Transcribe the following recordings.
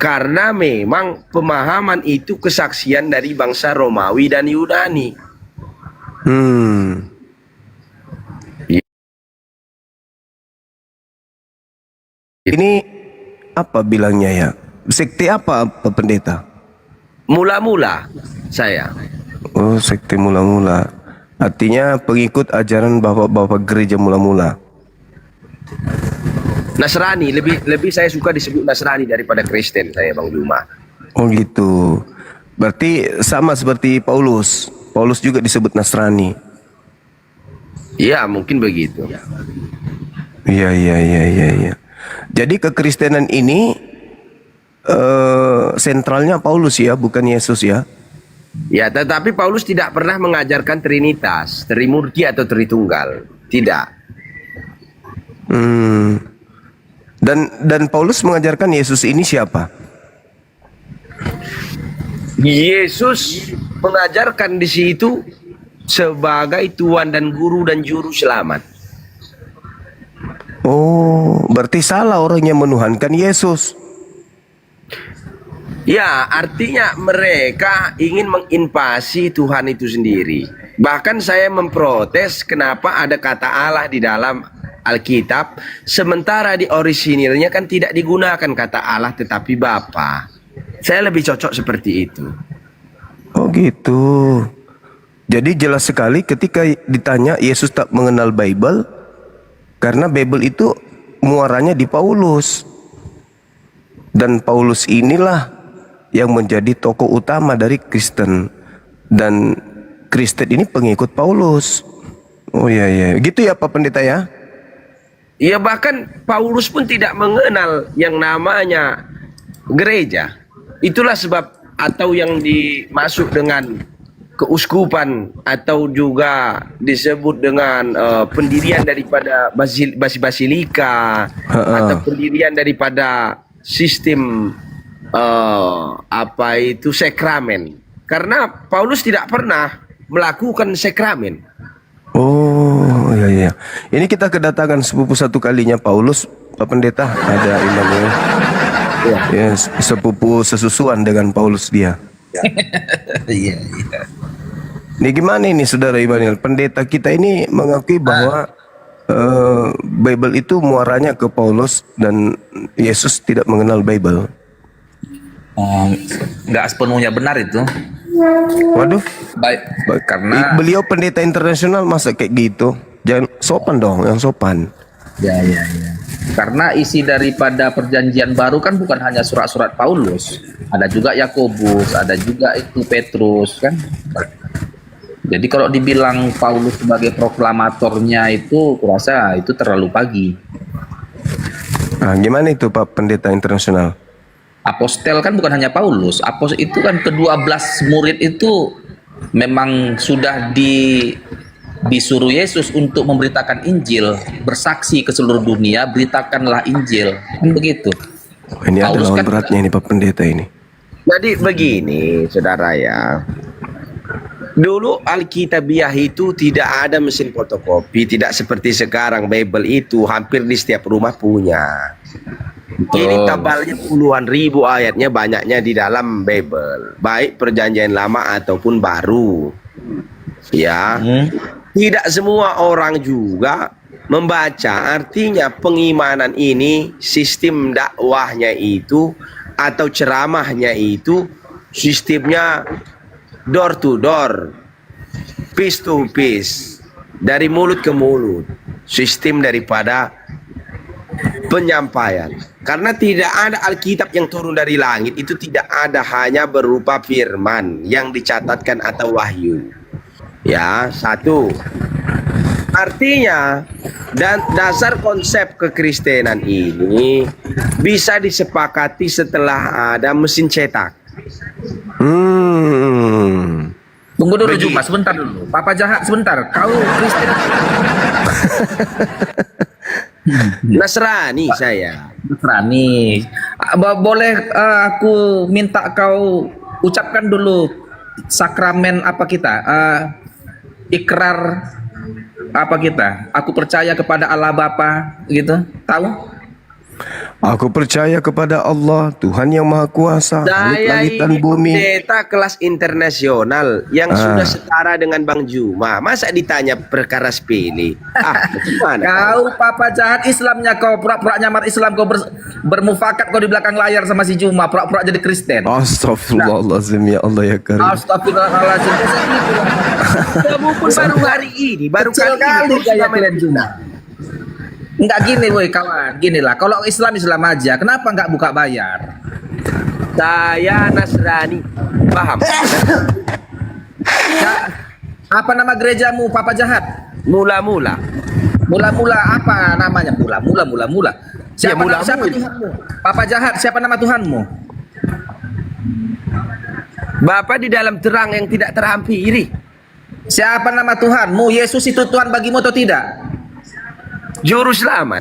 karena memang pemahaman itu kesaksian dari bangsa Romawi dan Yunani. Hmm. Ini apa bilangnya ya? Sekte apa, Pak Pendeta? Mula-mula saya. Oh, sekte mula-mula. Artinya pengikut ajaran bapak-bapak gereja mula-mula. Nasrani, lebih saya suka disebut Nasrani daripada Kristen saya, Bang Juma. Oh gitu. Berarti sama seperti Paulus. Paulus juga disebut Nasrani. Ya, mungkin begitu. Iya. Jadi kekristenan ini sentralnya Paulus ya, bukan Yesus ya? Ya, tetapi Paulus tidak pernah mengajarkan Trinitas, Trimurti atau Tritunggal. Tidak. Dan Paulus mengajarkan Yesus ini siapa? Yesus mengajarkan di situ sebagai Tuhan dan Guru dan Juru Selamat. Oh, berarti salah orang yang menuhankan Yesus. Ya, artinya mereka ingin menginvasi Tuhan itu sendiri. Bahkan saya memprotes kenapa ada kata Allah di dalam Alkitab, sementara di orisinilnya kan tidak digunakan kata Allah tetapi Bapa. Saya lebih cocok seperti itu. Oh gitu. Jadi jelas sekali ketika ditanya Yesus tak mengenal Bible, karena Bible itu muaranya di Paulus. Dan Paulus inilah yang menjadi tokoh utama dari Kristen. Dan Kristen ini pengikut Paulus. Oh iya. Gitu ya Pak Pendeta ya? Ya, bahkan Paulus pun tidak mengenal yang namanya gereja. Itulah sebab atau yang dimasuk dengan keuskupan atau juga disebut dengan pendirian daripada basilika atau pendirian daripada sistem sakramen. Karena Paulus tidak pernah melakukan sakramen. Oh iya. Ini kita kedatangan sepupu satu kalinya Paulus, Pak Pendeta. Ada Immanuel. Ya, sepupu sesusuan dengan Paulus dia. Iya. Ini gimana ini Saudara Immanuel? Pendeta kita ini mengakui bahwa Bible itu muaranya ke Paulus dan Yesus tidak mengenal Bible. Nggak sepenuhnya benar itu. Waduh. Baik, karena Beliau pendeta internasional masa kayak gitu? Jangan sopan dong, yang sopan. ya. Karena isi daripada perjanjian baru kan bukan hanya surat-surat Paulus, ada juga Yakobus, ada juga itu Petrus kan. Jadi kalau dibilang Paulus sebagai proklamatornya itu, kurasa itu terlalu pagi. Nah, gimana itu Pak Pendeta internasional? Apostel kan bukan hanya Paulus, apostel itu kan ke-12 murid itu memang sudah disuruh Yesus untuk memberitakan Injil, bersaksi ke seluruh dunia, beritakanlah Injil, kan begitu. Ini ada Paulus lawan kan beratnya ini Pak Pendeta ini. Jadi begini, saudara ya. Dulu Alkitabiah itu tidak ada mesin fotokopi, tidak seperti sekarang Bible itu hampir di setiap rumah punya. Ini tabalnya puluhan ribu ayatnya, banyaknya di dalam Bible, baik perjanjian lama ataupun baru. Ya. Tidak semua orang juga membaca, artinya pengimanan ini, sistem dakwahnya itu atau ceramahnya itu sistemnya door to door, piece to piece, dari mulut ke mulut, sistem daripada penyampaian. Karena tidak ada Alkitab yang turun dari langit, itu tidak ada, hanya berupa firman yang dicatatkan atau wahyu. Ya, satu. Artinya dan dasar konsep kekristenan ini bisa disepakati setelah ada mesin cetak. Tunggu dulu Juma, sebentar dulu. Papa Jahat sebentar. Kau Kristen? Nasrani saya. Nasrani. Boleh aku minta kau ucapkan dulu sakramen apa kita? Ikrar apa kita? Aku percaya kepada Allah Bapa, gitu. Tahu? Aku percaya kepada Allah, Tuhan yang Maha Kuasa, Khalik Saya langit dan ini bumi. pendeta kelas internasional yang sudah setara dengan Bang Juma. Masa ditanya perkara sepele? Bagaimana? Kau papa jahat Islamnya, kau pura-pura nyamar Islam, kau bermufakat kau di belakang layar sama si Juma, pura-pura jadi Kristen. Astagfirullahaladzim, ya Allah ya Karim. Astagfirullahaladzim. Kamu pun baru hari ini, baru Kecil kali kali ini gaya sama kalian kita. Juma. Enggak gini woi kawan, gini lah. Kalau Islam aja, kenapa enggak buka bayar? Saya Nasrani, paham? Ya, apa nama gerejamu, papa jahat? Mula-mula. Mula-mula apa namanya? Mula. Ya, mula-mula. Siapa Tuhanmu? Papa jahat, siapa nama Tuhanmu? Bapak di dalam terang yang tidak terhampiri. Siapa nama Tuhanmu? Yesus itu Tuhan bagimu atau tidak? Juru selamat.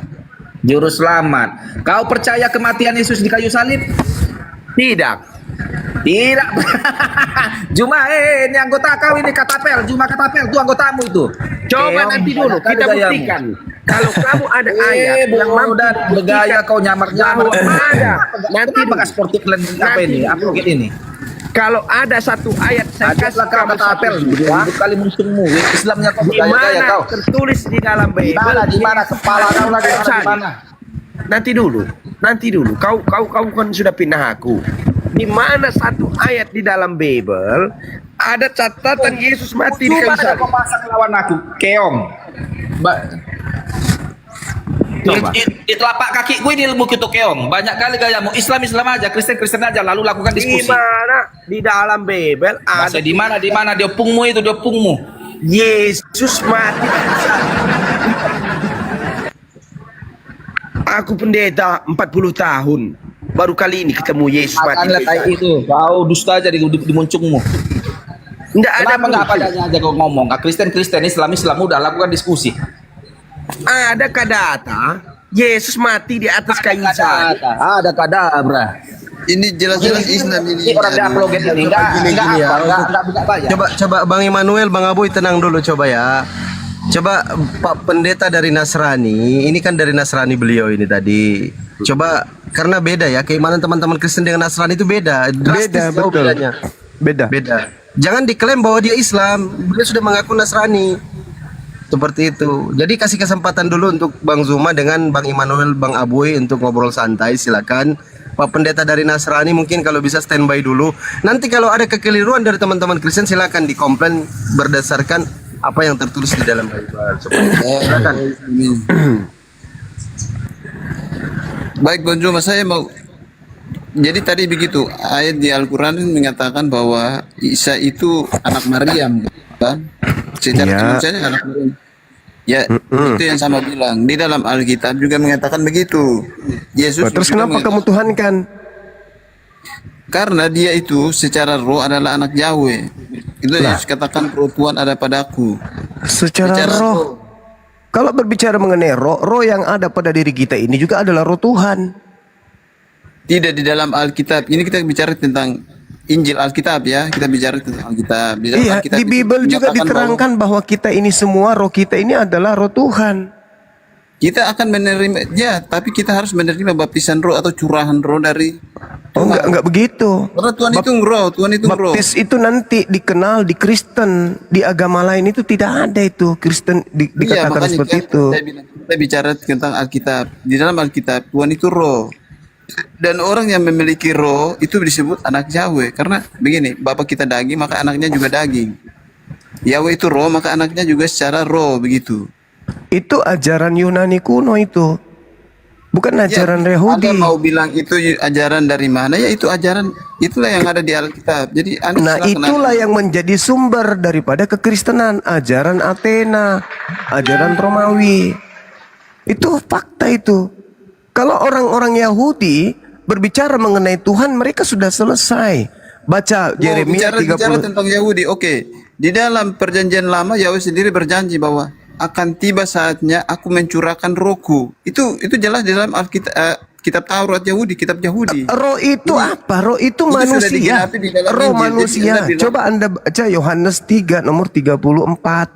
Juru selamat. Kau percaya kematian Yesus di kayu salib? Tidak. Tidak. Juma, ini anggota kau ini Katapel. Juma Katapel, itu anggotamu itu. Coba Keong, nanti dulu banyak kali kita gayamu. buktikan. Kalau kamu ada ayat yang mampu dan bergaya kau nyamar-nyamar. bahwa ada. Nanti Kenapa nggak sportif apa ini? Apa ini? kalau ada satu ayat saya kasih Adalah kau kamu Katapel. satu surah, Ribu kali musuhmu. Islamnya kau di bergaya-gaya mana kau. tertulis di dalam Di Bible. mana kepala kau lagi di mana? Nanti dulu. Kau kan sudah pindah aku. Di mana satu ayat di dalam Bible ada catatan Yesus mati di kayu Cuma ada salib. kau pasang lawan aku, keong. Coba. Di telapak kaki gue ini ilmu itu keong. Banyak kali gayamu. Islam aja, Kristen aja. Lalu lakukan Di diskusi. mana di dalam Bible ada Masa di mana dia pungmu itu dia pungmu. Yesus mati di kayu salib. Aku pendeta 40 tahun. Baru kali ini ketemu Yesus mati di Makanlah kayu tai salib. itu. Kau dusta aja di muncungmu. Enggak ada Kenapa enggak apa bukti. adanya aja kau ngomong? Kristen, Islam udah lakukan diskusi. Adakah data Yesus mati di atas kayu salib? Ada kadabra. Ini jelas-jelas Islam ini. Ini orang di upload ini enggak Gini ya, enggak buka bayar. Coba Bang Immanuel, Bang Aboy tenang dulu coba ya. Coba Pak Pendeta dari Nasrani, ini kan dari Nasrani beliau ini tadi. Coba karena beda ya, keimanan teman-teman Kristen dengan Nasrani itu beda. Beda, Jauh betul. bedanya. Beda. Jangan diklaim bahwa dia Islam, beliau sudah mengaku Nasrani. Seperti itu. Jadi kasih kesempatan dulu untuk Bang Zuma dengan Bang Immanuel, Bang Aboy untuk ngobrol santai, silakan. Pak Pendeta dari Nasrani mungkin kalau bisa standby dulu. Nanti kalau ada kekeliruan dari teman-teman Kristen silakan dikomplain berdasarkan apa yang tertulis di dalam Bible. Silakan. Baik Bang Juma, saya mau. Jadi tadi begitu, ayat di Al-Quran mengatakan bahwa Isa itu anak Maryam, kan? Secara Iya. kemanusiaan anak Maryam. Ya, itu yang sama bilang. Di dalam Alkitab juga mengatakan begitu. Yesus. Terus juga kenapa kamu mengatakan- tuhankan? Karena dia itu secara roh adalah anak Yahweh. Itu Yesus katakan roh Tuhan ada padaku. Secara Bicara roh. Kalau berbicara mengenai roh yang ada pada diri kita ini juga adalah roh Tuhan. Tidak di dalam Alkitab. Ini kita bicara tentang Injil Alkitab ya. Kita bicara tentang Alkitab. Di dalam Iya, Alkitab di itu Bible juga dinyatakan diterangkan bahwa kita ini semua, roh kita ini adalah roh Tuhan. kita akan menerima, ya, tapi kita harus menerima baptisan roh atau curahan roh dari Oh, enggak begitu. Karena Tuhan itu roh, Tuhan itu roh. Baptis itu nanti dikenal di Kristen, di agama lain itu tidak ada itu. Kristen dikatakan makanya seperti kan itu. saya bilang, kita bicara tentang Alkitab. Di dalam Alkitab Tuhan itu roh. Dan orang yang memiliki roh itu disebut anak Yahweh. Karena begini, Bapak kita daging maka anaknya juga daging. Yahweh itu roh maka anaknya juga secara roh begitu. Itu ajaran Yunani kuno itu. Bukan ajaran Yahudi. Anda mau bilang itu ajaran dari mana? Ya itu ajaran, itulah yang ada di Alkitab. Jadi Anda Nah, silakan itulah yang menjadi sumber daripada kekristenan, ajaran Athena, ajaran Romawi. Itu fakta itu. Kalau orang-orang Yahudi berbicara mengenai Tuhan, mereka sudah selesai. Baca Yeremia bicara 30. tentang Yahudi. Oke. Di dalam perjanjian lama Yahweh sendiri berjanji bahwa akan tiba saatnya aku mencurahkan rohku. Itu jelas di dalam Alkitab, kitab Taurat Yahudi, kitab Yahudi. Roh itu apa? Roh itu sudah manusia. digenapi di dalam Roh Injil. Jadi manusia. Anda bilang- Coba Anda baca Yohanes 3 nomor 34.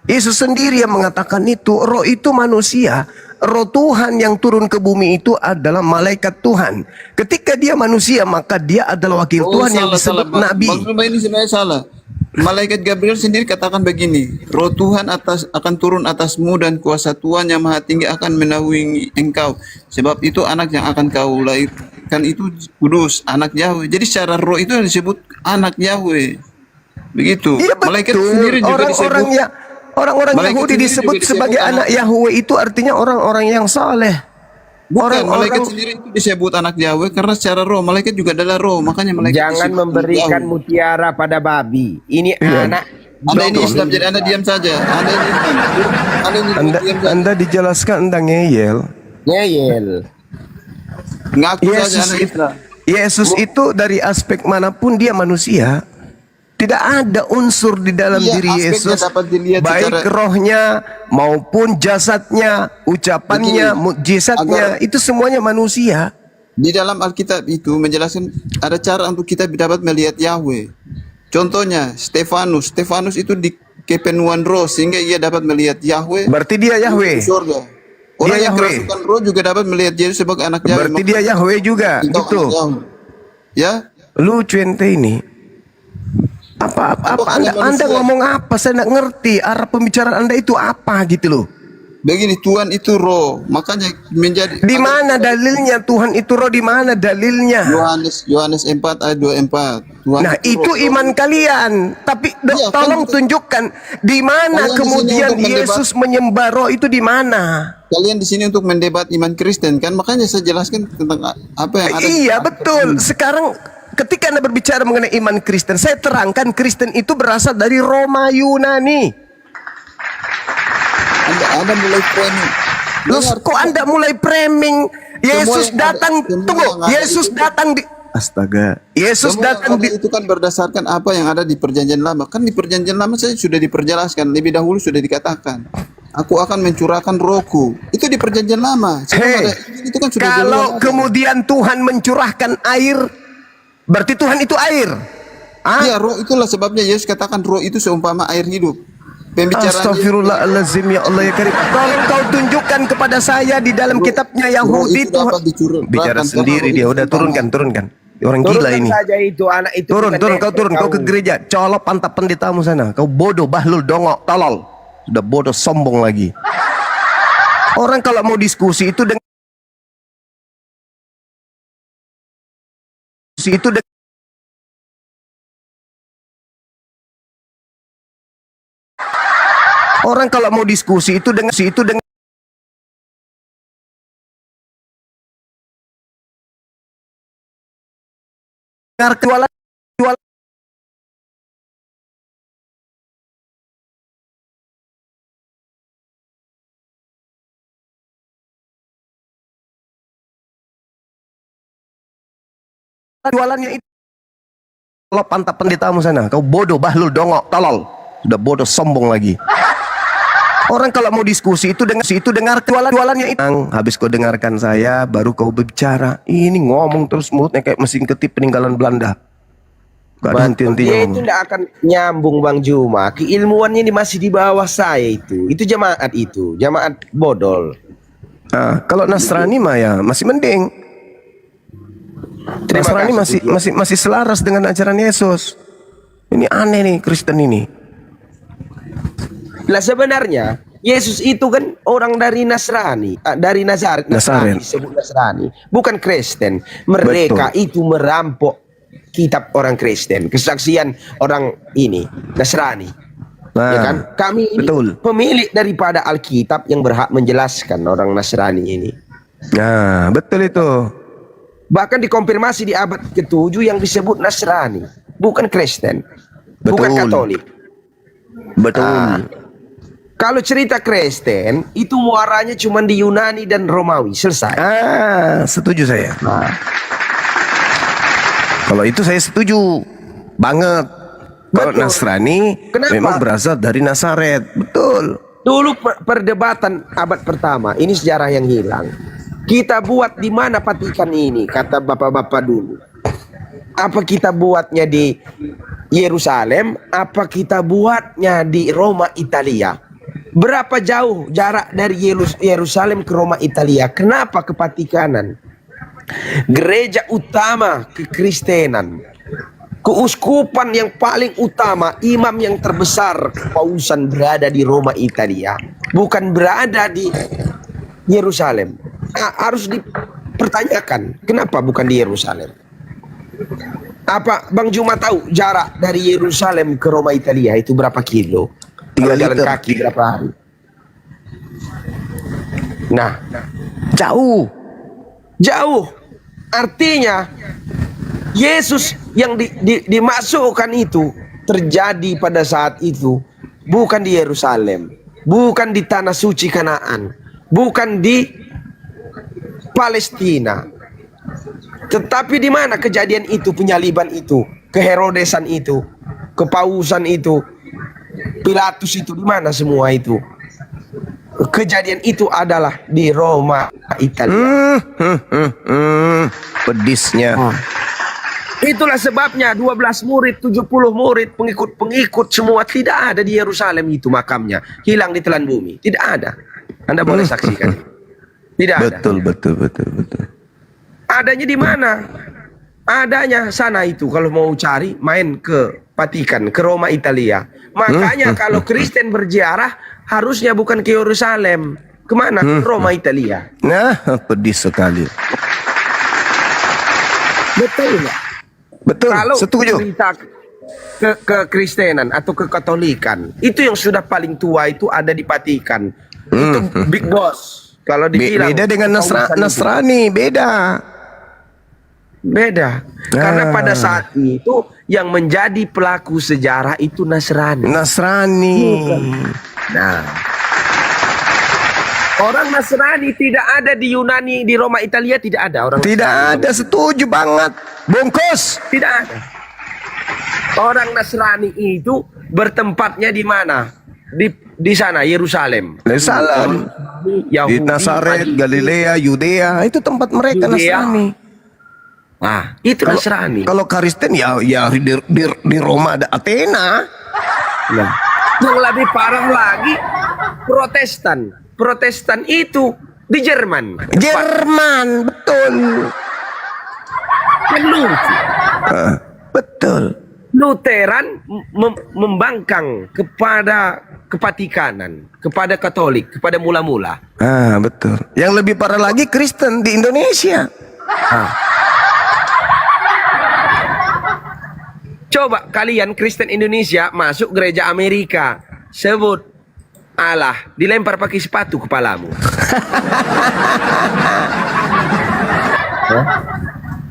Yesus sendiri yang mengatakan itu. Roh itu manusia. roh Tuhan yang turun ke bumi itu adalah malaikat Tuhan. Ketika dia manusia, maka dia adalah wakil Tuhan yang disebut nabi. Bang Zuma ini sebenarnya salah. Malaikat Gabriel sendiri katakan begini, roh Tuhan akan turun atasmu dan kuasa Tuhan yang maha tinggi akan menaungi engkau. Sebab itu anak yang akan kau lahirkan itu kudus, anak Yahweh. Jadi secara roh itu yang disebut anak Yahweh. Begitu. Iya Malaikat betul. sendiri juga disebut Orang-orang Malaikat Yahudi sendiri disebut juga disebut sebagai anak Yahweh, itu artinya orang-orang yang saleh. bukan malaikat Orang-orang sendiri itu disebut anak Yahweh karena secara roh malaikat juga adalah roh, makanya malaikat Jangan disebut anak memberikan Yahweh. mutiara pada babi. Ini anak Anda ini dogol. Islam, jadi Anda diam saja. Anda ini Islam. Anda ini Anda, diam saja. anda dijelaskan Anda ngeyel. Ngeyel. Ngaku saja Yesus Anda itu, Islam. Yesus itu dari aspek manapun dia manusia. Tidak ada unsur di dalam Iya, diri aspeknya Yesus, dapat dilihat baik secara- rohnya maupun jasadnya, ucapannya, Begini, mukjizatnya, itu semuanya manusia. Di dalam Alkitab itu menjelaskan ada cara untuk kita dapat melihat Yahweh. Contohnya Stefanus. Stefanus itu di kepenuhan roh sehingga ia dapat melihat Yahweh Berarti dia Yahweh. di surga. Orang Dia yang Yahweh. kerasukan roh juga dapat melihat Yesus sebagai anak Yahweh. Berarti dia Yahweh juga, Engkau gitu. anak Yahweh. Ya, Lucu ente ini. Apa Apakah anda manusia? ngomong apa? Saya nggak ngerti arah pembicaraan Anda itu apa gitu loh. begini Tuhan itu roh, makanya menjadi Di mana dalilnya Tuhan itu roh? Di mana dalilnya? Yohanes 4 ayat 24. Tuhan Nah itu roh. iman kalian. Tapi Iya, tolong kan- tunjukkan di mana Kalian di sini kemudian untuk mendebat. Yesus menyembah roh itu di mana? Kalian di sini untuk mendebat iman Kristen kan, makanya saya jelaskan tentang apa yang ada. Iya betul. Sekarang ketika Anda berbicara mengenai iman Kristen, saya terangkan Kristen itu berasal dari Roma Yunani. Anda mulai framing. Loh, Dengar, kok Anda mulai framing? Yesus yang ada- datang, semua tunggu. yang ada Yesus itu- datang di Astaga. Yesus semua yang datang ada di itu kan berdasarkan apa yang ada di perjanjian lama. Kan di perjanjian lama saya sudah diperjelaskan lebih dahulu, sudah dikatakan aku akan mencurahkan rohku. Itu di perjanjian lama. Sebelum Hei, ada itu kan sudah kalau duluan ada. kemudian Tuhan mencurahkan air, berarti Tuhan itu air. Ah, Iya, roh itulah sebabnya Yesus katakan roh itu seumpama air hidup. Pembicaraan Astagfirullahaladzim ya Allah ya Karim. Tolong kau tunjukkan kepada saya di dalam kitabnya roh Yahudi itu dapat Tuhan. dicurahkan Bicara karena sendiri roh dia itu udah seumpama turunkan. Orang gila Turunkan ini. saja itu anak itu. Turun, bukan kau nenek turun, kau ke gereja. Colok pantat pendetamu sana. Kau bodoh, bahlul, dongok, tolol. Sudah bodoh, sombong lagi. Orang kalau mau diskusi itu dengan orang kalau mau diskusi itu dengan jualan jualannya itu. Kalau pantat pendetamu sana, kau bodoh, bahlul, dongok, tolol. Sudah bodoh, sombong lagi. Orang kalau mau diskusi itu dengar jualannya itu. Habis kau dengarkan saya, baru kau berbicara. Ini ngomong terus mulutnya kayak mesin ketip peninggalan Belanda. Gak ada henti-hentinya Dia itu ngomong. tidak akan nyambung Bang Juma. Keilmuannya ini masih di bawah saya itu. Itu jamaat bodol. Nah, kalau Nasrani mah ya masih mending. Terima Nasrani kasih, masih selaras dengan ajaran Yesus. Ini aneh nih Kristen ini. Lah sebenarnya Yesus itu kan orang dari Nasrani, dari Nazaret, Nazaret. disebut Nasrani, bukan Kristen. Mereka itu merampok kitab orang Kristen, kesaksian orang ini Nasrani. Nah, Ya kan? Kami ini betul. pemilik daripada Alkitab yang berhak menjelaskan orang Nasrani ini. Nah, betul itu. Bahkan dikonfirmasi di abad ke-7 yang disebut Nasrani, bukan Kristen, bukan Betul. Katolik. Betul. Kalau cerita Kristen itu muaranya cuma di Yunani dan Romawi, selesai. Setuju saya. Kalau itu saya setuju banget. Kalau Betul. Nasrani Kenapa? memang berasal dari Nazaret. Betul. Dulu perdebatan abad pertama, ini sejarah yang hilang. Kita buat di mana Vatikan ini, kata bapak-bapak dulu. Apa kita buatnya di Yerusalem? Apa kita buatnya di Roma, Italia? Berapa jauh jarak dari Yerusalem ke Roma Italia? Kenapa ke Vatikanan? Gereja utama kekristenan, keuskupan yang paling utama, imam yang terbesar kepausan berada di Roma Italia, bukan berada di Yerusalem. Harus dipertanyakan, kenapa bukan di Yerusalem? Apa Bang Juma tahu jarak dari Yerusalem ke Roma Italia itu berapa kilo? 3 Kalau jalan liter. kaki berapa hari? Nah, Jauh. jauh. Artinya Yesus yang dimasukkan itu terjadi pada saat itu bukan di Yerusalem, bukan di tanah suci Kanaan, bukan di Palestina. Tetapi di mana kejadian itu, penyaliban itu, keherodesan itu, kepausan itu, Pilatus itu, di mana semua itu? Kejadian itu adalah di Roma, Italia. Pedisnya. Itulah sebabnya 12 murid, 70 murid, pengikut-pengikut semua tidak ada di Yerusalem itu makamnya. Hilang di telan bumi. Tidak ada. Anda boleh saksikan. Tidak ada. Betul, betul, betul, betul. Adanya di mana? Adanya sana itu. Kalau mau cari, main ke Vatikan, ke Roma Italia. Makanya kalau Kristen berziarah, harusnya bukan ke Yerusalem. Kemana? Ke Roma Italia. Nah, pedis sekali. Betul nggak? Betul, Kalau setuju. cerita ke Kristenan atau ke Katolikan, itu yang sudah paling tua itu ada di Vatikan. Itu Big Boss. Kalau dibilang Beda dengan kepausan itu. Nasrani, beda. Beda. Karena pada saat itu yang menjadi pelaku sejarah itu Nasrani. Nasrani. Nah, orang Nasrani tidak ada di Yunani, di Roma Italia tidak ada orang. Tidak Nasrani. ada, setuju banget. Bungkus. Tidak ada. Orang Nasrani itu bertempatnya di mana? Di sana, Yerusalem. Yerusalem. Di Yahudi, Nazaret, Majus. Galilea, Yudea, itu tempat mereka Yudea. Nasrani. Nah, itu Nasrani. Kalau Kristen ya di Roma ada Athena. Nah, yang lebih parah lagi Protestan. Protestan itu di Jerman. Jerman, betul. Kan lucu. Betul. Lutheran membangkang kepada Kevatikanan, kepada Katolik, kepada mula-mula. Betul. Yang lebih parah lagi Kristen di Indonesia. Coba kalian Kristen Indonesia masuk gereja Amerika, sebut Allah, dilempar pakai sepatu kepalamu.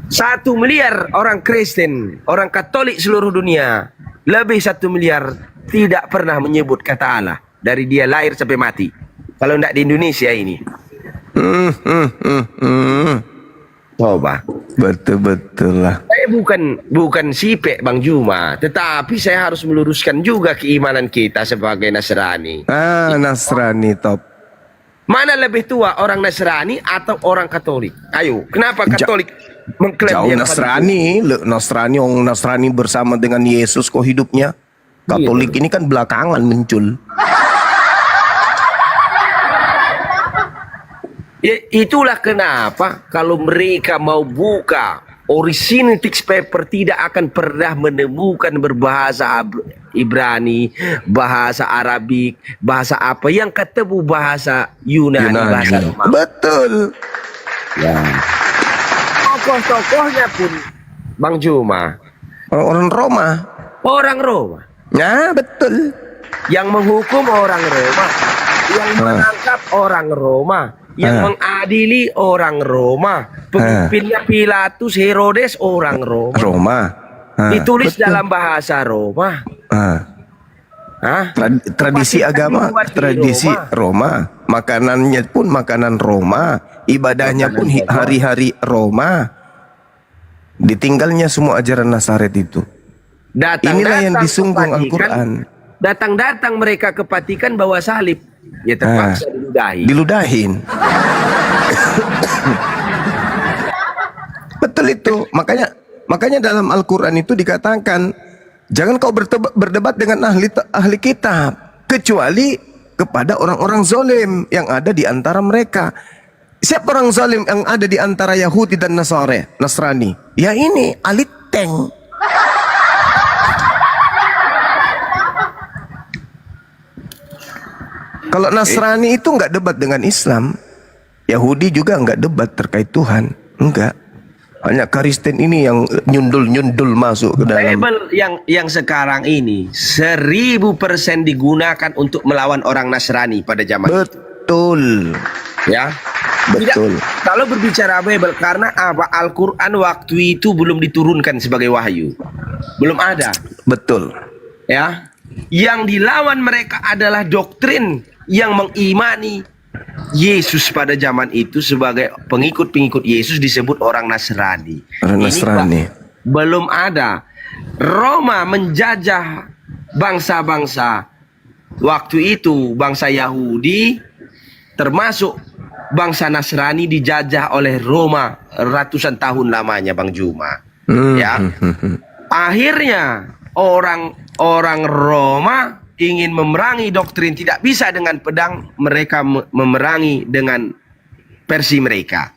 1 miliar orang Kristen, orang Katolik seluruh dunia, lebih 1 miliar tidak pernah menyebut kata Allah dari dia lahir sampai mati. Kalau tidak di Indonesia ini, coba. Betul lah. Saya bukan sipek Bang Juma, tetapi saya harus meluruskan juga keimanan kita sebagai Nasrani. Nasrani top. Mana lebih tua, orang Nasrani atau orang Katolik? Ayo, kenapa Katolik mengklaim Jauh dia Nasrani, orang Nasrani bersama dengan Yesus kok hidupnya. Katolik ini kan belakangan muncul. Ya, itulah kenapa kalau mereka mau buka original text paper tidak akan pernah menemukan berbahasa Ibrani, bahasa Arabik, bahasa apa yang ketemu bahasa Yunani. Bahasa Romawi. Betul. Ya. Tokoh-tokohnya pun Bang Juma, Orang Roma. orang Roma. Ya, betul. Yang menghukum orang Roma, yang menangkap orang Roma, yang mengadili orang Roma, pemimpinnya Pilatus, Herodes orang Roma. Roma. Ditulis betul. dalam bahasa Roma. Tradisi Kepastian agama, dibuat di tradisi Roma. Makanannya pun makanan Roma. Ibadahnya pun hari-hari Roma. Ditinggalnya semua ajaran Nazaret itu. Inilah yang disunggung Al-Quran. Datang-datang mereka ke Vatikan bawa salib. Ya terpaksa diludahi. Diludahin. Betul itu. Makanya dalam Al-Quran itu dikatakan, jangan kau berdebat dengan ahli kitab, kecuali kepada orang-orang zalim yang ada di antara mereka. Siapa orang zalim yang ada di antara Yahudi dan Nasrani? Ya ini, ahli tank. Kalau Nasrani itu nggak debat dengan Islam, Yahudi juga nggak debat terkait Tuhan, enggak. Hanya Kristen ini yang nyundul-nyundul masuk ke dalam. Bible yang sekarang ini 1000% digunakan untuk melawan orang Nasrani pada zaman itu. Betul, Ya. betul. Kalau berbicara Bible, karena apa? Al-Quran waktu itu belum diturunkan sebagai wahyu, belum ada. Betul. Ya, yang dilawan mereka adalah doktrin yang mengimani Yesus pada zaman itu sebagai pengikut-pengikut Yesus disebut orang Nasrani. Orang Nasrani. Belum ada. Roma menjajah bangsa-bangsa waktu itu, bangsa Yahudi termasuk bangsa Nasrani dijajah oleh Roma ratusan tahun lamanya, Bang Juma. Ya. Akhirnya orang Roma ingin memerangi doktrin, tidak bisa dengan pedang, mereka memerangi dengan versi mereka.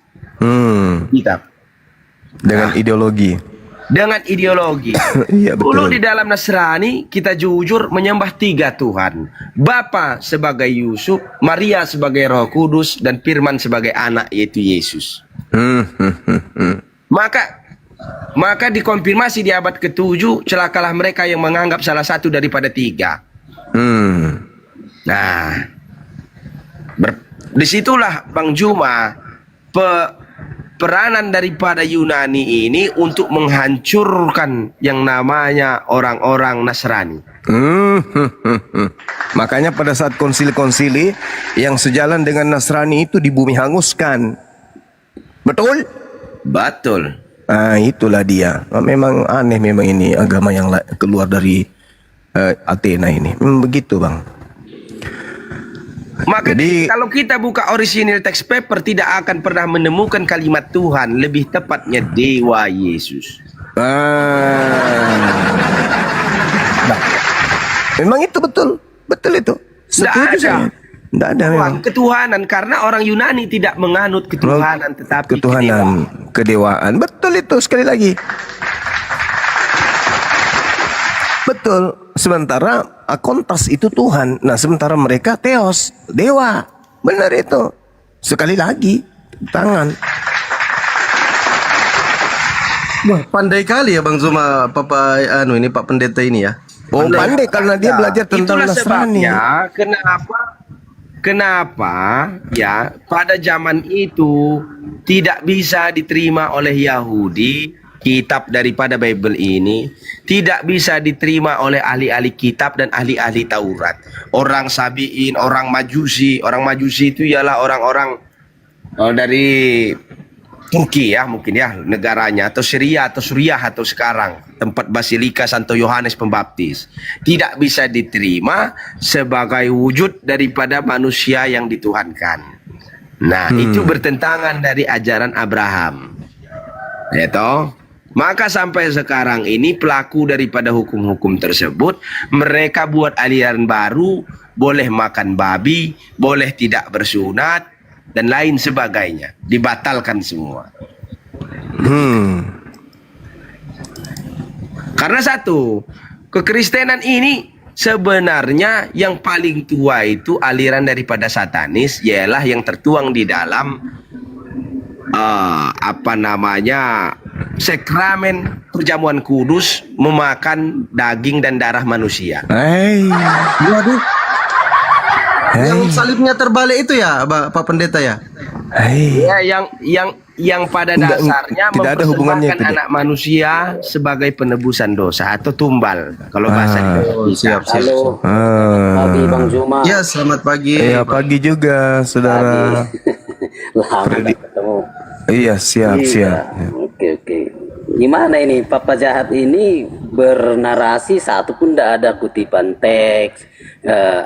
Kitab. Dengan ideologi. Dengan ideologi. Iya, Dulu betul. di dalam Nasrani kita jujur menyembah 3 Tuhan. Bapa sebagai Yusuf, Maria sebagai Roh Kudus, dan Firman sebagai anak yaitu Yesus. Maka dikonfirmasi di abad ke-7, celakalah mereka yang menganggap salah satu daripada 3. Nah, disitulah Bang Juma peranan daripada Yunani ini untuk menghancurkan yang namanya orang-orang Nasrani. Makanya pada saat konsili-konsili yang sejalan dengan Nasrani itu di bumi hanguskan. Betul? Betul. Ah, itulah dia. Memang aneh memang ini agama yang keluar dari Athena ini. Begitu, Bang. Maka Jadi- kalau kita buka original text paper tidak akan pernah menemukan kalimat Tuhan, lebih tepatnya Dewa Yesus. Memang itu betul. Betul itu. Setuju ada. saya. Tidak ada memang. Ketuhanan, karena orang Yunani tidak menganut ketuhanan tetapi Ketuhanan, kedewaan. Betul itu, sekali lagi. Betul. Sementara Akontas itu Tuhan. Nah, sementara mereka Theos, dewa. Benar itu. Sekali lagi, tangan. Wah, pandai kali ya Bang Zuma, Pak Pendeta ini ya. Oh, pandai karena dia belajar tentang Itulah Nasrani. sebabnya kenapa ya pada zaman itu tidak bisa diterima oleh Yahudi kitab daripada Bible ini, tidak bisa diterima oleh ahli-ahli kitab dan ahli-ahli Taurat. Orang Sabiin, orang Majusi itu ialah orang-orang dari Turki ya, mungkin ya negaranya, atau Syria atau Suriah atau sekarang tempat Basilika Santo Yohanes Pembaptis, tidak bisa diterima sebagai wujud daripada manusia yang dituhankan. Nah, itu bertentangan dari ajaran Abraham. Ya toh? Maka sampai sekarang ini pelaku daripada hukum-hukum tersebut, mereka buat aliran baru, boleh makan babi, boleh tidak bersunat, dan lain sebagainya. Dibatalkan semua. Karena satu, kekristenan ini sebenarnya yang paling tua itu aliran daripada Satanis, ialah yang tertuang di dalam sakramen perjamuan kudus, memakan daging dan darah manusia. Waduh. Yang salibnya terbalik itu ya, Pak Pendeta ya? Ya, yang pada dasarnya tidak ada hubungannya mempersembahkan itu, anak manusia sebagai penebusan dosa atau tumbal kalau bahasa di Siap. Halo, pagi Bang Juma. Ya, selamat pagi. Iya, pagi juga, saudara. Lama nggak ketemu. Iya, siap. Oke. Gimana ini Papa Jahat ini bernarasi satu pun tidak ada kutipan teks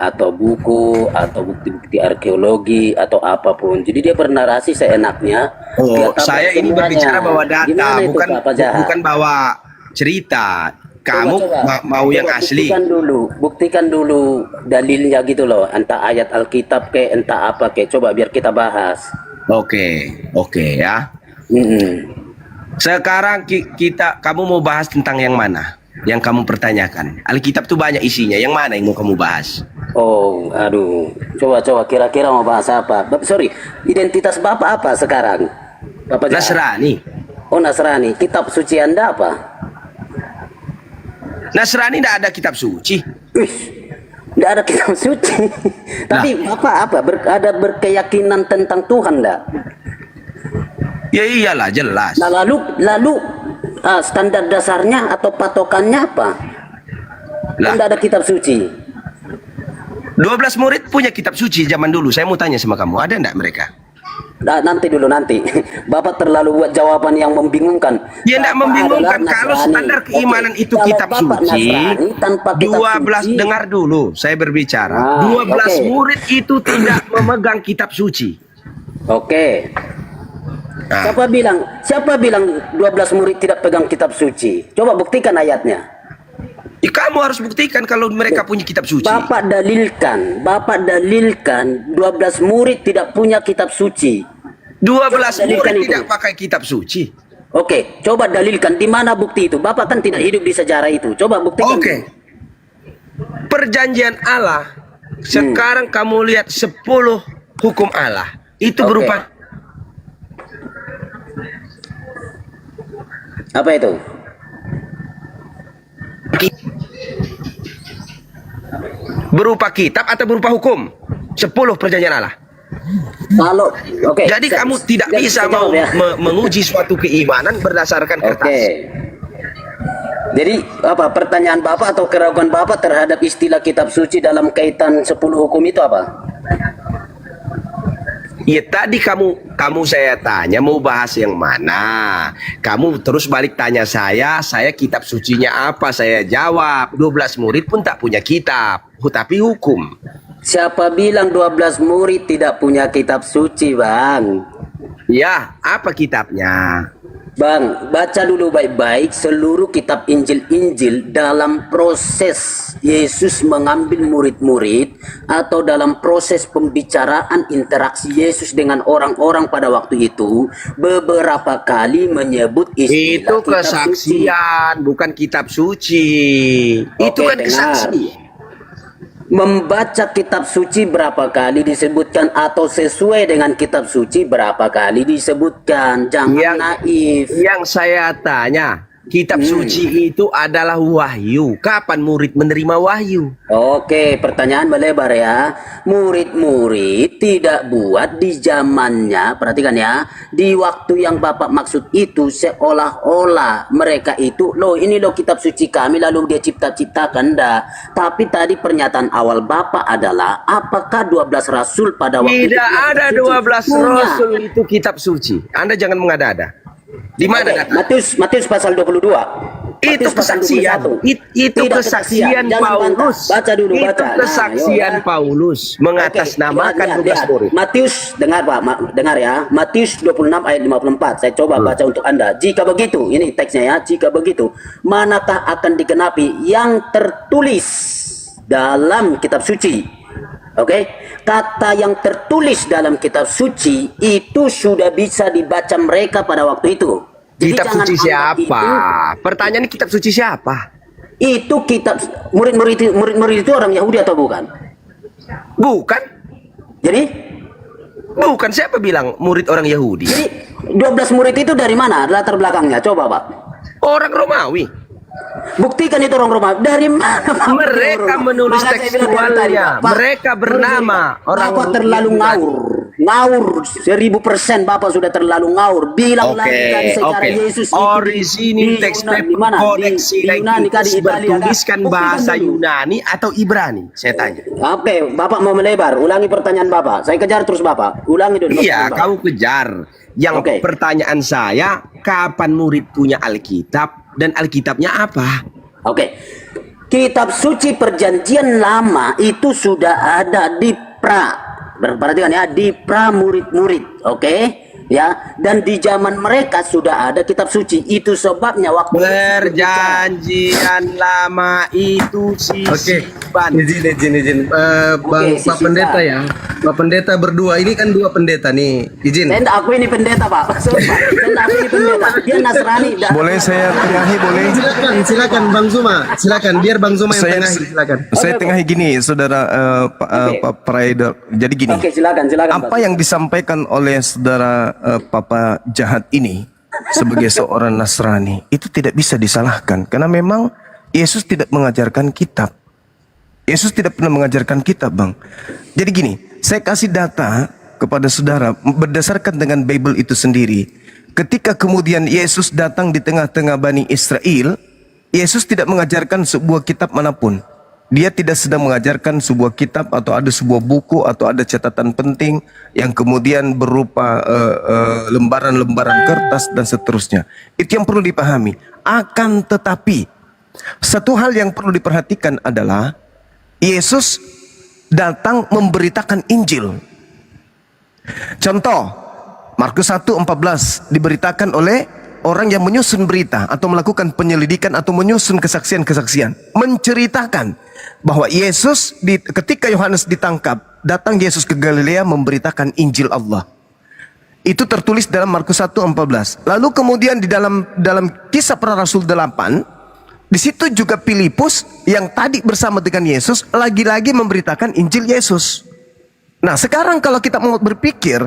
atau buku atau bukti-bukti arkeologi atau apapun. Jadi dia bernarasi seenaknya. Oh, Nggak tahu saya ini sebenarnya. berbicara bawa data, Gimana itu, Papa Jahat? bukan bawa cerita. Kamu mau yang Coba asli. buktikan dulu dalilnya gitu loh, entah ayat Alkitab ke, entah apa ke. Coba biar kita bahas. Oke ya. Mm-mm. Sekarang kamu mau bahas tentang yang mana? Yang kamu pertanyakan. Alkitab tuh banyak isinya. Yang mana yang mau kamu bahas? Oh, aduh. Coba kira-kira mau bahas apa? Sorry, identitas Bapak apa sekarang? Bapak Jahat? Nasrani. Oh, Nasrani. Kitab suci Anda apa? Nasrani tidak ada kitab suci. Wih, tidak ada kitab suci. Tapi Bapak apa? Ada berkeyakinan tentang Tuhan enggak? Ya iyalah, jelas. Nah, lalu standar dasarnya atau patokannya apa? Lah. Tidak ada kitab suci. 12 murid punya kitab suci zaman dulu. Saya mau tanya sama kamu, ada enggak mereka? Nah, nanti. Bapak terlalu buat jawaban yang membingungkan. Ya enggak Bapak membingungkan. adalah Kalau Nasrani. standar keimanan Oke. itu Kalau kitab Bapak suci. Nasrani tanpa kitab 12 suci. dengar dulu, saya berbicara. 12 oke. murid itu tidak memegang kitab suci. Oke. Nah, Siapa bilang 12 murid tidak pegang kitab suci? Coba buktikan ayatnya. ya kamu harus buktikan kalau mereka punya kitab suci. Bapak dalilkan 12 murid tidak punya kitab suci. 12 dalilkan murid itu. tidak pakai kitab suci. Oke, coba dalilkan di mana bukti itu. Bapak kan tidak hidup di sejarah itu. Coba buktikan. Oke. Perjanjian Allah. Sekarang kamu lihat 10 hukum Allah. Itu Oke. berupa Apa itu? berupa kitab atau berupa hukum? 10 perjanjian Allah. Kalau oke. Jadi kamu tidak bisa jawab ya. menguji suatu keimanan berdasarkan Oke. kertas. Jadi apa pertanyaan Bapak atau keraguan Bapak terhadap istilah kitab suci dalam kaitan 10 hukum itu apa? Ya tadi kamu saya tanya mau bahas yang mana. Kamu terus balik tanya saya kitab sucinya apa? Saya jawab 12 murid pun tak punya kitab, tapi hukum. Siapa bilang 12 murid tidak punya kitab suci, Bang? Ya, apa kitabnya? Bang, baca dulu baik-baik seluruh kitab Injil-Injil dalam proses Yesus mengambil murid-murid atau dalam proses pembicaraan interaksi Yesus dengan orang-orang pada waktu itu beberapa kali menyebut istilah Itu kitab suci. kesaksian, bukan kitab suci. Itu Oke, kan dengar. kesaksian. Membaca kitab suci berapa kali disebutkan atau sesuai dengan kitab suci berapa kali disebutkan. Jangan naif. Yang saya tanya, kitab suci itu adalah wahyu. Kapan murid menerima wahyu? Oke, pertanyaan melebar ya. Murid-murid tidak buat di zamannya, perhatikan ya, di waktu yang Bapak maksud itu seolah-olah mereka itu, loh ini loh kitab suci kami lalu dia cipta-ciptakan, enggak. Tapi tadi pernyataan awal Bapak adalah, apakah 12 rasul pada waktu itu Tidak ada 12 punya? rasul itu kitab suci. Anda jangan mengada-ada. Di mana Oke, data? Matius pasal 22. Itu Matius pasal kesaksian. 21. Itu Tidak kesaksian Jangan Paulus. bantah. Baca dulu, Itu baca. kesaksian yaudah. Paulus mengatasnamakan Oke, 12 murid. Matius, dengar Pak, dengar ya. Matius 26 ayat 54. Saya coba baca untuk Anda. Jika begitu, ini teksnya ya. Jika begitu, manakah akan digenapi yang tertulis dalam kitab suci? Oke, kata yang tertulis dalam kitab suci itu sudah bisa dibaca mereka pada waktu itu. Jadi Kitab jangan suci anggap siapa? Pertanyaan kitab suci siapa? Itu kitab murid-murid itu orang Yahudi atau bukan? Bukan. Jadi Bukan, siapa bilang murid orang Yahudi? Jadi 12 murid itu dari mana latar belakangnya? Coba Pak. Orang Romawi. Buktikan itu orang Roma. Dari mana Pak? Mereka menulis Maka saya bilang dari tadi, tekstualnya. Pak. Mereka bernama orang Bapak terlalu ngawur. Ngawur 1000% Bapak sudah terlalu ngawur. Bilang lagi dari sejarah Yesus itu Original teks paper koleksi di Yunani kah, di Italia kah? bertuliskan Buktikan bahasa dulu. Yunani atau Ibrani? Saya tanya. Oke, Bapak mau melebar. Ulangi pertanyaan Bapak. Saya kejar terus Bapak. Ulangi dulu. Iya, pertanyaan Bapak. kamu kejar. Yang Oke. pertanyaan saya, kapan murid punya Alkitab dan Alkitabnya apa? Oke. Kitab suci perjanjian lama itu sudah ada di perhatikan ya, di pra murid-murid. Oke. ya, dan di zaman mereka sudah ada kitab suci. Itu sebabnya waktu Perjanjian lama itu Oke, sisipan. izin. Bang, Oke, Pak sisihkan. Pendeta ya. Pak Pendeta berdua, ini kan dua pendeta nih. Izin. saya enggak aku ini pendeta, Pak. Sorry, Pak. Saya enggak aku ini pendeta. Dia Nasrani. Boleh saya tengahi, boleh? Silakan Bang Zuma. Silakan biar Bang Zuma yang Saya- tengahi, silakan. Saya Oke. tengahi gini, saudara Pak Praeder. Jadi gini, Oke, silakan, apa Pak. yang disampaikan oleh saudara Papa Jahat ini sebagai seorang Nasrani itu tidak bisa disalahkan karena memang Yesus tidak mengajarkan kitab. Yesus tidak pernah mengajarkan kitab, Bang. Jadi gini, saya kasih data kepada saudara berdasarkan dengan Bible itu sendiri. Ketika kemudian Yesus datang di tengah-tengah Bani Israel, Yesus tidak mengajarkan sebuah kitab manapun. Dia tidak sedang mengajarkan sebuah kitab atau ada sebuah buku atau ada catatan penting yang kemudian berupa lembaran-lembaran kertas dan seterusnya. Itu yang perlu dipahami. Akan tetapi, satu hal yang perlu diperhatikan adalah Yesus datang memberitakan Injil. Contoh, Markus 1:14 diberitakan oleh orang yang menyusun berita atau melakukan penyelidikan atau menyusun kesaksian-kesaksian, menceritakan bahwa Yesus ketika Yohanes ditangkap, datang Yesus ke Galilea memberitakan Injil Allah. Itu tertulis dalam Markus 1:14. Lalu kemudian di dalam Kisah Para Rasul 8, di situ juga Filipus yang tadi bersama dengan Yesus lagi-lagi memberitakan Injil Yesus. Nah, sekarang kalau kita mau berpikir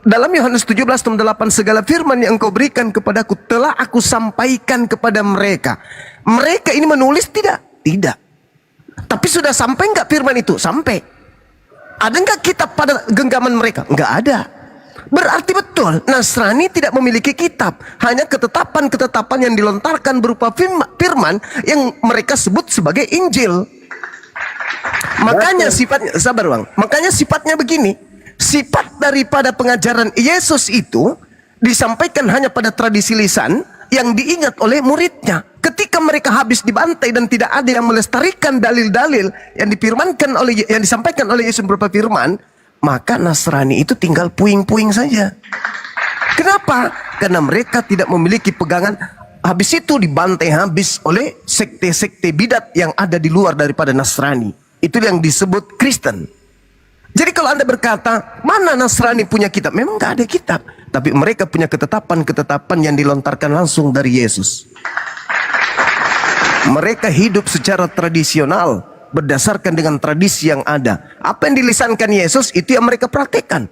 dalam Yohanes 17:8, segala firman yang engkau berikan kepadaku telah aku sampaikan kepada mereka. Mereka ini menulis tidak? Tidak. Tapi sudah sampai enggak firman itu? Sampai. Ada enggak kitab pada genggaman mereka? Enggak ada. Berarti betul, Nasrani tidak memiliki kitab. Hanya ketetapan-ketetapan yang dilontarkan berupa firman yang mereka sebut sebagai Injil. Makanya sifatnya, sabar Bang, makanya sifatnya begini. Sifat daripada pengajaran Yesus itu disampaikan hanya pada tradisi lisan yang diingat oleh muridnya. Ketika mereka habis dibantai dan tidak ada yang melestarikan dalil-dalil yang yang disampaikan oleh Yesus berupa firman, maka Nasrani itu tinggal puing-puing saja. Kenapa? Karena mereka tidak memiliki pegangan. Habis itu dibantai habis oleh sekte-sekte bidat yang ada di luar daripada Nasrani. Itu yang disebut Kristen. Jadi kalau Anda berkata, mana Nasrani punya kitab? Memang nggak ada kitab. Tapi mereka punya ketetapan-ketetapan yang dilontarkan langsung dari Yesus. Mereka hidup secara tradisional, berdasarkan dengan tradisi yang ada. Apa yang dilisankan Yesus, itu yang mereka praktekkan.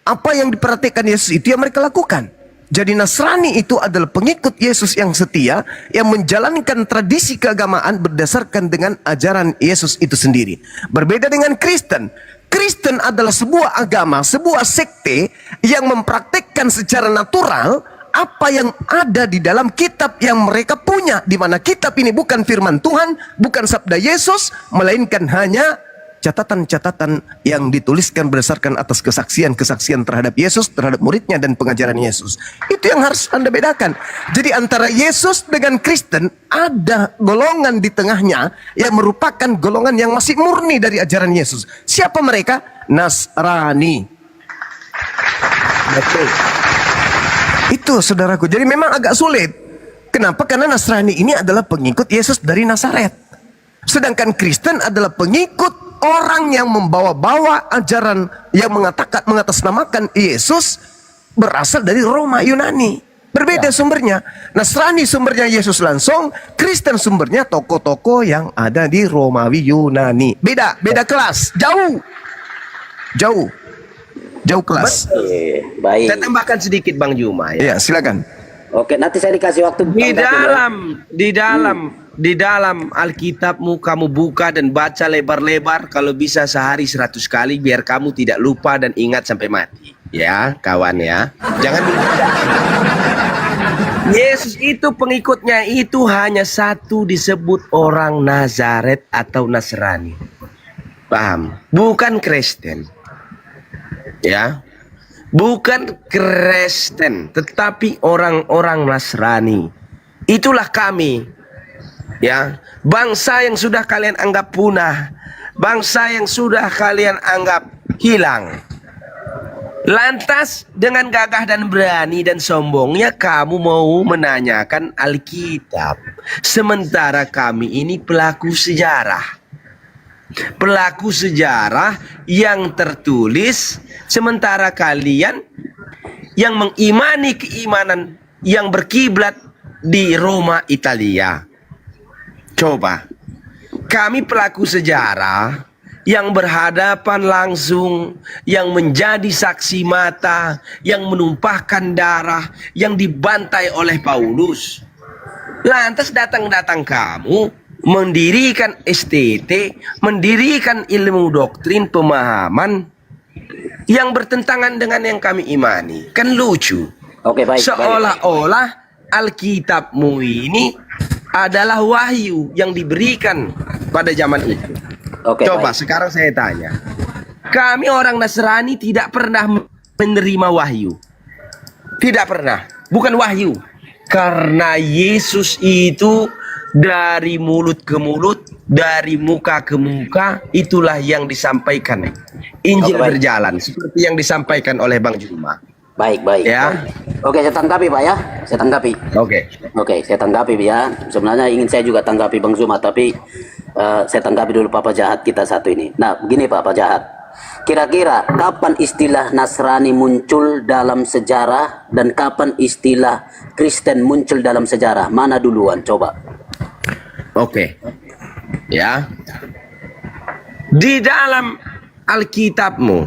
Apa yang diperhatikan Yesus, itu yang mereka lakukan. Jadi Nasrani itu adalah pengikut Yesus yang setia, yang menjalankan tradisi keagamaan berdasarkan dengan ajaran Yesus itu sendiri. Berbeda dengan Kristen. Kristen adalah sebuah agama, sebuah sekte yang mempraktekkan secara natural apa yang ada di dalam kitab yang mereka punya. Di mana kitab ini bukan firman Tuhan, bukan sabda Yesus, melainkan hanya catatan-catatan yang dituliskan berdasarkan atas kesaksian-kesaksian terhadap Yesus, terhadap muridnya dan pengajaran Yesus. Itu yang harus Anda bedakan. Jadi antara Yesus dengan Kristen ada golongan di tengahnya yang merupakan golongan yang masih murni dari ajaran Yesus. Siapa mereka? Nasrani. Betul. Itu saudaraku. Jadi memang agak sulit. Kenapa? Karena Nasrani ini adalah pengikut Yesus dari Nazaret. Sedangkan Kristen adalah pengikut orang yang membawa-bawa ajaran yang mengatasnamakan Yesus berasal dari Roma Yunani. Berbeda sumbernya. Nasrani sumbernya Yesus langsung, Kristen sumbernya tokoh-tokoh yang ada di Romawi Yunani. Beda kelas, jauh kelas. Oke, baik. Saya tambahkan sedikit Bang Juma ya. Ya, silakan. Oke, nanti saya dikasih waktu. Di dalam Alkitabmu kamu buka dan baca lebar-lebar, kalau bisa sehari 100 kali biar kamu tidak lupa dan ingat sampai mati. Ya, kawan ya. Jangan lupa. Yesus itu pengikutnya itu hanya satu, disebut orang Nazaret atau Nasrani. Paham? Bukan Kristen. Ya. Bukan Kristen, tetapi orang-orang Nasrani. Itulah kami. Ya, bangsa yang sudah kalian anggap punah, bangsa yang sudah kalian anggap hilang. Lantas dengan gagah dan berani dan sombongnya kamu mau menanyakan Alkitab. Sementara kami ini pelaku sejarah. Pelaku sejarah yang tertulis, sementara kalian yang mengimani keimanan yang berkiblat di Roma, Italia. Coba, kami pelaku sejarah yang berhadapan langsung, yang menjadi saksi mata, yang menumpahkan darah, yang dibantai oleh Paulus. Lantas datang-datang kamu mendirikan STT, mendirikan ilmu doktrin pemahaman yang bertentangan dengan yang kami imani. Kan lucu. Oke, baik. Seolah-olah Alkitabmu ini adalah wahyu yang diberikan pada zaman itu. Oke, Coba baik. sekarang saya tanya. Kami orang Nasrani tidak pernah menerima wahyu. Tidak pernah. Bukan wahyu. Karena Yesus itu dari mulut ke mulut, dari muka ke muka, itulah yang disampaikan. Injil Oke, baik. berjalan seperti yang disampaikan oleh Bang Juma. Baik, baik. Ya. Oke, saya tanggapi Pak ya. Saya tanggapi. Oke. Oke, saya tanggapi ya. Sebenarnya ingin saya juga tanggapi Bang Zuma, tapi saya tanggapi dulu Papa Jahat kita satu ini. Nah, begini Papa Jahat. Kira-kira kapan istilah Nasrani muncul dalam sejarah dan kapan istilah Kristen muncul dalam sejarah? Mana duluan? Coba. Oke. Ya. Di dalam Alkitabmu,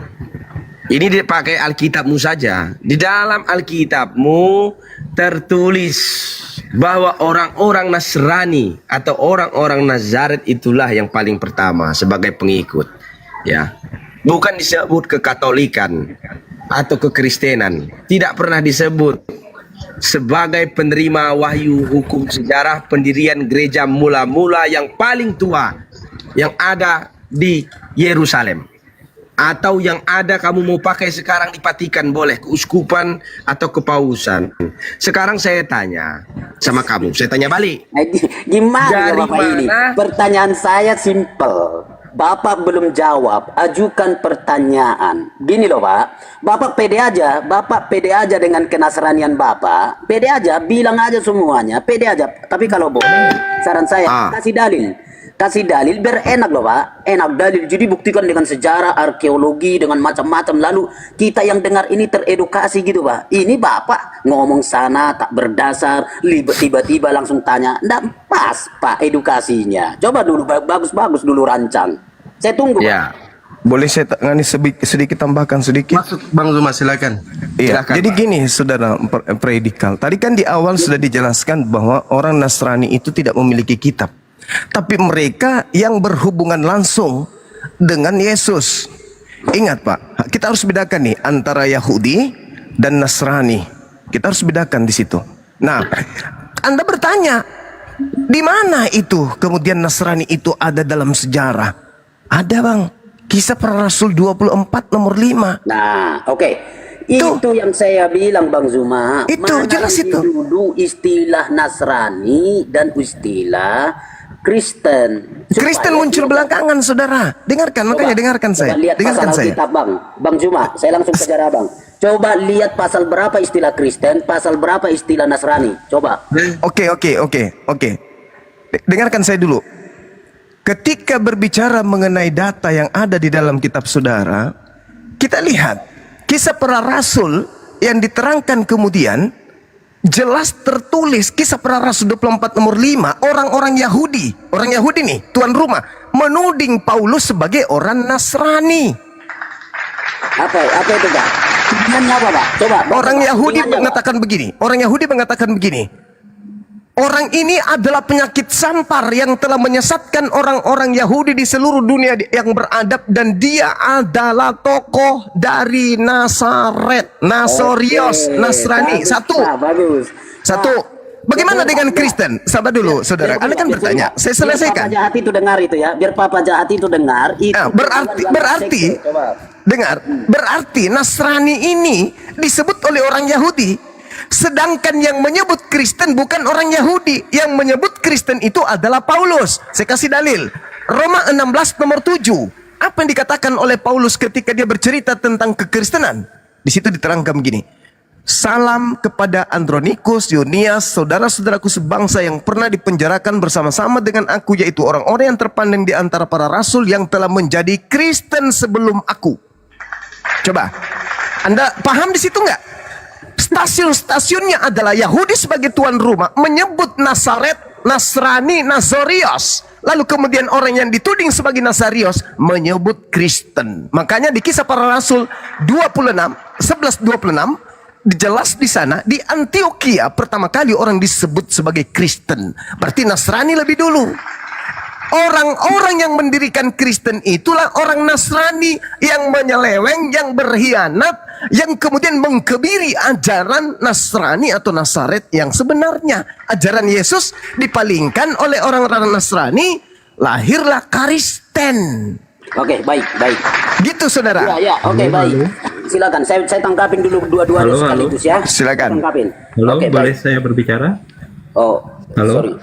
ini dipakai Alkitabmu saja. Di dalam Alkitabmu tertulis bahwa orang-orang Nasrani atau orang-orang Nazaret itulah yang paling pertama sebagai pengikut. Ya. Bukan disebut kekatolikan atau kekristenan. Tidak pernah disebut sebagai penerima wahyu hukum sejarah pendirian gereja mula-mula yang paling tua yang ada di Yerusalem. Atau yang ada kamu mau pakai sekarang di Vatikan boleh, keuskupan atau kepausan. Sekarang saya tanya sama kamu, saya tanya balik. Gimana Dari Bapak ini? mana? Pertanyaan saya simple. Bapak belum jawab, ajukan pertanyaan. Gini loh Pak, Bapak pede aja dengan kenasranian Bapak. Pede aja, bilang aja semuanya, pede aja. Tapi kalau boleh, saran saya, kasih dalil. Kasih dalil biar enak loh Pak. Enak dalil, jadi buktikan dengan sejarah, arkeologi, dengan macam-macam. Lalu kita yang dengar ini teredukasi gitu Pak. Ini Bapak ngomong sana tak berdasar, tiba-tiba langsung tanya. Nggak pas Pak edukasinya. Coba dulu, bagus-bagus dulu rancang. Saya tunggu Pak. Ya. Boleh saya tangani sedikit tambahkan sedikit? Masuk Bang Zuma, silakan. Iya, Silakan, jadi Pak. gini saudara predikal. Tadi kan di awal sudah dijelaskan bahwa orang Nasrani itu tidak memiliki kitab. Tapi mereka yang berhubungan langsung dengan Yesus. Ingat Pak, kita harus bedakan nih antara Yahudi dan Nasrani. Kita harus bedakan di situ. Nah, Anda bertanya, di mana itu kemudian Nasrani itu ada dalam sejarah? Ada Bang, Kisah Para Rasul 24 nomor 5. Nah, oke. Tuh. Itu yang saya bilang Bang Zuma. Itu, Mana jelas lagi itu. dulu istilah Nasrani dan istilah Kristen. Kristen Supaya muncul tidak- belakangan saudara. Dengarkan, makanya dengarkan coba saya. lihat Dengarkan pasal saya. Alkitab Bang Zuma, saya langsung kejar Abang. Coba lihat pasal berapa istilah Kristen, pasal berapa istilah Nasrani. Coba. Oke. Dengarkan saya dulu. Ketika berbicara mengenai data yang ada di dalam kitab saudara, kita lihat Kisah Para Rasul yang diterangkan kemudian jelas tertulis Kisah Para Rasul 24 nomor 5. Orang Yahudi nih, tuan rumah, menuding Paulus sebagai orang Nasrani. Apa itu Pak? Tudingannya apa Pak? Coba. Orang Yahudi Tudingannya, Pak. mengatakan begini. Orang ini adalah penyakit sampar yang telah menyesatkan orang-orang Yahudi di seluruh dunia yang beradab, dan dia adalah tokoh dari Nazaret, Nasorios, Oke, Nasrani. bagus, Satu. Pak, bagus. Satu. Bagaimana dengan Kristen? Sabar dulu, saudara. Anda kan bertanya. Saya Biar Papa selesaikan. Jahat itu dengar itu ya. Biar Papa Jahat itu dengar. Itu Nah, berarti Coba. dengar, berarti Nasrani ini disebut oleh orang Yahudi, sedangkan yang menyebut Kristen bukan orang Yahudi. Yang menyebut Kristen itu adalah Paulus. Saya kasih dalil. Roma 16 nomor 7. Apa yang dikatakan oleh Paulus ketika dia bercerita tentang kekristenan? Di situ diterangkan begini. Salam kepada Andronikus, Yunias, saudara-saudaraku sebangsa yang pernah dipenjarakan bersama-sama dengan aku, yaitu orang-orang yang terpandang di antara para rasul yang telah menjadi Kristen sebelum aku. Coba, Anda paham di situ nggak? Stasiun-stasiunnya adalah Yahudi sebagai tuan rumah menyebut Nazaret, Nasrani, Nazorios. Lalu kemudian orang yang dituding sebagai Nazarios menyebut Kristen. Makanya di Kisah Para Rasul 11:26 jelas di sana, di Antioquia pertama kali orang disebut sebagai Kristen. Berarti Nasrani lebih dulu. Orang-orang yang mendirikan Kristen itulah orang Nasrani yang menyeleweng, yang berkhianat, yang kemudian mengkebiri ajaran Nasrani atau Nazaret yang sebenarnya. Ajaran Yesus dipalingkan oleh orang-orang Nasrani, lahirlah Kristen. Oke, baik. Gitu saudara. Ya, oke, baik. Silakan, saya tangkapin dulu dua-duanya sekaligus ya. Silakan. Tangkapin. Halo, Oke, boleh baik. saya berbicara? Oh, Halo? sorry.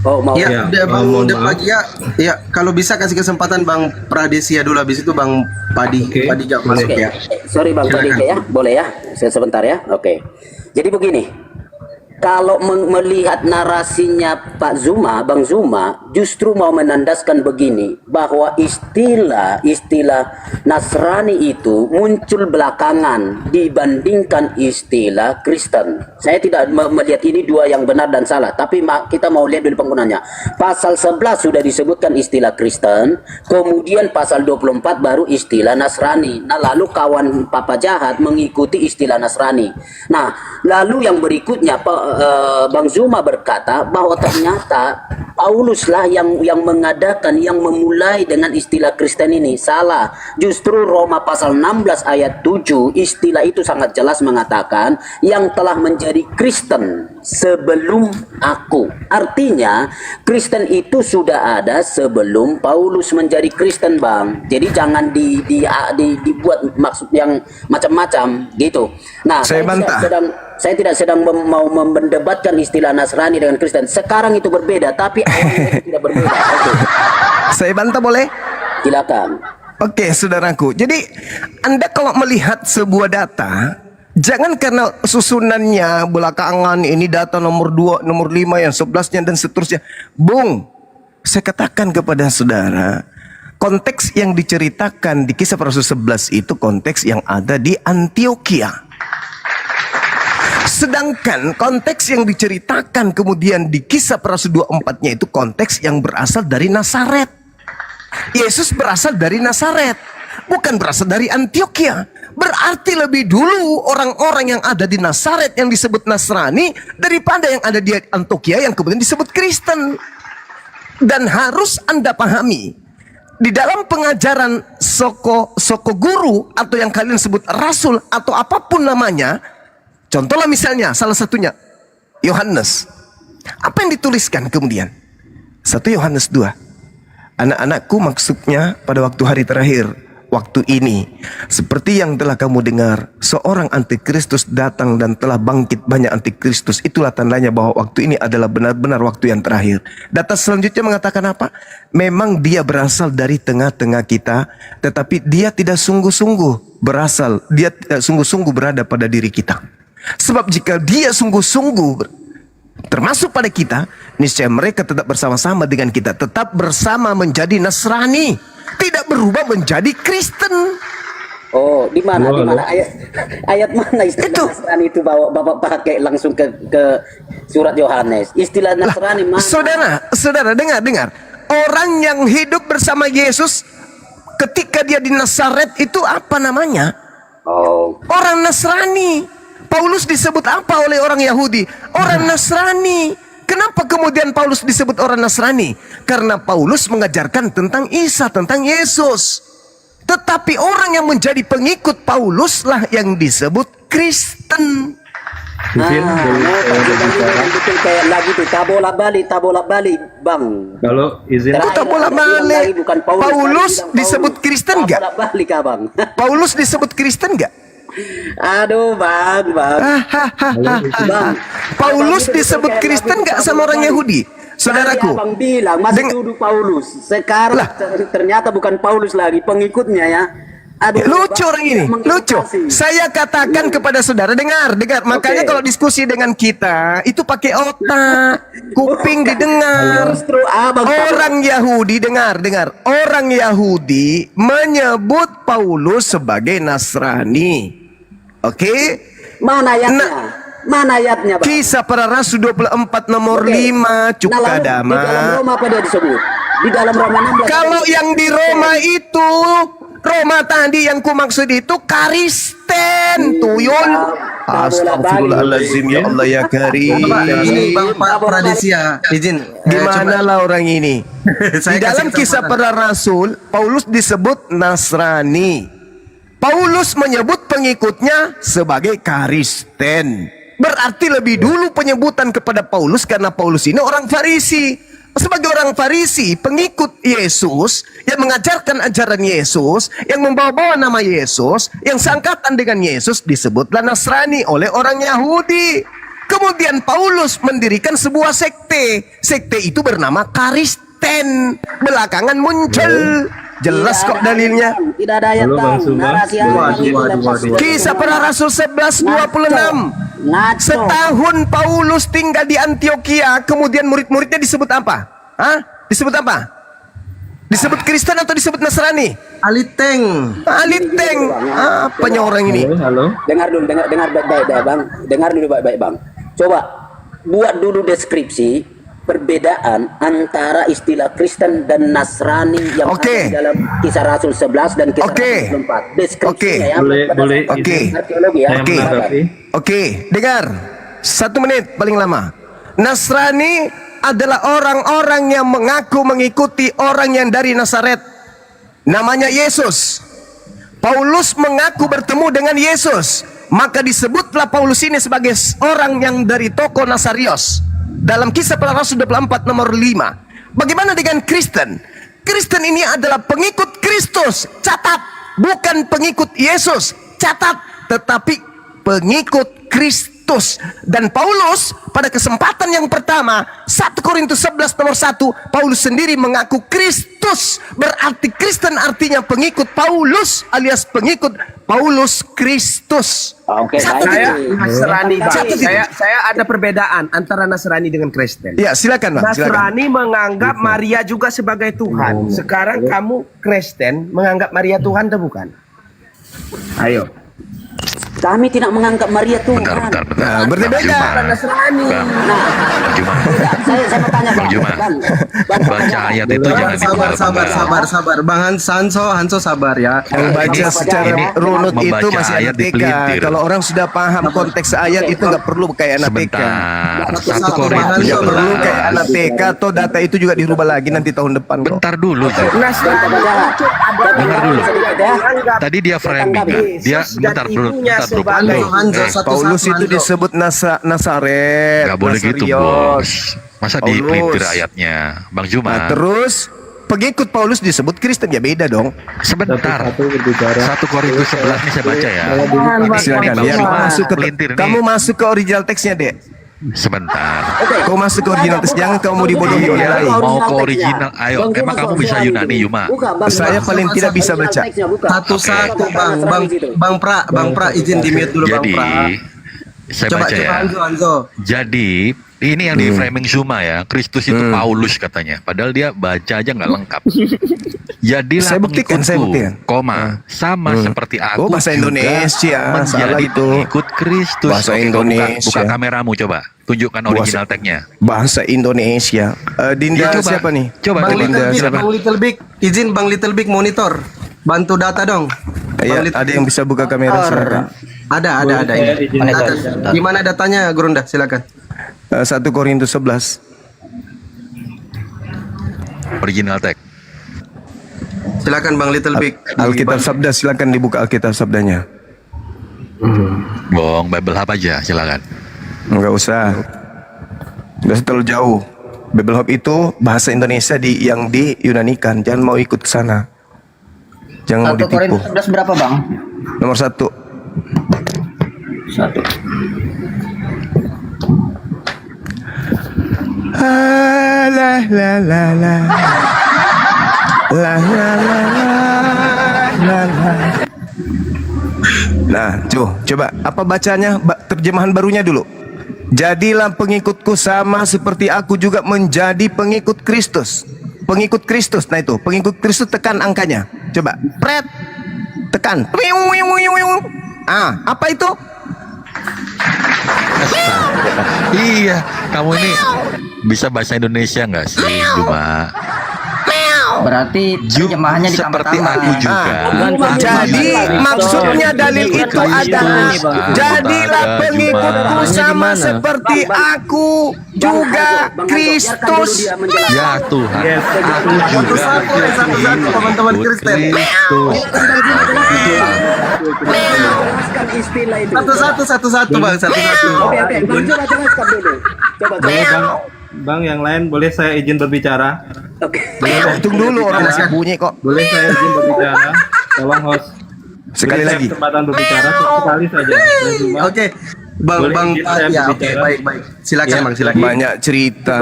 Oh, mau. Ya, Ya, Bang mohon Depagi ya. Ya, kalau bisa kasih kesempatan Bang Pradesia dulu, habis itu Bang Padi. Oke, Padi jawab boleh. masuk ya. Sorry Bang Silakan. Padike ya, boleh ya? Sebentar ya. Oke. Jadi begini. Kalau melihat narasinya Pak Zuma, Bang Zuma, justru mau menandaskan begini, bahwa istilah Nasrani itu muncul belakangan dibandingkan istilah Kristen. Saya tidak melihat ini dua yang benar dan salah, tapi kita mau lihat dulu penggunanya. Pasal 11 sudah disebutkan istilah Kristen, kemudian pasal 24 baru istilah Nasrani. Nah, lalu kawan Papa Jahat mengikuti istilah Nasrani. Nah, lalu yang berikutnya Bang Zuma berkata bahwa ternyata Pauluslah yang mengadakan, yang memulai dengan istilah Kristen ini. Salah. Justru Roma pasal 16 ayat 7 istilah itu sangat jelas mengatakan yang telah menjadi Kristen sebelum aku. Artinya Kristen itu sudah ada sebelum Paulus menjadi Kristen, Bang. Jadi jangan dibuat maksud yang macam-macam gitu. Nah, Saya bantah. saya tidak sedang mau mendebatkan istilah Nasrani dengan Kristen. Sekarang itu berbeda, tapi awalnya itu tidak berbeda. Oke. Saya bantah boleh? Silakan. Oke, saudaraku. Jadi, Anda kalau melihat sebuah data, jangan karena susunannya belakangan ini data nomor 2, nomor 5, yang 11-nya dan seterusnya. Bung, saya katakan kepada saudara, konteks yang diceritakan di Kisah Para Rasul 11 itu konteks yang ada di Antioquia. Sedangkan konteks yang diceritakan kemudian di Kisah Para Rasul 24-nya itu konteks yang berasal dari Nazaret. Yesus berasal dari Nazaret, bukan berasal dari Antioquia. Berarti lebih dulu orang-orang yang ada di Nazaret yang disebut Nasrani daripada yang ada di Antioquia yang kemudian disebut Kristen. Dan harus Anda pahami, di dalam pengajaran soko guru atau yang kalian sebut rasul atau apapun namanya, contohlah misalnya salah satunya Yohanes. Apa yang dituliskan kemudian? 1 Yohanes 2. Anak-anakku, maksudnya pada waktu hari terakhir, waktu ini, seperti yang telah kamu dengar, seorang antikristus datang dan telah bangkit banyak antikristus. Itulah tandanya bahwa waktu ini adalah benar-benar waktu yang terakhir. Data selanjutnya mengatakan apa? Memang dia berasal dari tengah-tengah kita, tetapi dia tidak sungguh-sungguh berasal, dia tidak sungguh-sungguh berada pada diri kita. Sebab jika dia sungguh-sungguh termasuk pada kita, niscaya mereka tetap bersama-sama dengan kita, tetap bersama menjadi Nasrani, tidak berubah menjadi Kristen. Oh, di mana? Halo, Di mana ayat mana istilah Itu. Nasrani itu Bapak pakai langsung ke surat Yohanes. Istilah Nasrani mana? Saudara, dengar. Orang yang hidup bersama Yesus ketika dia di Nazaret itu apa namanya? Oh, Orang Nasrani. Paulus disebut apa oleh orang Yahudi? Orang Nasrani. Kenapa kemudian Paulus disebut orang Nasrani? Karena Paulus mengajarkan tentang Isa, tentang Yesus. Tetapi orang yang menjadi pengikut Paulus lah yang disebut Kristen. Mungkin boleh saya berbicara. betul kayak lagu tuh tabola bali, Bang. Kalau izin, Kok tak bola balik? Paulus disebut Kristen nggak? Tabola bali kah, Bang? Paulus disebut Kristen nggak? Aduh, Bang. Bang. Paulus disebut Kristen nggak sama orang Yahudi? Saudaraku, Tadi Abang bilang masih Deng- tuduh Paulus. Sekarang ternyata bukan Paulus lagi, pengikutnya ya. Aduh, Lucu Bang, orang ini, tidak lucu. mengedukasi. Saya katakan kepada saudara, dengar. Makanya Oke. kalau diskusi dengan kita, itu pakai otak, kuping didengar. Justru abang Orang Yahudi, dengar. Orang Yahudi menyebut Paulus sebagai Nasrani. Oke? mana ayatnya? Nah, Mana ayatnya, Bang? Kisah Para Rasul 24 nomor Oke. 5, Nah, lalu di dalam Cukadama. Roma apa dia disebut? Di dalam Roma 16. Kalau yang di Roma itu, Roma tadi yang kumaksud itu Karisten, tuyul. Astagfirullahaladzim, ya Allah ya Karim. Ini Bang Pak Pradesia, izin. Gimana lah orang ini? Di Saya dalam kasih Kisah kesempatan. Para Rasul, Paulus disebut Nasrani. Paulus menyebut pengikutnya sebagai Karisten. Berarti lebih dulu penyebutan kepada Paulus karena Paulus ini orang Farisi. Sebagai orang Farisi, pengikut Yesus yang mengajarkan ajaran Yesus, yang membawa-bawa nama Yesus, yang seangkatan dengan Yesus disebutlah Nasrani oleh orang Yahudi. Kemudian Paulus mendirikan sebuah sekte. Sekte itu bernama Karisten. Belakangan muncul. Jelas kok dalilnya. Tidak ada ayat, Halo, Bang Bang. Suma. Narasi Waduh, yang waduh, waduh. Kisah Para Rasul 11:26. Ngaco. Setahun Paulus tinggal di Antioquia, kemudian murid-muridnya disebut apa? Hah? Disebut apa? Disebut Kristen atau disebut Nasrani? Aliteng. Aliteng. Apanya orang ini? Halo. Dengar dulu, dengar baik-baik, Bang. Dengar dulu baik-baik, Bang. Coba buat dulu deskripsi perbedaan antara istilah Kristen dan Nasrani yang Oke. ada di dalam Kisah Rasul 11 dan Kisah Oke. Rasul 4. Deskripsinya Oke. ya. Boleh Oke. izin Arkeologi ya. saya Oke. menanggapi. Oke, dengar. 1 menit paling lama. Nasrani adalah orang-orang yang mengaku mengikuti orang yang dari Nazaret. Namanya Yesus. Paulus mengaku bertemu dengan Yesus. Maka disebutlah Paulus ini sebagai orang yang dari toko Nasarios. Dalam Kisah Para Rasul 24 nomor 5. Bagaimana dengan Kristen? Kristen ini adalah pengikut Kristus. Catat, bukan pengikut Yesus. Catat, tetapi pengikut Kristus. Dan Paulus pada kesempatan yang pertama 1 Korintus 11 nomor 1, Paulus sendiri mengaku Kristus. Berarti Kristen artinya pengikut Paulus alias pengikut Paulus Kristus. Oke, Satu baik. Saya titik. Nasrani, Bang. Satu titik. Saya ada perbedaan antara Nasrani dengan Kristen. Ya, silakan Bang, silakan. Nasrani menganggap Maria juga sebagai Tuhan. Sekarang kamu Kristen menganggap Maria Tuhan atau bukan? Ayo. Kami tidak menganggap Maria Tuhan. Nah, berbeda. Nasrani. Saya mau tanya, Bang. Juma. Bang, Baca ayat itu jangan Sabar. Bang Hanso sabar ya. Yang baca Ini- secara ini runut itu membaca masih ayat anak TK. dipelintir. Kalau orang sudah paham konteks ayat itu nggak perlu kayak anak TK. Sebentar, Satu, 1 Korintus Nggak perlu kayak 11. anak TK atau data itu juga dirubah lagi nanti tahun depan kok. Bentar dulu, Ju. Nasrani itu adalah Dengar dulu. menganggap Tadi dia framing kan? Dia Yesus dan bentar dulu, ibunya bentar dulu. sebagai Hanzo, Eh, satu-satu, Paulus itu Hanzo. disebut Nasaret. Nggak boleh gitu, Nasarios. Bos. Masa Paulus. dipelintir ayatnya, Bang Nah, Juma? terus pengikut Paulus disebut Kristen, ya beda dong. Sebentar. Satu berbicara. 1 Korintus 11 ini saya baca ya. Silakan Bang ya. Juma Masuk ke pelintir nih. kamu masuk ke original teksnya, Dek. Sebentar. Kau masuk ke original teks, jangan kamu dibodohi oleh lain. Mau ke original, ayo. Emang kamu bisa Yunani, Yuma? Saya paling tidak bisa baca. Satu-satu Bang Pra izin di mute dulu Bang Jadi, Pra. saya Coba baca ya. Hanzo. Jadi ini yang di framing Zuma ya, Kristus itu Paulus katanya. Padahal dia baca aja nggak lengkap. Jadilah Saya buktikan, saya buktikan. koma, sama seperti aku Oh, bahasa juga Indonesia, salah menjadi itu. pengikut Kristus. Bahasa Oke, kau Indonesia. buka kameramu coba, tunjukkan original tagnya. Bahasa Indonesia. Dinda Ya, coba. siapa nih? Coba, Bang coba. Dinda Little Big, siapa? Bang Little Big, izin Bang Little Big monitor. Bantu data dong. Ya, ada yang bisa buka kamera silakan. Ada Saya ini. izin Data. Gimana datanya Gurunda? Silakan. 1 Korintus 11. Original tag. Silakan Bang Little Big. Alkitab Sabda, silakan dibuka Alkitab Sabdanya. Bong, Bible Hub aja, silakan. Enggak usah. Enggak terlalu jauh. Bible Hub itu bahasa Indonesia yang diyunanikan. Jangan mau ikut ke sana. Jangan mau 1 ditipu. Korintus 11 berapa Bang? Nomor 1. 1. La la la la. La la la la la la. Nah, coba apa bacanya? Terjemahan barunya dulu. Jadilah pengikutku sama seperti aku juga menjadi pengikut Kristus. Pengikut Kristus. Nah itu, pengikut Kristus, tekan angkanya. Coba, pret. Tekan. Apa itu? Iya, kamu ini bisa bahasa Indonesia nggak sih, Juma? Berarti terjemahannya Seperti ditambah-tambah. aku juga. Jadi maksudnya dalil itu adalah jadilah pengikutku sama seperti aku juga Kristus. Ya Tuhan, Yes, aku juga Satu-satu teman-teman Kristen. Kristus. Satu-satu Bang, satu-satu. Boleh bang, yang lain boleh saya izin berbicara? Tunggu dulu, orang masih bunyi kok. Boleh saya izin berbicara? Tolong host. Sekali Beri saya lagi. kesempatan berbicara sekali saja. Dan Juma, Oke. Bang, Boleh Bang, izin saya ya, oke, berbicara? baik. Silakan Ya. Bang, silakan. Banyak cerita.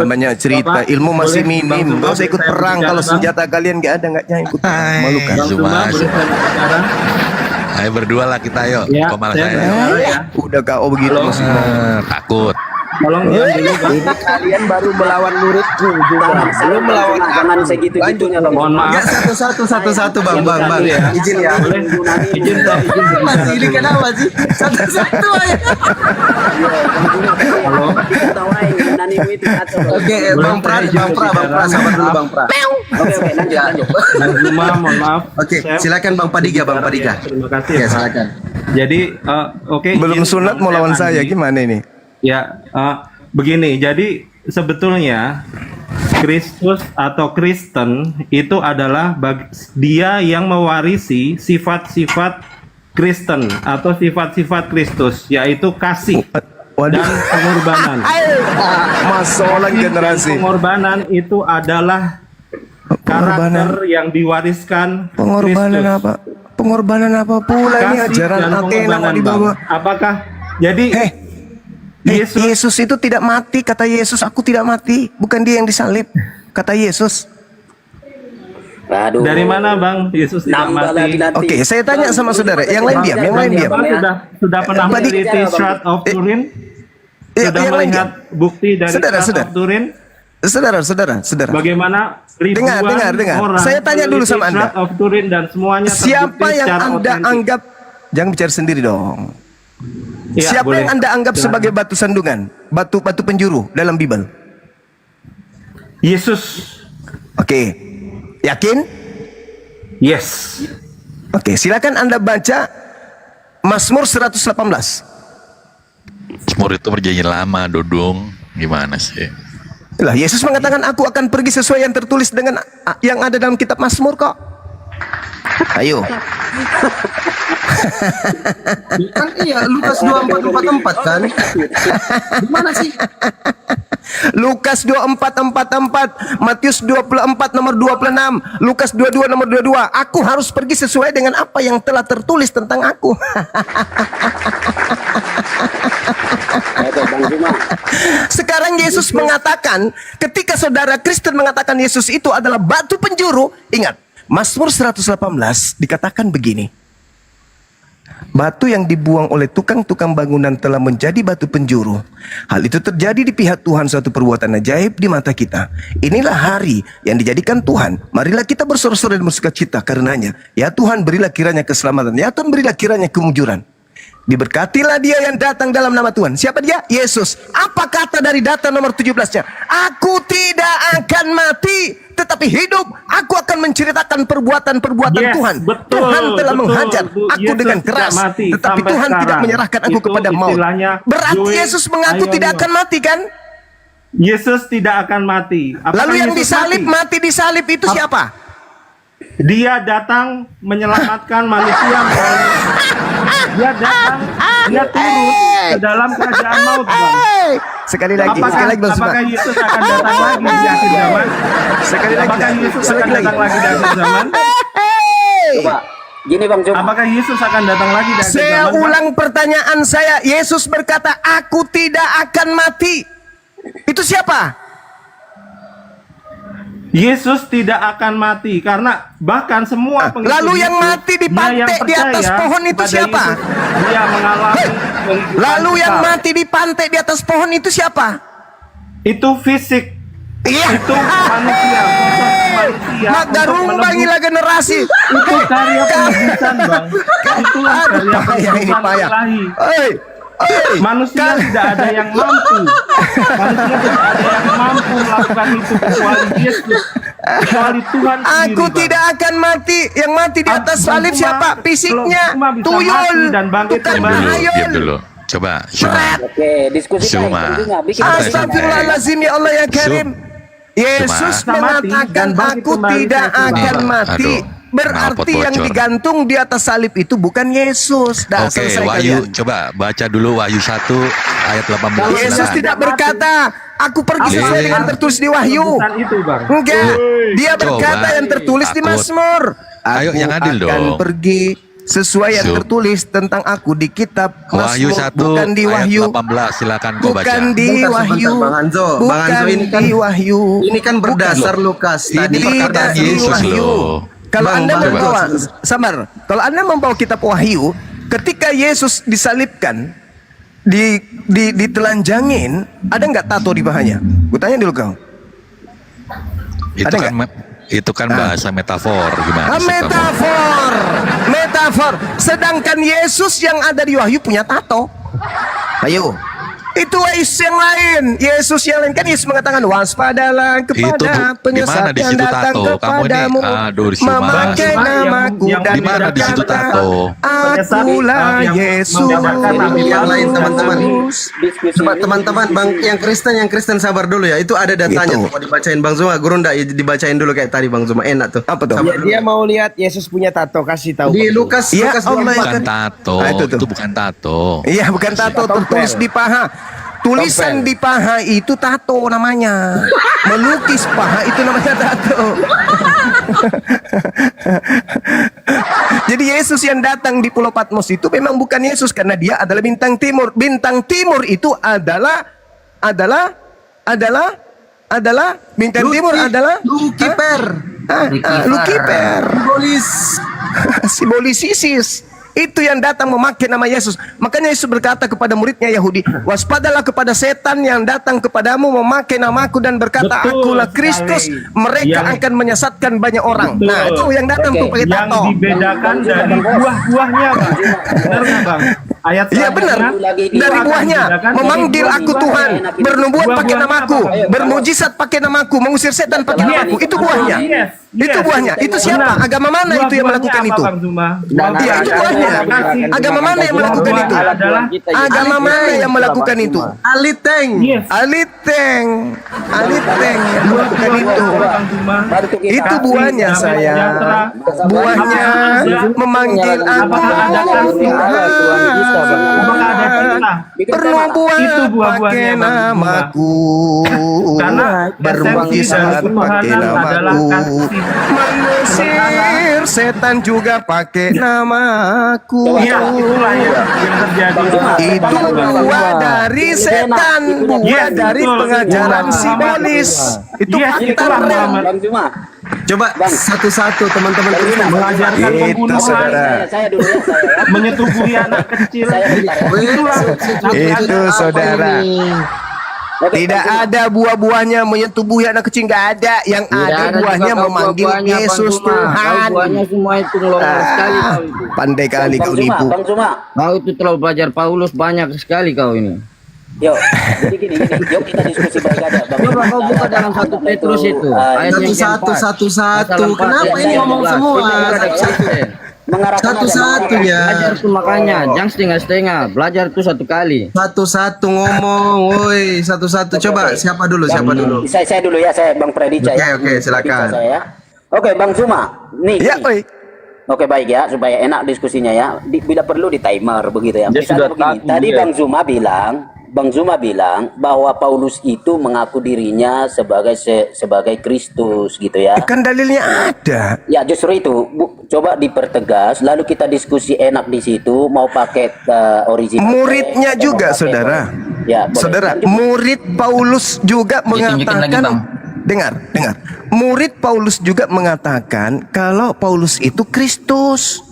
Bapak, Ilmu masih boleh Bang minim. Zuma Gak usah ikut saya perang. berbicara, Kalau Bang? senjata kalian gak ada, nggaknya ikut perang. Hai. Memalukan. Bang Zuma, Zuma, boleh saya berbicara? Ayo berdua lah kita yuk. Ya, Kok malah saya saya? berbicara ya. Udah KO begitu Halo. masih. Takut. Tolong diam dulu bang. Kalian baru melawan muridku juga. Belum melawan Jangan segitu-gitunya loh. Mohon maaf. Ya, satu-satu Bang, Bang. Ya. Izin ya. Boleh izin berbicara. Masih ini kenapa sih? Satu-satu aja. Halo. Oke, Bang Pra, sabar dulu Bang Pra. Oke, lanjut. Dan Zuma, mohon maaf. Oke, Saya- silakan Bang Padiga, Bang Padiga. Terima kasih Ya, Pak. silakan. Jadi oke. Belum izin sunat mau lawan saya, mandi. gimana ini? Ya, begini. Jadi sebetulnya Kristus atau Kristen itu adalah dia yang mewarisi sifat-sifat Kristen atau sifat-sifat Kristus, yaitu kasih Waduh. dan pengorbanan. Masalah generasi. Pengorbanan itu adalah karakter yang diwariskan Pengorbanan Kristus. apa? Pengorbanan apa pula ini Kasih ajaran dan Athena mau pengorbanan, dibawa? Bang. Apakah jadi Yesus Yesus itu tidak mati, kata Yesus, aku tidak mati, bukan dia yang disalib, kata Yesus. Aduh. dari mana Bang Yesus tidak Nambah mati? lagi nanti. Oke, saya tanya sama saudara, yang lain diam, yang lain diam. Bang sudah pernah Tadi- meneliti Shroud of Turin? Sudah yang lain melihat diam. bukti dari Saudara, Shroud saudara. of Turin? Saudara. Bagaimana ribuan Dengar. orang Saya tanya dulu sama meneliti Anda. Shroud of Turin dan semuanya Siapa terbukti yang secara Anda otentik. anggap, jangan bicara sendiri dong. Ya, Siapa boleh. yang Anda anggap Silakan. sebagai batu sandungan, batu penjuru dalam Bible? Yesus? Oke, yakin? Yes. Oke, silakan Anda baca Mazmur 118. Semur itu perjanjian lama, Dodong. Gimana sih? Lah, Yesus mengatakan aku akan pergi sesuai yang tertulis dengan yang ada dalam kitab Mazmur kok. Ayo. Kan iya, Lukas 24:44 kan? Gimana sih? Lukas 24:44, Matius 24 nomor 26, Lukas 22 nomor 22. Aku harus pergi sesuai dengan apa yang telah tertulis tentang aku. Oke, Bang Zuma. Sekarang Yesus mengatakan, ketika saudara Kristen mengatakan Yesus itu adalah batu penjuru, ingat, Mazmur 118 dikatakan begini. Batu yang dibuang oleh tukang-tukang bangunan telah menjadi batu penjuru. Hal itu terjadi di pihak Tuhan, suatu perbuatan ajaib di mata kita. Inilah hari yang dijadikan Tuhan. Marilah kita bersorak-sorai dan bersukacita karenanya. Ya Tuhan, berilah kiranya keselamatan. Ya Tuhan, berilah kiranya kemujuran. Diberkatilah dia yang datang dalam nama Tuhan. Siapa dia? Yesus. Apa kata dari data nomor 17-nya? Aku tidak akan mati, tetapi hidup. Aku akan menceritakan perbuatan-perbuatan Yes, Tuhan. betul, Tuhan telah betul. menghajar aku Yesus dengan tidak keras, mati tetapi sampai Tuhan tidak sekarang. menyerahkan aku Itu kepada maut. istilahnya Berarti Zoe Yesus mengaku tidak Aionios. akan mati kan? Yesus tidak akan mati. Apakah Lalu yang Yesus disalib, mati di salib itu siapa? Dia datang menyelamatkan manusia. Dia datang, dia turun ke dalam kerajaan maut, Bang. Sekali lagi, Apakah, sekali lagi Bang Suma. apakah Yesus akan datang lagi di akhir zaman? Sekali lagi, Apakah Yesus sekali akan lagi. datang lagi di akhir zaman? Coba. Gini Bang Zuma. Apakah Yesus akan datang lagi di akhir Saya zaman? Bang? ulang pertanyaan saya. Yesus berkata, aku tidak akan mati. Itu siapa? Yesus tidak akan mati karena bahkan semua pengikut lalu yang Yesus, mati di dia pantai yang di atas percaya pohon itu pada siapa? Yesus, dia mengalami penghidupan Lalu yang kekal. mati di pantai di atas pohon itu siapa? Itu fisik, Iya. itu manusia, sosok manusia Mak untuk darung menebus. bangilah generasi. Itu karya penebusan, Bang. Itulah karya Payah ini penebusan payah. ilahi. Oi, oi. Manusia tidak ada yang mampu. Manusia tidak ada yang mampu melakukan itu kecuali Yesus, kecuali Tuhan sendiri. Aku Bang. tidak akan mati. Yang mati di atas Bang salib Zuma, siapa? Fisiknya Zuma bisa tuyul, mati dan bangkit bukan kembali. Diam hayul. dulu. Coba, Syuma. Oke, diskusi baik. Zuma. Bang Zuma, bikin Santai, Astagfirullahaladzim ya Allah ya Karim. Yesus Cuma. mengatakan Dan bangkit aku kembali tidak saya akan Nih, mati. aduh, Berarti knalpot yang bocor. digantung di atas salib itu bukan Yesus. Dah, Oke, selesai Wahyu, kalian. coba baca dulu Wahyu 1 ayat 18. Yesus silakan. tidak berkata, aku pergi Oke. sesuai dengan tertulis di Wahyu. Bukan itu, Bang. Enggak, dia Coba. berkata yang tertulis di Takut. Mazmur. Ayo, Aku yang adil akan dong. pergi sesuai yang Sub. tertulis tentang aku di kitab Wahyu Mazmur, 1 bukan di ayat Wahyu. 18, silakan kau baca. Bukan di Bentar, Wahyu. sebentar, Bang Anzo. Bang Bukan Anzo, ini kan- di Wahyu. Ini kan berdasar Lukas tadi. Tidak perkataan di Yesus Wahyu. loh. Kalau Bang, Anda Bang, membawa, Bang. sabar. Kalau Anda membawa kitab Wahyu, ketika Yesus disalibkan, ditelanjangin, ada nggak tato di pahanya? Gue tanya dulu kau. Itu Ada kan itu kan bahasa metafor gimana? sih, Metafor, metafor. Sedangkan Yesus yang ada di Wahyu punya tato. Ayo. Itu Yesus yang lain. Yesus yang lain kan Yesus mengatakan waspadalah kepada penyesat di mana di yang situ datang tato? Kamu ini, kepadamu, aduh, di Suma. memakai Bang, namaku yang- dan di mana di situ berkata, tato? akulah Yang Yesus. membedakan Nabi Yang lain, Paulus teman-teman. diskusi Coba ini. teman-teman, Bang, yang Kristen sabar dulu ya. Itu ada datanya Gitu. tuh. Mau dibacain Bang Zuma, guru ndak dibacain dulu kayak tadi Bang Zuma. Enak tuh. Apa tuh? Sabar dulu. Dia mau lihat Yesus punya tato, kasih tahu. Di Lukas Ya Lukas Allah, 24. Bukan tato, Ah, itu tuh. itu bukan tato. Iya, bukan tato, tertulis di paha. Tulisan di paha itu tato namanya. Melukis paha itu namanya tato. Jadi Yesus yang datang di Pulau Patmos itu memang bukan Yesus karena dia adalah bintang timur. Bintang timur itu adalah bintang timur adalah Lucifer. Lucifer. Simbolis. Simbolis ISIS. Itu yang datang memakai nama Yesus. Makanya Yesus berkata kepada muridnya Yahudi, waspadalah kepada setan yang datang kepadamu memakai namaku dan berkata, Betul akulah sekali. Kristus. Mereka Yang- akan menyesatkan banyak orang. Betul. Nah, itu yang datang Oke. tuh pakai Yang tato. dibedakan dari buah-buahnya, Bang. Benar nggak, Bang? Ayat Iya benar. selanjutnya, Dari akan buahnya dibedakan memanggil dari aku buah-buahnya. Tuhan, bernubuat pakai Buah-buahnya namaku, apa, Bang? bermujizat pakai namaku, mengusir setan pakai Yes. namaku. Itu buahnya. Yes. Itu buahnya. Itu siapa? Benar. Agama mana itu yang Buah-buahnya melakukan apa, itu? Bang Zuma? Iya, itu buahnya. Agama mana yang melakukan itu? Agama mana yang melakukan itu? Aliteng. Yes. Aliteng yang melakukan itu. Itu buahnya saya. Buahnya memanggil aku Apakah ada perintah? bernubuat Itu buah-buahnya, pakai Bang. namaku, Karena bermujizat esensi dari pakai ketuhanan adalah namaku, kasih. mengusir setan juga pakai namaku. Iya, itulah yang terjadi. Itu buah dari setan, buah Yes, dari betul. pengajaran Wah. simbolis. Itu Yes, fakta itulah real. Muhammad. Bang Zuma, Coba satu-satu teman-teman Kristen. Mengajarkan Itu, pembunuhan, saudara. saya dulu ya, saya ya. menyetubuhi anak kecil. Saya bentar ya. Itulah. Itu saudara. Oke, Tidak Bang Zuma. ada buah-buahnya menyetubuhi anak kecil, nggak ada. Yang ada buahnya memanggil Yesus Tuhan. Buahnya semua itu melongo sekali kau itu. Pandai kali Bang kau Zuma, nipu. Bang Zuma. Kau itu terlalu belajar Paulus banyak sekali kau ini. Yuk, jadi gini, yuk kita diskusi baik aja. Bang. Coba kau buka dalam 1 Petrus itu. Ayat yang Satu-satu, keempat. satu-satu. Pasal 4, Kenapa ayat ini yang ngomong 11. semua? Ini ada Kristen. Mengarahkan Satu-satu aja, ya. Belajar tuh makanya, jangan setengah-setengah. Belajar tuh 1 kali. Satu-satu ngomong, woi, satu-satu. Coba siapa dulu? Siapa dulu? Saya dulu ya, saya Bang Predica ya. Oke, silakan. Saya ya. Oke, Bang Zuma. Nih. Ya, nih. oi. Oke, baik ya, supaya enak diskusinya ya. Bila perlu di timer begitu ya. Misalnya begini, tadi Bang Zuma bilang bahwa Paulus itu mengaku dirinya sebagai Kristus gitu ya. Kan dalilnya ada. Ya justru itu, coba dipertegas, lalu kita diskusi enak di situ, mau pakai original. Muridnya atau juga, mau pakai- saudara. Ya, boleh. Saudara, Lanjut. murid Paulus juga Ditunjukin lagi, mengatakan Bang. dengar. Murid Paulus juga mengatakan kalau Paulus itu Kristus.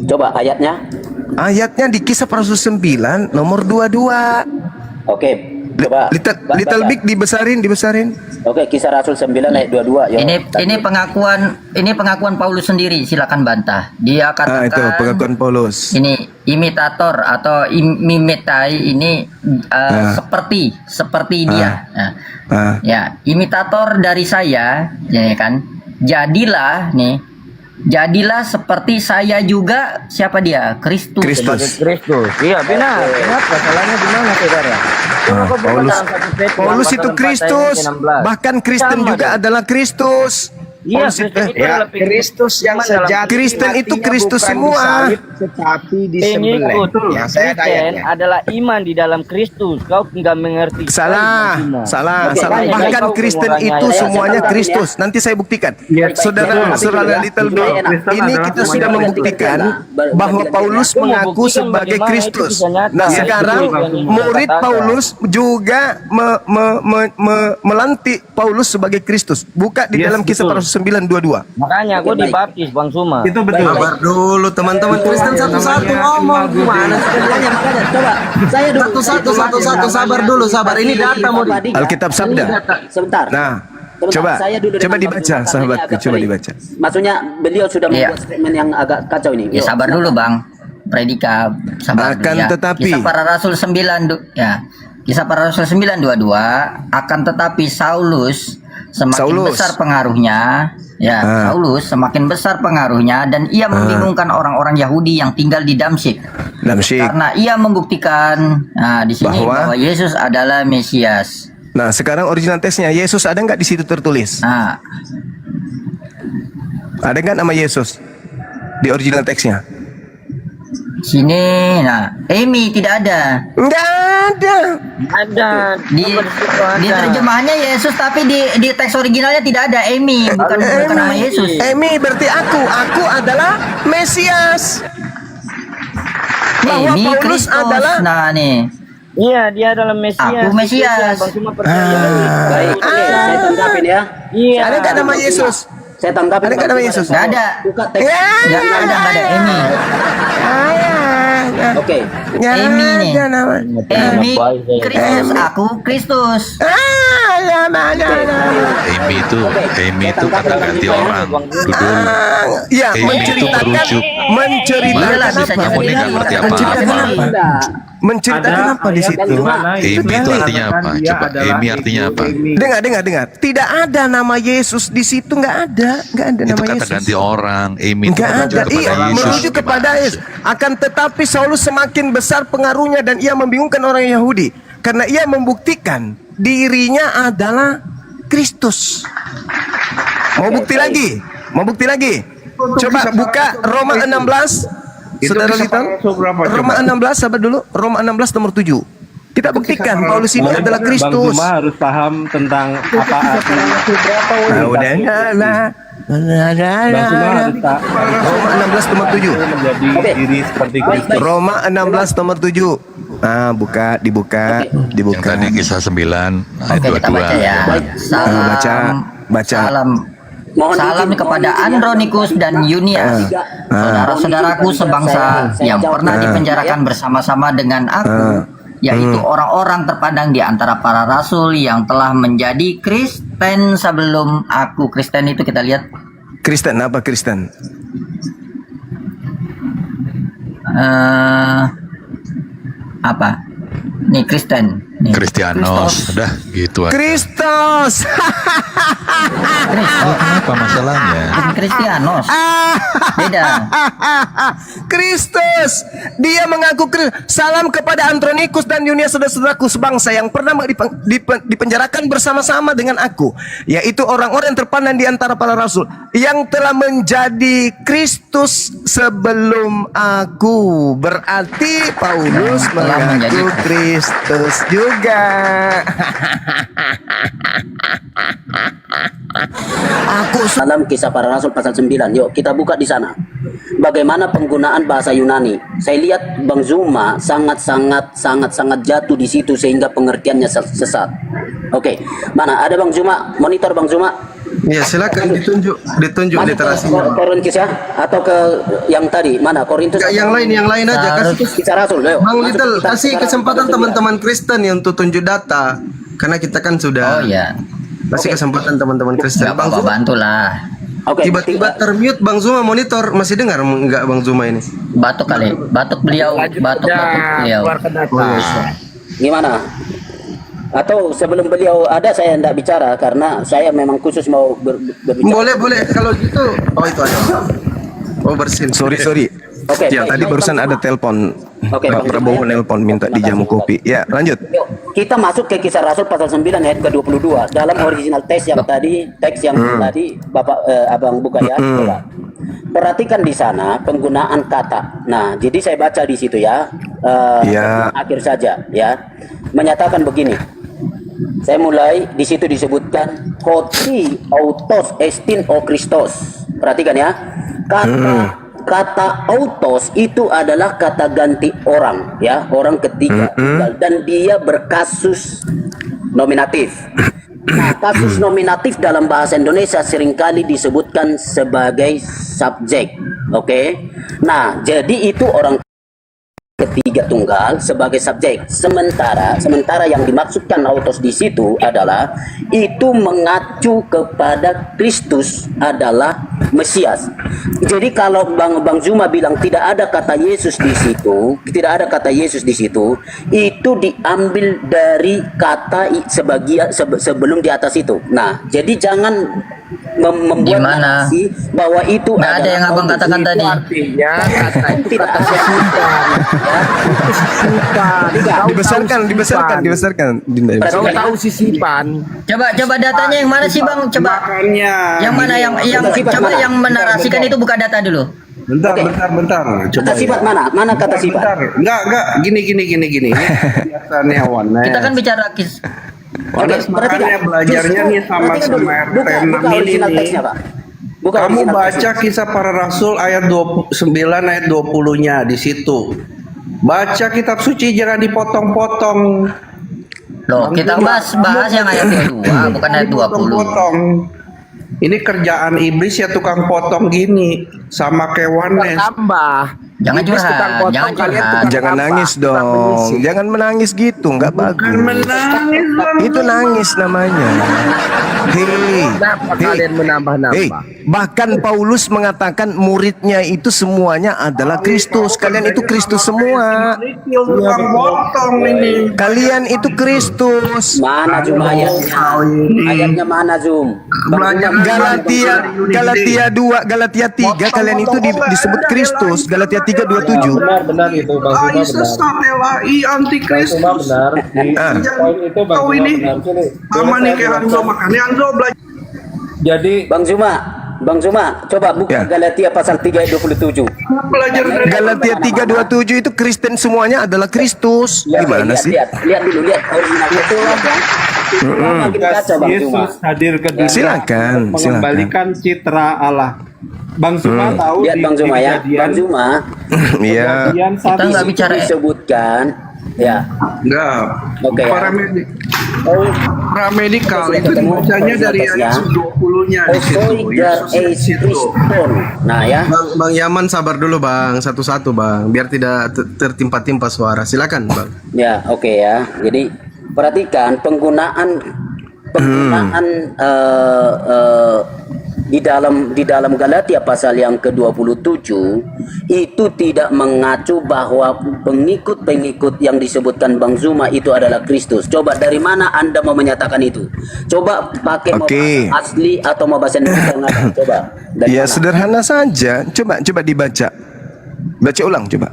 Coba ayatnya. Ayatnya di Kisah para Rasul 9 nomor 22. Oke, coba. Little big dibesarin. Oke, Kisah Rasul 9 ayat 22. Yo. Ini pengakuan Paulus sendiri, silakan bantah. Dia katakan Itu pengakuan Paulus. ini imitator atau imitai ini seperti dia. Nah, ya, imitator dari saya, ya kan. Jadilah seperti saya juga. Siapa dia? Kristus. Kristus. Iya benar. Kenapa? Salahnya di mana, saudara? Paulus itu Kristus. Bahkan Kristen juga adalah Kristus. Iya, Kristus yang sejati. Kristen itu artinya Kristus bukan semua. disalib, tetapi disembelih. Yang saya tanya. adalah iman di dalam Kristus. Kau enggak mengerti. Salah. Bahkan Kristen itu semuanya Kristus. Nanti saya buktikan. Saudara Little Big, ini kita sudah membuktikan bahwa Paulus mengaku sebagai Kristus. Nah, sekarang murid Paulus juga melantik Paulus sebagai Kristus. Buka di dalam Kisah para Rasul 9:22. Makanya aku dibaptis Bang Suma. Itu betul. Sabar dulu teman-teman Kristen satu-satu ngomong gimana sih? Makanya coba saya dulu. Satu-satu sabar. Ini data mau Alkitab Sabda. Sebentar. Nah, Sebentar, coba saya dulu dengan Bang dibaca Zuma, katanya sahabatku, agak coba pelik. dibaca. Maksudnya beliau sudah membuat statement yang agak kacau ini. Ya, sabar dulu Bang. Predika sabar Akan dulu, ya. tetapi- Kisah para Rasul 9 Kisah para Rasul 9:22 akan tetapi Saulus semakin besar pengaruhnya. Saulus semakin besar pengaruhnya dan ia membingungkan orang-orang Yahudi yang tinggal di Damsyik. Karena ia membuktikan di sini bahwa Yesus adalah Mesias. Nah, sekarang original teksnya Yesus ada nggak di situ tertulis? Nah, Ada nggak nama Yesus di original teksnya? sini, Emi tidak ada. Nggak ada. Ada di terjemahannya Yesus, tapi di teks originalnya tidak ada Emi, bukan nama Yesus. Emi berarti aku adalah Mesias. Bahwa Emi Paulus Kristus. adalah Nah nih. Iya, dia adalah Mesias. Aku Mesias. Baik, oke, saya tanggapin ya. Iya. ada nggak nama Yesus? Saya tanggapin. Ada nggak nama Yesus? Nggak ada. Buka teks. Nggak ada Emi. Oke. Emi nih. Ada nama. Emi Kristus. Aku Kristus. Amy itu kata ganti orang. Itu dulu. Ya, Amy itu merujuk. Iyalah, bisa Kamu ini nggak ngerti apa-apa. Menceritakan apa di situ? Amy itu artinya apa? Coba Amy artinya apa? Dengar. Tidak ada nama Yesus di situ, nggak ada Itu nama kata Yesus. ganti orang. Amy itu Nggak merujuk ada. kepada Iya, Yesus. merujuk kepada Gimana Yesus. sih? Akan tetapi Saulus semakin besar pengaruhnya dan ia membingungkan orang Yahudi karena ia membuktikan dirinya adalah Kristus. Mau bukti lagi? Coba buka Roma 16. Saudara Lita, Roma 16, sahabat dulu. Roma 16 nomor 7. Kita buktikan Paulus ini adalah Bang Kristus. Zuma harus paham tentang apa arti. Udah enggak. Bang Zuma harus Roma 16 nomor 7. menjadi diri seperti Kristus. Roma 16 nomor 7. Dibuka. Yang tadi kisah 9 ayat Oke, kita baca 22. ya. Baca. Salam kepada Andronikus dan Yunias, saudara-saudaraku sebangsa yang pernah dipenjarakan bersama-sama dengan aku, yaitu orang-orang terpandang di antara para rasul yang telah menjadi Kristen sebelum aku. Kristen itu kita lihat Kristen apa Kristen? apa? Nih Kristen. Nih, Kristianos, udah gitu aja. Kristus. Apa masalahnya? Kristianos. Beda. Kristus. Dia mengaku salam kepada Andronikus dan Yunias saudara-saudaraku sebangsa yang pernah dipenjarakan bersama-sama dengan aku, yaitu orang-orang yang terpandang di antara para rasul yang telah menjadi Kristus sebelum aku. Berarti Paulus telah menjadi mengaku Kristus juga. Dalam Kisah Para Rasul pasal 9. Yuk kita buka di sana. Bagaimana penggunaan bahasa Yunani? Saya lihat Bang Zuma sangat jatuh di situ sehingga pengertiannya sesat. Oke, mana ada Bang Zuma? Monitor Bang Zuma. Ya silakan ditunjuk Masuk ke literasinya. Korintus ya, atau ke yang tadi mana Korintus? Ya, yang lain aja kasih. Kisah Rasul. Ayo, Bang masuk Little, ke kasih Kisah kesempatan Rasul. teman-teman Kristen ya untuk tunjuk data. Karena kita kan sudah Oh iya. kasih kesempatan teman-teman Kristen. Nggak Bang apa-apa, Zuma, bantulah. Oke. tiba-tiba termute Bang Zuma monitor. Masih dengar enggak Bang Zuma ini? Batuk kali, batuk beliau, batuk beliau. Gimana? Atau sebelum beliau ada saya tidak bicara karena saya memang khusus mau berbicara. Boleh kalau gitu. Oh itu ada. Oh bersin. Sorry. Oke, Ya, baik, tadi baik, barusan Bang ada Zuma. telepon. Oke, Pak Bang Prabowo Zuma. nelpon minta dijamu kopi. Ya, lanjut. Yuk, kita masuk ke Kisah Rasul pasal 9 ayat ke-22 dalam original teks yang tadi tadi Bapak Abang buka ya. Coba. Perhatikan di sana penggunaan kata. Nah, jadi saya baca di situ ya. Ya. Akhir saja ya. Menyatakan begini. Saya mulai di situ disebutkan hoti autos estin o Christos. Perhatikan ya. Kata autos itu adalah kata ganti orang ya, orang ketiga dan dia berkasus nominatif. Nah, kasus nominatif dalam bahasa Indonesia seringkali disebutkan sebagai subjek. Oke. Nah, jadi itu orang ketiga tunggal sebagai subjek. Sementara yang dimaksudkan autos di situ adalah itu mengacu kepada Kristus adalah Mesias. Jadi kalau Bang Zuma bilang tidak ada kata Yesus di situ, itu diambil dari kata sebagian sebelum di atas itu. Nah, jadi jangan membuat Gimana? narasi bahwa itu Nggak ada yang abang autos. katakan tadi. Artinya kata itu Tidak kata ada. sisipan. Dibesarkan. Dinda. Kau tahu sisipan. Coba datanya yang mana sih Bang? Coba. Makanya. Yang mana yang coba yang menarasikan itu buka data dulu. Bentar. Kata sifat mana? Mana kata sifat? Enggak. Gini. Ini biasanya Wan. Kita kan bicara Oke, makanya belajarnya nih sama RT 6 ini nih. Kamu baca Kisah Para Rasul ayat 9 ayat 20-nya di situ. Baca kitab suci jangan dipotong-potong. Loh, kita bahas yang ayat 22 bukan ayat 20. Dipotong-potong. Ini kerjaan iblis ya tukang potong gini sama kewanes. Tambah. Jangan Iblis curhat, tukang potong, jangan kalian curhat. tukang Jangan tambah, nangis tukang dong. mengisi. Jangan menangis gitu, nggak bagus. Menangis Bang. Itu nangis namanya. Kenapa kalian menambah-nambah? Bahkan Paulus mengatakan muridnya itu semuanya adalah Kristus. Kalian itu Kristus semua. Tukang potong ini. Kalian itu Kristus. Mana Zoom ayatnya? Ayatnya mana Zoom? Galatia 2, Galatia 3 kalian itu disebut Kristus. Galatia 3:27. Benar itu Bang Zuma benar. Sesat LAI antikristus. Bang Zuma benar. Poin itu Bang Kau Zuma ini benar. Sini. sama nih kayak Hanzo makanya Hanzo belajar. Jadi Bang Zuma, coba buka Ya. Galatia pasal 3 ayat 27. Belajar dari Galatia 3:27 itu Kristen semuanya adalah Kristus. Gimana sih? Lihat dulu original itu kan. Kita baca Bang Zuma. Yesus hadir ke dunia Silakan, untuk mengembalikan citra Allah. Bang Zuma tahu Lihat Bang Zuma ya. Bang Zuma, Iya. kejadian Kita nggak itu bicara disebutkan ya. enggak. Oke, ya. Paramedikal itu dibacanya dari ayat 20-nya di situ. Yesus di situ. Nah ya. Bang Yaman sabar dulu Bang, satu-satu Bang, biar tidak tertimpa-timpa suara. Silakan Bang. Ya, oke ya. Jadi perhatikan penggunaan di dalam Galatia pasal yang ke-27 itu tidak mengacu bahwa pengikut-pengikut yang disebutkan Bang Zuma itu adalah Kristus. Coba dari mana Anda mau menyatakan itu? Coba pakai mau Oke. bahasa asli atau mau bahasa Indonesia yang ada? Coba. Dari Ya mana? sederhana saja. Coba dibaca. Baca ulang coba.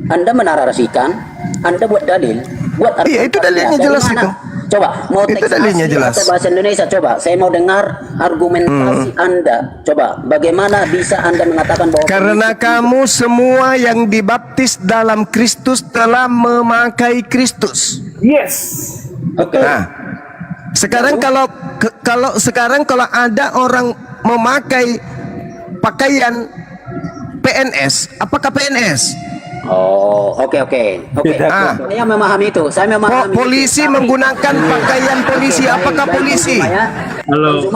Anda menarasikan, Anda buat dalil, buat Iya, itu dalilnya Dari jelas mana? itu. Coba, mau Itu teks dalilnya asli jelas. atau bahasa Indonesia? Coba, saya mau dengar argumentasi Anda. Coba, bagaimana bisa Anda mengatakan bahwa Karena kamu semua yang dibaptis dalam Kristus telah memakai Kristus. Oke. Nah, sekarang kalau ada orang memakai pakaian PNS, apakah PNS? Oh, oke. Ah. Saya memahami itu. Saya memahami. Polisi menggunakan pakaian polisi. Apakah polisi? Halo.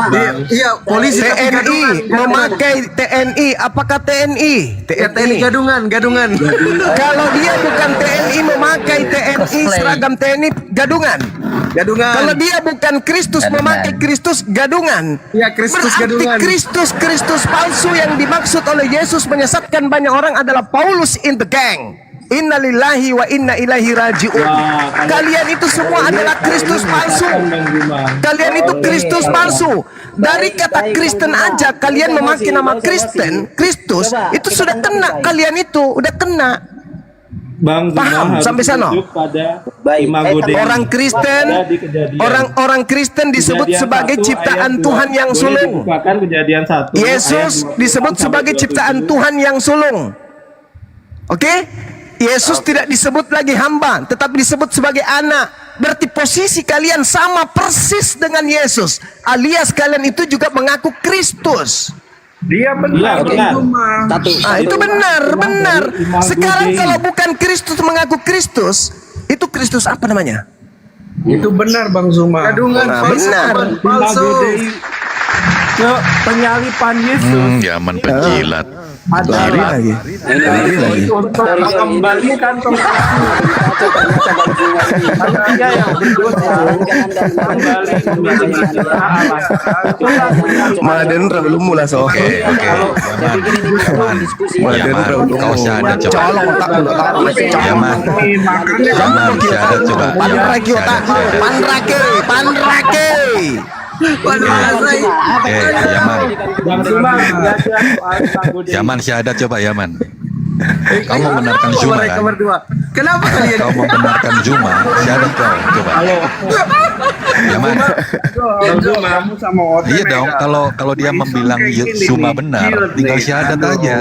Iya, polisi tapi TNI memakai TNI. Apakah TNI? TNI gadungan. Kalau dia bukan TNI memakai TNI seragam TNI gadungan. Kalau dia bukan Kristus memakai Kristus gadungan. Iya, Kristus gadungan. Berarti Kristus palsu yang dimaksud oleh Yesus menyesatkan banyak orang adalah Paulus in the gang. Innalillahi wa inna ilaihi raji'un. Kalian itu semua adalah Kristus palsu. Kalian itu Kristus palsu. Dari kata Kristen aja kalian memakai nama Kristen, Kristus, itu sudah kena, kalian itu udah kena. Bang Zuma Paham harus sampai sana? merujuk pada Baik. imago Dei. Orang Kristen, Ada di Kejadian. orang Kristen disebut Kejadian sebagai 1 ciptaan ayat 2. Tuhan yang Boleh sulung. dibukakan Kejadian 1 Yesus ayat 26 disebut sampai sebagai 27. ciptaan Tuhan yang sulung. Oke? Yesus tidak disebut lagi hamba, tetapi disebut sebagai anak. Berarti posisi kalian sama persis dengan Yesus. Alias kalian itu juga mengaku Kristus. Dia benar, Iya, benar. Zuma. Itu benar. Sekarang kalau bukan Kristus mengaku Kristus, itu Kristus apa namanya? Itu benar Bang Zuma. Gadungan Nah, palsu. benar. Palsu. Imago Dei ke penyalipan Yesus Zaman penjilat. Lari lagi. untuk mengembalikan manusia yang berdosa kembali menjadi citra Allah. Maden terlalu mula so. Oke. Maden terlalu Kau syahadat coba. Colong otak dulu. Yaman. Yaman syahadat coba. Panrake otak. Panrake. Yaman. Bang Zuma belajar soal imago Dei. Yaman syahadat coba Yaman. Kau membenarkan Zuma kan? Mereka berdua. Kenapa kalian? Kau membenarkan Zuma, syahadat kau coba. Yaman. Bang Zuma, kamu sama Ote Iya dong, beda. kalau dia Islam membilang kayak gini Zuma nih, benar, jilat tinggal nih. syahadat Aduh. aja.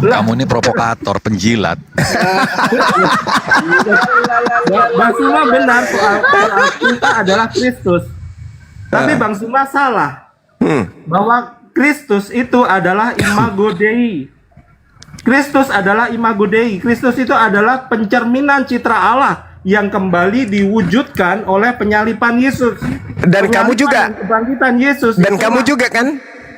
Kamu ini provokator, penjilat. Bang Zuma benar soal kita adalah Kristus. Tapi Bang Zuma salah. Bahwa Kristus itu adalah imago Dei. Kristus adalah imago Dei. Kristus itu adalah pencerminan citra Allah yang kembali diwujudkan oleh penyalipan Yesus. Dan kamu juga. Penyalipan dan kebangkitan Yesus. Dan Itulah kamu juga kan?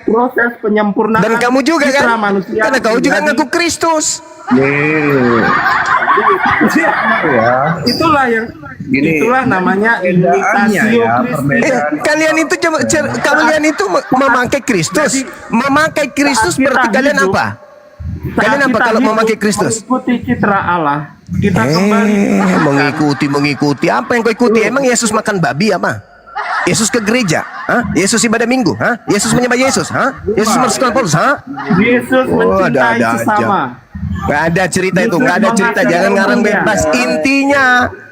proses penyempurnaan Dan kamu juga citra kan? manusia Karena kau juga menjadi- ngaku Kristus. Itulah yang Gini, itulah namanya perbedaannya imitasio ya, Kristus. Kalian itu kalian itu memakai Kristus. Memakai Kristus Saat kita berarti kalian hidup, apa? Saat Kalian apa kita kalau hidup memakai Kristus? Mengikuti citra Allah, kita kembali Mengikuti apa yang kau ikuti? Emang Yesus makan babi apa? Yesus ke gereja? Hah? Yesus ibadah minggu? Hah? Yesus menyembah Yesus? Hah? Yesus bersekolah Paulus? Hah? Yesus mencintai ada sesama. Nggak ada cerita itu, nggak ada cerita. Jangan ngarang bebas. Intinya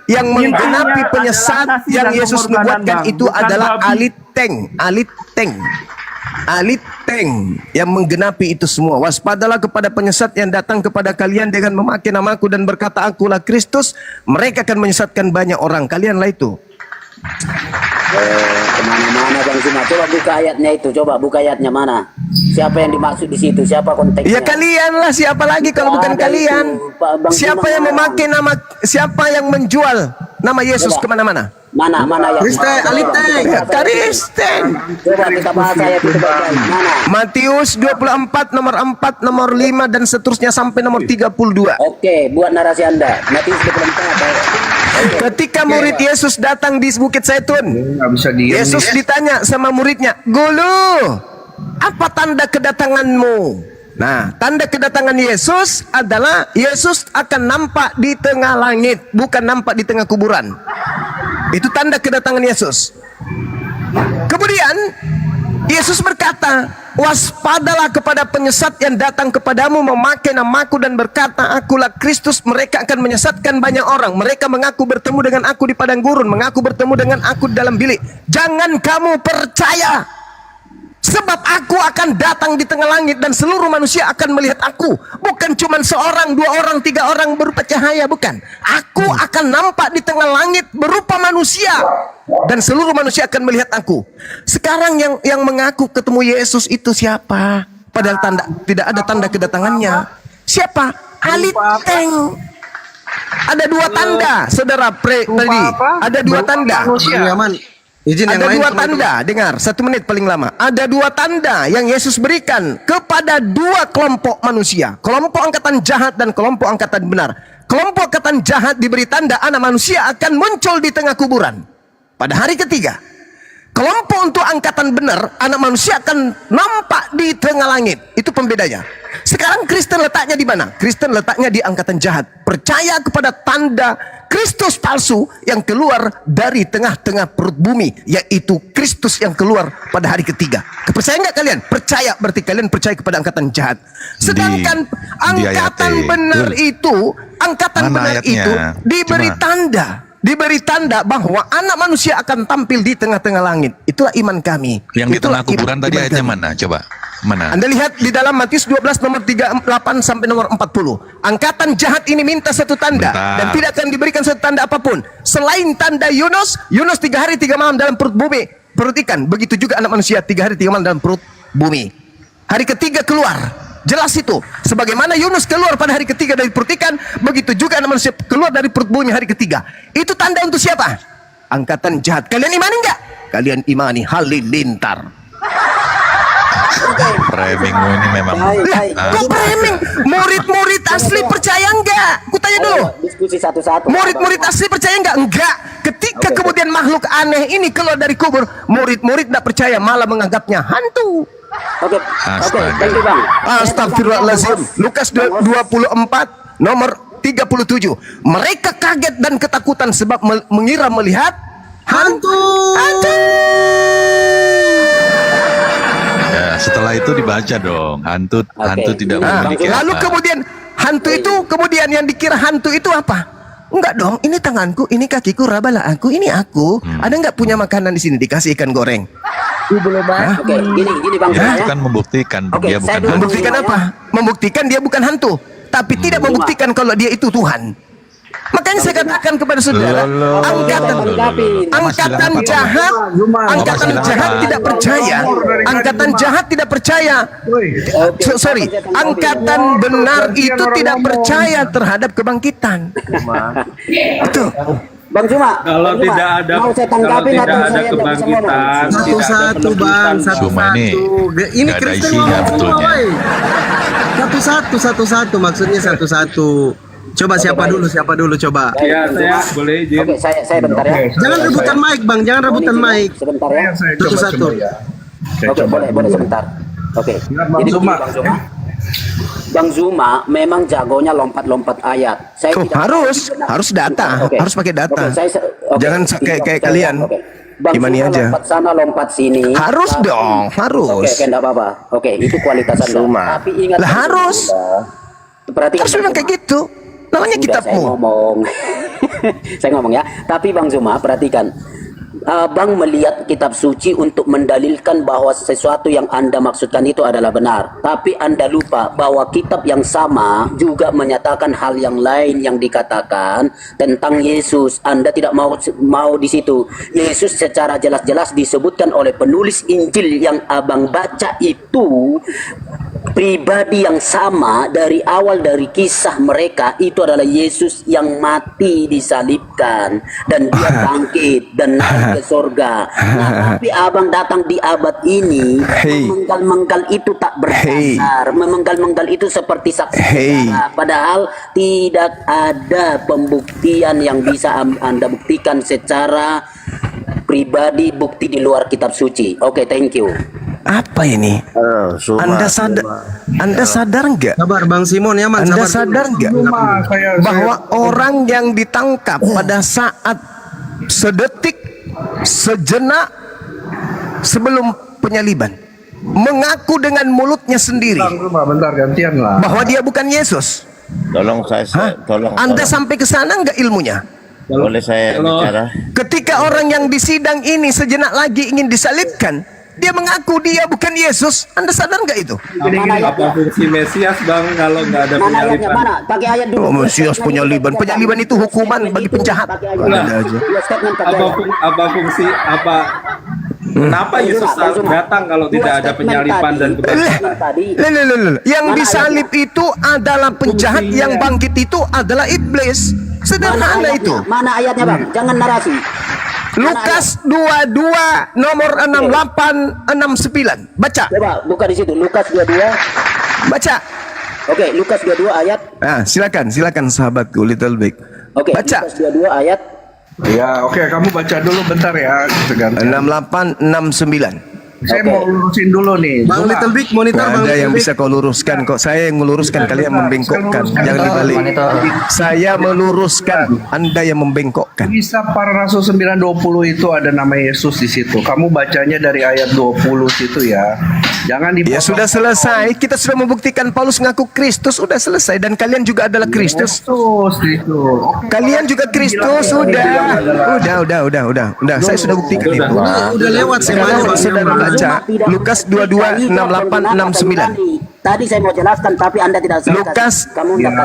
yang menggenapi penyesat yang Yesus nubuatkan itu adalah aliteng. Aliteng yang menggenapi itu semua. Waspadalah kepada penyesat yang datang kepada kalian dengan memakai namaku dan berkata akulah Kristus. Mereka akan menyesatkan banyak orang. Kalianlah itu. Kemana-mana Bang Zuma. Coba buka ayatnya itu. Coba buka ayatnya mana? Siapa yang dimaksud di situ? Siapa konteksnya? Ya kalian lah, siapa lagi kalau bukan Ada kalian? itu, Pak Bang Siapa Zuma. yang memakai nama, siapa yang menjual nama Yesus Coba. kemana-mana? Mana ayat? Kristen, aliteng. Kristen. Coba kita bahas ayat itu baik-baik. Mana? Matius 24 nomor 4 nomor 5 dan seterusnya sampai nomor 32. Oke, buat narasi Anda. Matius 24. Ketika murid Yesus datang di Bukit Zaitun, Nggak bisa diem Yesus nih. ditanya sama muridnya, "Guru, apa tanda kedatanganmu?" Nah, tanda kedatangan Yesus adalah Yesus akan nampak di tengah langit, bukan nampak di tengah kuburan. Itu tanda kedatangan Yesus. Kemudian Yesus berkata, waspadalah kepada penyesat yang datang kepadamu memakai namaku dan berkata, akulah Kristus. Mereka akan menyesatkan banyak orang. Mereka mengaku bertemu dengan aku di padang gurun, mengaku bertemu dengan aku di dalam bilik. Jangan kamu percaya, sebab aku akan datang di tengah langit dan seluruh manusia akan melihat aku. Bukan cuma seorang, 2 orang, 3 orang berupa cahaya, bukan. Aku akan nampak di tengah langit berupa manusia dan seluruh manusia akan melihat aku. Sekarang yang mengaku ketemu Yesus itu siapa? Padahal tidak ada tanda kedatangannya. Siapa? Haliteng. Ada dua tanda, saudara tadi. Ada dua tanda. Bang Yaman, izin yang Ada lain dua teman-teman. tanda, dengar 1 menit paling lama. Ada dua tanda yang Yesus berikan kepada dua kelompok manusia. Kelompok angkatan jahat dan kelompok angkatan benar. Kelompok angkatan jahat diberi tanda anak manusia akan muncul di tengah kuburan pada hari ketiga. Kelompok untuk angkatan benar, anak manusia akan nampak di tengah langit. Itu pembedanya. Sekarang Kristen letaknya di mana? Kristen letaknya di angkatan jahat. Percaya kepada tanda Kristus palsu yang keluar dari tengah-tengah perut bumi, yaitu Kristus yang keluar pada hari ketiga. Percaya nggak kalian? Percaya, berarti kalian percaya kepada angkatan jahat. Sedangkan angkatan ayatnya. benar itu, angkatan Mana benar ayatnya? itu diberi Cuma- tanda. Diberi tanda bahwa anak manusia akan tampil di tengah-tengah langit. Itulah iman kami. Yang di Itulah tengah kuburan tadi iman ayatnya kami. mana? Coba. Mana? Anda lihat di dalam Matius 12 nomor 38 sampai nomor 40. Angkatan jahat ini minta satu tanda. Bentar. Dan tidak akan diberikan satu tanda apapun. Selain tanda Yunus 3 hari 3 malam dalam perut bumi. Perut ikan. Begitu juga anak manusia 3 hari 3 malam dalam perut bumi. Hari ketiga keluar. Jelas itu. Sebagaimana Yunus keluar pada hari ketiga dari perut ikan, begitu juga anak manusia keluar dari perut bumi hari ketiga. Itu tanda untuk siapa? Angkatan jahat. Kalian imani enggak? Kalian imani halilintar. Framingmu ini memang. Lah, kok framing? Murid-murid asli percaya enggak? Ku tanya dulu. Diskusi satu-satu. Murid-murid asli percaya enggak? Enggak. Ketika kemudian makhluk aneh ini keluar dari kubur, murid-murid tidak percaya, malah menganggapnya hantu. Oke, thank you Bang. Astagfirullahaladzim. Lukas 24 nomor 37. Mereka kaget dan ketakutan sebab mengira melihat hantu. Ya, setelah itu dibaca dong. Hantu tidak Nah, memiliki lalu apa. kemudian hantu itu, kemudian yang dikira hantu itu apa? Enggak dong, ini tanganku, ini kakiku, rabalah aku, ini aku. Ada nggak punya makanan di sini dikasih ikan goreng? Oke, gini Bang Ya, Zuma itu ya. kan membuktikan Oke, dia saya bukan dulu- hantu. Membuktikan apa? Membuktikan dia bukan hantu, tapi tidak membuktikan kalau dia itu Tuhan. Makanya saya katakan kepada saudara, angkatan jahat, angkatan jahat tidak percaya, angkatan jahat tidak percaya. Sorry, angkatan benar itu tidak percaya terhadap kebangkitan. Itu. Bang Zuma, Kalau Bang Zuma, tidak ada mau saya tanggapin kalau atau tidak ada saya tidak bisa ngomong? kebangkitan, Satu-satu bang, Cuma satu-satu. ini Ini nggak ada Kristen isinya ngomong semua, sebetulnya. woy. Satu-satu, maksudnya satu-satu. Coba siapa dulu coba. Ya, saya boleh izin. Oke, saya bentar ya. Jangan rebutan mic bang, jangan rebutan mic. Sebentar ya. Satu-satu. Oke, boleh sebentar. Oke. Bang Jadi Zuma. begini, Bang Zuma. Bang Zuma memang jagonya lompat-lompat ayat. Saya Oh, tidak harus data, Oke. harus pakai data. Oke, Jangan kayak kalian. Oke. Bang Imani Zuma aja. lompat sana, lompat sini. Harus dong, harus. Oke, enggak apa-apa. Oke, itu kualitas Anda. Tapi ingat Lah, harus. Perhatikan. Harus memang kayak gitu. Namanya Sudah, saya kitabmu. ngomong. Saya ngomong ya. Tapi Bang Zuma, perhatikan. Bang melihat kitab suci untuk mendalilkan bahwa sesuatu yang Anda maksudkan itu adalah benar. Tapi Anda lupa bahwa kitab yang sama juga menyatakan hal yang lain yang dikatakan tentang Yesus. Anda tidak mau di situ. Yesus secara jelas-jelas disebutkan oleh penulis Injil yang Abang baca itu pribadi yang sama dari awal dari kisah mereka itu adalah Yesus yang mati disalibkan dan dia bangkit dan naik ke surga. Nah, tapi abang datang di abad ini memenggal-menggal itu tak berdasar, memenggal-menggal itu seperti saksi sejarah. Padahal tidak ada pembuktian yang bisa Anda buktikan secara pribadi, bukti di luar kitab suci. Oke, thank you. Apa ini? Anda sadar nggak? Sabar bang Simon ya man. Anda sabar sadar nggak bahwa orang yang ditangkap pada saat sedetik, sejenak sebelum penyaliban mengaku dengan mulutnya sendiri Bentar gantian lah. bahwa dia bukan Yesus. Tolong tolong. Anda sampai ke sana nggak ilmunya? Boleh saya bicara? Ketika orang yang di sidang ini sejenak lagi ingin disalibkan, dia mengaku dia bukan Yesus. Anda sadar nggak itu? Apa fungsi Mesias bang kalau nggak ada Mana ayatnya? penyaliban? Mana? Pakai ayat dulu. Oh, Mesias penyaliban. Penyaliban itu hukuman bagi penjahat. Nah, Ada aja. Dua statement pakai ayat. apa fungsi apa Kenapa Yesus harus datang kalau tidak ada penyaliban dan kebangkitan? Yang disalib itu adalah penjahat, yang bangkit itu adalah iblis. Sederhana itu. Mana ayatnya bang? Jangan narasi. Lukas 22 nomor 68 69. Baca. Coba buka di situ. Lukas 22. Baca. Oke, Lukas 22 ayat. Silakan sahabatku Little Big. Oke, Baca. Lukas 22 ayat. Ya, oke, kamu baca dulu bentar ya. 68 69. Saya mau lurusin dulu nih. Bang Little Big monitor Bang Ada yang Little Big. bisa kau luruskan kok. Saya yang meluruskan, kalian membengkokkan. Jangan dibalik. Saya meluruskan, Anda yang membengkokkan. Kisah para Rasul 9:20 itu ada nama Yesus di situ. Kamu bacanya dari ayat 20 situ ya. Jangan dipotong. Ya sudah selesai. Kita sudah membuktikan Paulus ngaku Kristus, sudah selesai. Dan kalian juga adalah Kristus. Kristus itu. Kalian juga Kristus, sudah. Udah. Saya sudah buktikan itu. Udah lewat semuanya Bang. Saudara baca Lukas 22 68 69. Tadi saya mau jelaskan tapi Anda tidak selesai.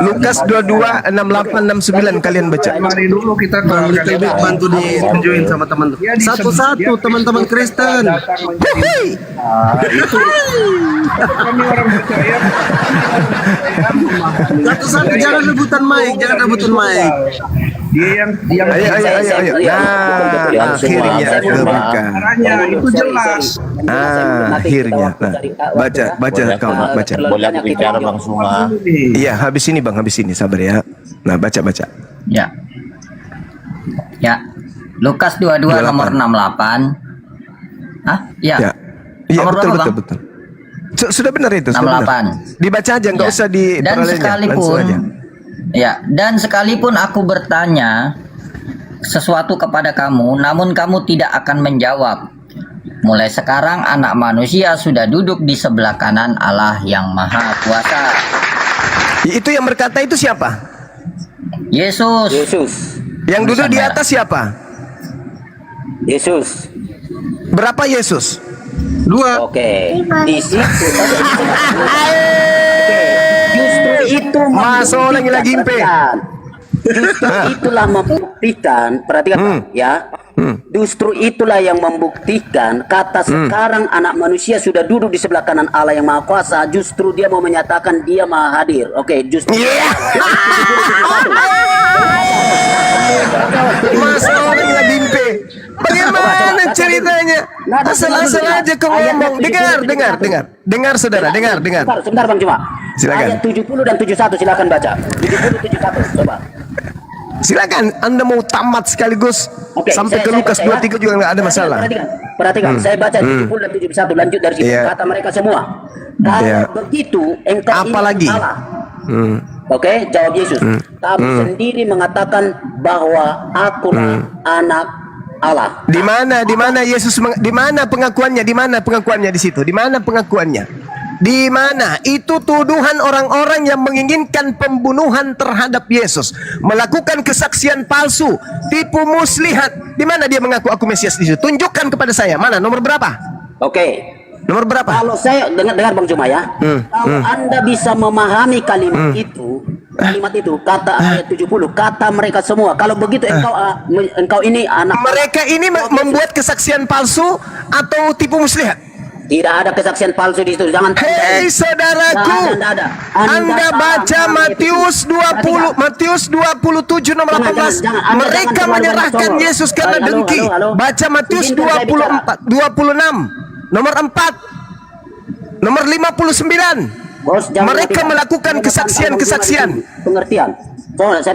Lukas 22 68 69 kalian baca. Mari dulu kita Bang Little Big bantu ditunjukin sama teman. Satu-satu teman-teman Kristen. Kami orang percaya. Satu-satu jangan rebutan mic. Dia yang Ayo. Nah, akhirnya terbuka. caranya itu jelas. Akhirnya. Nah, baca kau, baca. Boleh aku bicara Bang Suma? Iya, habis ini Bang, sabar ya. Nah, baca. Ya. Lukas 22 nomor 68. Ya. Iya, Nomor berapa, Bang? betul. Sudah benar itu, sudah 68. benar. Dibaca aja, enggak usah di Dan sekalipun aku bertanya sesuatu kepada kamu, namun kamu tidak akan menjawab. Mulai sekarang anak manusia sudah duduk di sebelah kanan Allah yang Maha Kuasa. Itu yang berkata itu siapa? Yesus. Yang duduk di atas siapa? Yesus. Berapa Yesus? 2. Oke. Di situ. Justru itu Mas orang lagi impe. Justru itulah membuktikan, perhatikan ya. Justru itulah yang membuktikan kata sekarang anak manusia sudah duduk di sebelah kanan Allah yang Maha Kuasa. Justru dia mau menyatakan dia Maha Hadir. Oke, justru. Mas orang lagi impe. Bagaimana ceritanya? Asal-asal aja kau ngomong. Dengar saudara, dengar. Sebentar Bang Cuma. Silakan. Ayat 70 dan 71 silakan baca. 70 71 coba. Silakan, Anda mau tamat sekaligus sampai ke Lukas 23 juga nggak ada masalah. Perhatikan, saya baca 70 dan 71 lanjut dari situ kata mereka semua. Kalau begitu engkau apalagi Allah. Oke, jawab Yesus. Kamu sendiri mengatakan bahwa aku anak Allah. Di mana Yesus di mana pengakuannya? Di mana pengakuannya di situ? Di mana pengakuannya? Di mana? Itu tuduhan orang-orang yang menginginkan pembunuhan terhadap Yesus, melakukan kesaksian palsu, tipu muslihat. Di mana dia mengaku aku Mesias di situ? Tunjukkan kepada saya. Mana? Nomor berapa? Oke. Nomor berapa? Kalau saya dengar Bang Cuma ya. Kalau Anda bisa memahami kalimat itu, kata ayat 70, kata mereka semua. Kalau begitu engkau ini anak. Mereka ini membuat kesaksian palsu atau tipu muslihat? Tidak ada kesaksian palsu di situ. Jangan. Hei saudaraku, Anda baca Matius 27 nomor 18. Mereka menyerahkan Yesus karena dengki. Baca Matius 26 nomor 4 nomor 59. Mereka melakukan kesaksian-kesaksian. Pengertian.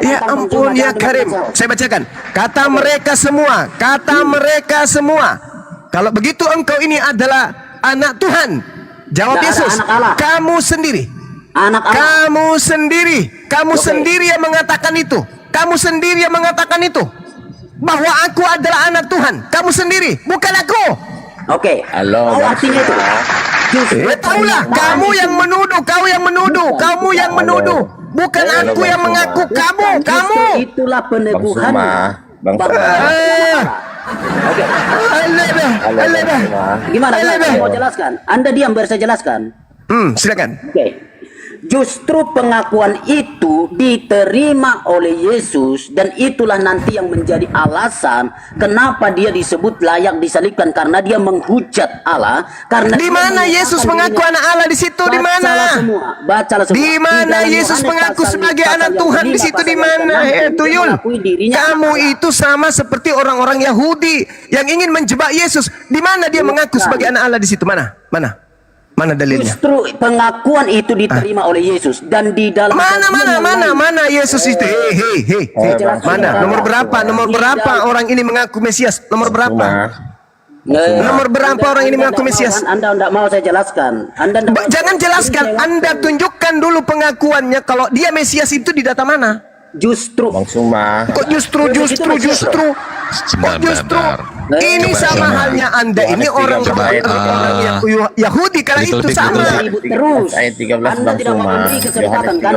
Ya ampun ya Karim. Saya bacakan. Kata mereka semua. Kalau begitu engkau ini adalah anak Tuhan. Jawab Yesus. Kamu sendiri. Kamu sendiri yang mengatakan itu. Bahwa aku adalah anak Tuhan. Kamu sendiri, bukan aku. Oke. Halo. Artinya itu. Tahulah, kamu yang menuduh. Bukan aku yang mengaku, kamu. Itulah peneguhan. Bang Suma. Gimana? Saya mau jelaskan. Anda diam biar saya jelaskan. Silakan. Oke. justru pengakuan itu diterima oleh Yesus, dan itulah nanti yang menjadi alasan kenapa dia disebut layak disalibkan, karena dia menghujat Allah. Karena Di mana Yesus mengaku anak Allah di situ? Di mana? Bacalah semua. Di mana Yesus mengaku sebagai anak Tuhan di situ? Di mana? Tuyul. Kamu itu sama seperti orang-orang Yahudi yang ingin menjebak Yesus. Di mana dia mengaku sebagai anak Allah di situ? Mana? Mana dalilnya? Justru pengakuan itu diterima oleh Yesus, dan di dalam Mana Yesus itu? Hei. Mana? Nomor berapa orang ini mengaku Mesias? Nomor berapa? Nomor berapa orang ini mengaku Mesias? Anda tidak mau saya jelaskan. Jangan jelaskan, Anda tunjukkan dulu pengakuannya kalau dia Mesias itu di data mana? Justru Bang Suma. Kok justru? Ini sama halnya Anda ini orang Yahudi kala itu sama. terus. Ayat 13 Anda Bang tidak mau Suma. memberi kesempatan kan?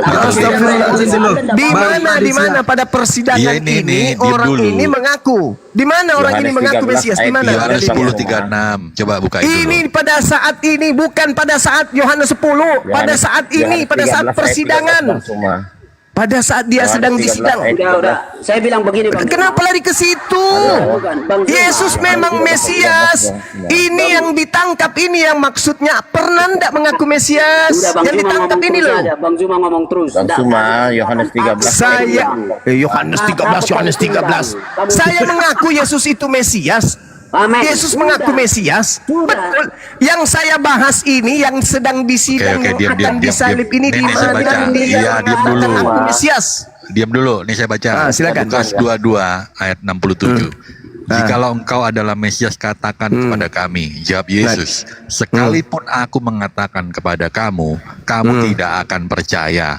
Di mana pada persidangan ini orang ini mengaku? Di mana orang ini mengaku Mesias? Di mana? Yohanes 10:36. Coba buka itu. Ini pada saat ini, bukan pada saat Yohanes 10, pada saat ini, pada saat persidangan. Pada saat dia sedang disidang. Udah. Saya bilang begini, Bang. Kenapa lari ke situ? Yesus memang Mesias. Ini yang ditangkap, ini yang maksudnya pernah ndak mengaku Mesias? Yang ditangkap ini loh. Bang Zuma ngomong terus. Bang Suma, Yohanes 13. Yohanes 13. Saya mengaku Yesus itu Mesias. Amin. Yesus mengaku Mesias. Betul. Yang saya bahas ini yang sedang disidang Oke, yang akan disalib ini di Nih, saya mana? baca. Iya, diam dulu. Mengaku Mesias. Diam dulu, nih saya baca. Silakan. Lukas 22 ayat 67. Jikalau engkau adalah Mesias, katakan kepada kami. Jawab Yesus, sekalipun aku mengatakan kepada kamu, kamu tidak akan percaya.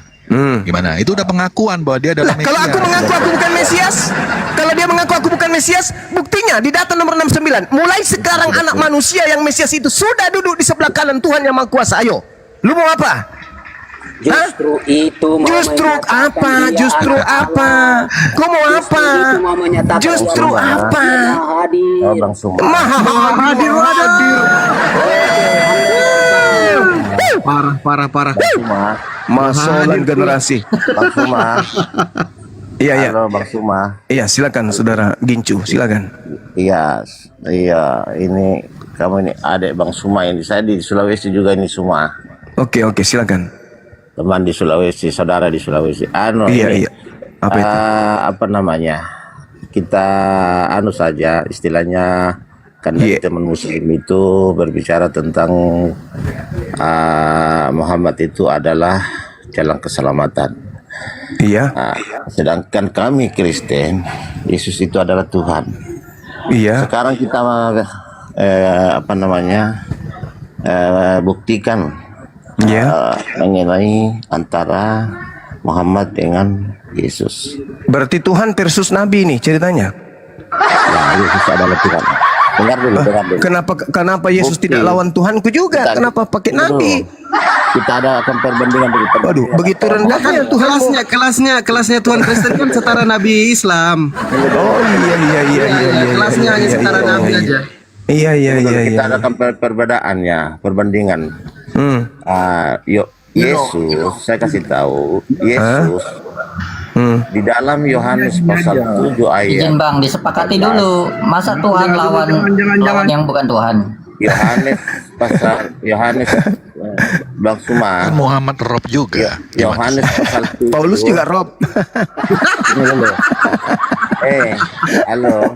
Gimana? Itu udah pengakuan bahwa dia adalah Mesias. Kalau aku mengaku aku bukan Mesias, kalau dia mengaku aku bukan Mesias, buktinya di data nomor 69. Mulai sekarang anak manusia yang Mesias itu sudah duduk di sebelah kanan Tuhan yang Maha Kuasa. Ayo, lu mau apa? Justru itu mau Justru menyatakan apa? dia Justru akan apa? Kau mau apa? itu mau menyatakan Justru bahwa apa? dia hadir. Oh, Bang Suma. Maha hadir. Parah. Suma. Masolan generasi. Bang Suma. Iya. Halo Bang Suma. Iya, silakan Saudara Gincu, silakan. Iya, ini kamu ini adik Bang Suma ini. Saya di Sulawesi juga ini Suma. Oke, silakan. Teman di Sulawesi, saudara di Sulawesi. Iya. Apa itu? Apa namanya? Kita saja istilahnya kan dari teman muslim itu berbicara tentang Muhammad itu adalah jalan keselamatan. Iya. Sedangkan kami Kristen, Yesus itu adalah Tuhan. Iya. Sekarang kita buktikan mengenai antara Muhammad dengan Yesus. Berarti Tuhan versus Nabi nih ceritanya. Ya, Yesus adalah Tuhan. Dengar dulu. Kenapa Yesus tidak lawan Tuhanku juga? Kenapa pakai Nabi? Kita akan perbandingan begitu. Waduh, begitu rendahnya Tuhan. Kelasnya Tuhan Kristen kan setara Nabi Islam. Oh iya. Kelasnya hanya setara Nabi aja. Iya. Kita adakan perbedaannya, perbandingan. Yesus, saya kasih tahu, Yesus di dalam Yohanes pasal 7 ayat. Izin Bang, disepakati dulu. Masa Tuhan lawan yang bukan Tuhan? Yohanes Bang Suma. Kan Muhammad Rob juga. Yohanes pasal 7. Paulus juga Rob. Halo.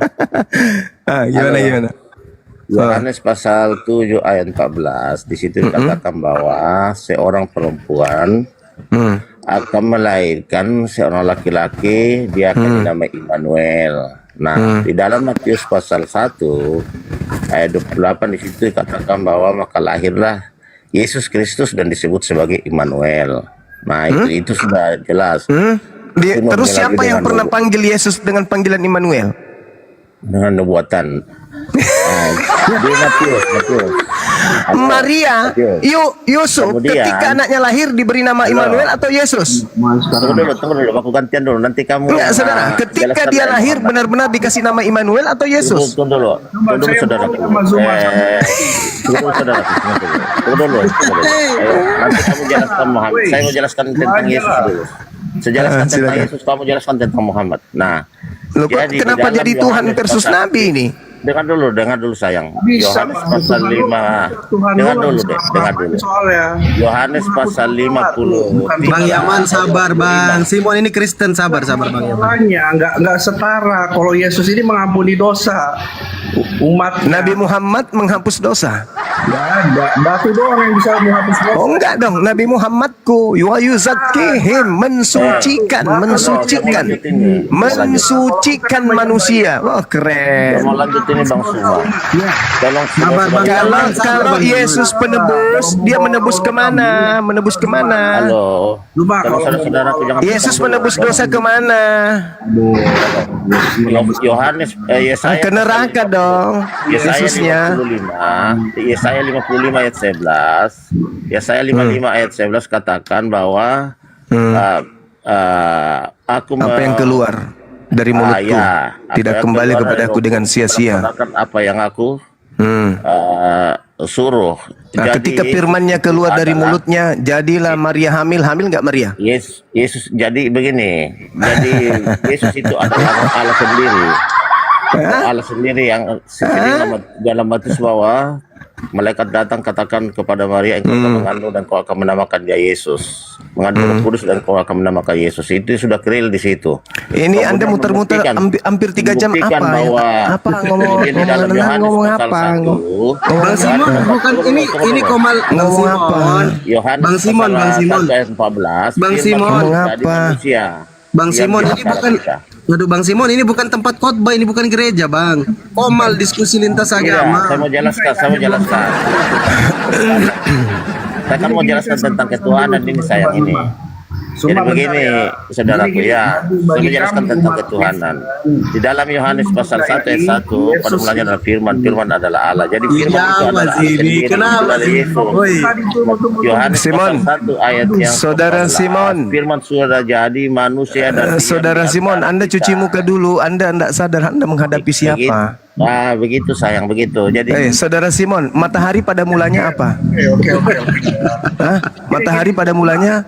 Gimana? Yohanes pasal 7 ayat 14 di situ dikatakan bahwa seorang perempuan akan melahirkan seorang laki-laki, dia akan dinamai Immanuel. Nah, di dalam Matius pasal 1 ayat 28 di situ dikatakan bahwa maka lahirlah Yesus Kristus dan disebut sebagai Immanuel. Nah, itu sudah jelas. Terus siapa yang pernah panggil Yesus dengan panggilan Immanuel? Dengan nubuatan. Di Matius. Maria, Yusuf Kemudian- ketika anaknya lahir diberi nama Immanuel atau Yesus? Tunggu dulu, aku gantian dulu. Nanti kamu Enggak, saudara. Ketika jelaskan dia ayat lahir Muhammad. benar-benar dikasih nama Immanuel atau Yesus? Tunggu dulu, saudara. Tunggu dulu, saudara. Tunggu dulu. Ayo, nanti kamu jelaskan Muhammad. Saya mau jelaskan tentang Yesus dulu. Saya jelaskan tentang silakan. Yesus, kamu jelaskan tentang Muhammad. Nah, Loh, kok jadi di kenapa dalam jadi Tuhan Yohanes versus pasal- Nabi ini? Dengar dulu sayang. Bisa, Yohanes Pak. pasal Tuhan 5. Tuhan Dengar lu dulu bisa deh, dengar dulu. soalnya. Yohanes pasal 50. Bang Yaman sabar Bang. Simon ini Kristen, sabar Bang Yaman. Makanya nggak setara. Kalau Yesus ini mengampuni dosa umat. Nabi Muhammad menghapus dosa. Nggak ada. Batu doang yang bisa menghapus dosa. Oh enggak dong, Nabi Muhammadku yuzakkihim, mensucikan manusia. Wah, keren. Mau lanjut ini Bang Suma. Tolong Sabar, Bang. Kalau Yesus penebus, dia menebus kemana? Menebus kemana? Halo. Lupa Kalau saudara-saudaraku jangan Yesus menebus dosa kemana? Yohanes Yesaya Ke neraka dong. Yesaya Yesusnya. 55 ayat 11. Yesaya 55 ayat 11 katakan bahwa aku Apa yang keluar dari mulutku apa tidak yang kembali keluar kepada dari aku dengan sia-sia. melaksanakan apa yang aku suruh. Nah, ketika firmannya keluar dari mulutnya, jadilah Maria hamil. Hamil nggak Maria? Yesus jadi begini. Jadi Yesus itu adalah Allah sendiri. Allah sendiri yang sendiri dalam batis bahwa malaikat datang katakan kepada Maria, engkau akan mengandung dan kau akan menamakan dia Yesus. Mengandung Roh Kudus dan kau akan menamakan Yesus. Itu sudah clear di situ. Ini Kemudian Anda muter-muter hampir 3 jam membuktikan apa? bahwa Apa ngomong di dalam Yohanes ngomong pasal apa? 1, Bang Simon bukan ini Komal Bang Ngomong apa? Simon. Yohanes Bang Simon, pasal Bang Simon. 1 ayat 14. Bang firman Simon. Tuhan Ngomong jadi apa? manusia. Bang Yang Simon ini diantara bukan kita. Waduh Bang Simon ini bukan tempat khotbah, ini bukan gereja Bang. Komal diskusi lintas Tidak, agama. saya mau jelaskan. Saya kan mau jelaskan tentang ketuhanan ini sayang ini. Jadi begini, saudaraku ya, saya menjelaskan tentang ketuhanan. Di dalam Yohanes pasal 1 ayat 1, pada mulanya adalah firman, firman adalah Allah. Jadi firman itu adalah Allah sendiri, itu adalah Yesus. Yohanes Simon. pasal 1 ayat yang Saudara 14, Simon. firman sudah jadi manusia dan Saudara Simon, Anda cuci muka dulu. Anda tidak sadar Anda menghadapi siapa? Nah, begitu sayang, begitu. Jadi Saudara Simon, matahari pada mulanya apa? Oke. Hah? Matahari pada mulanya?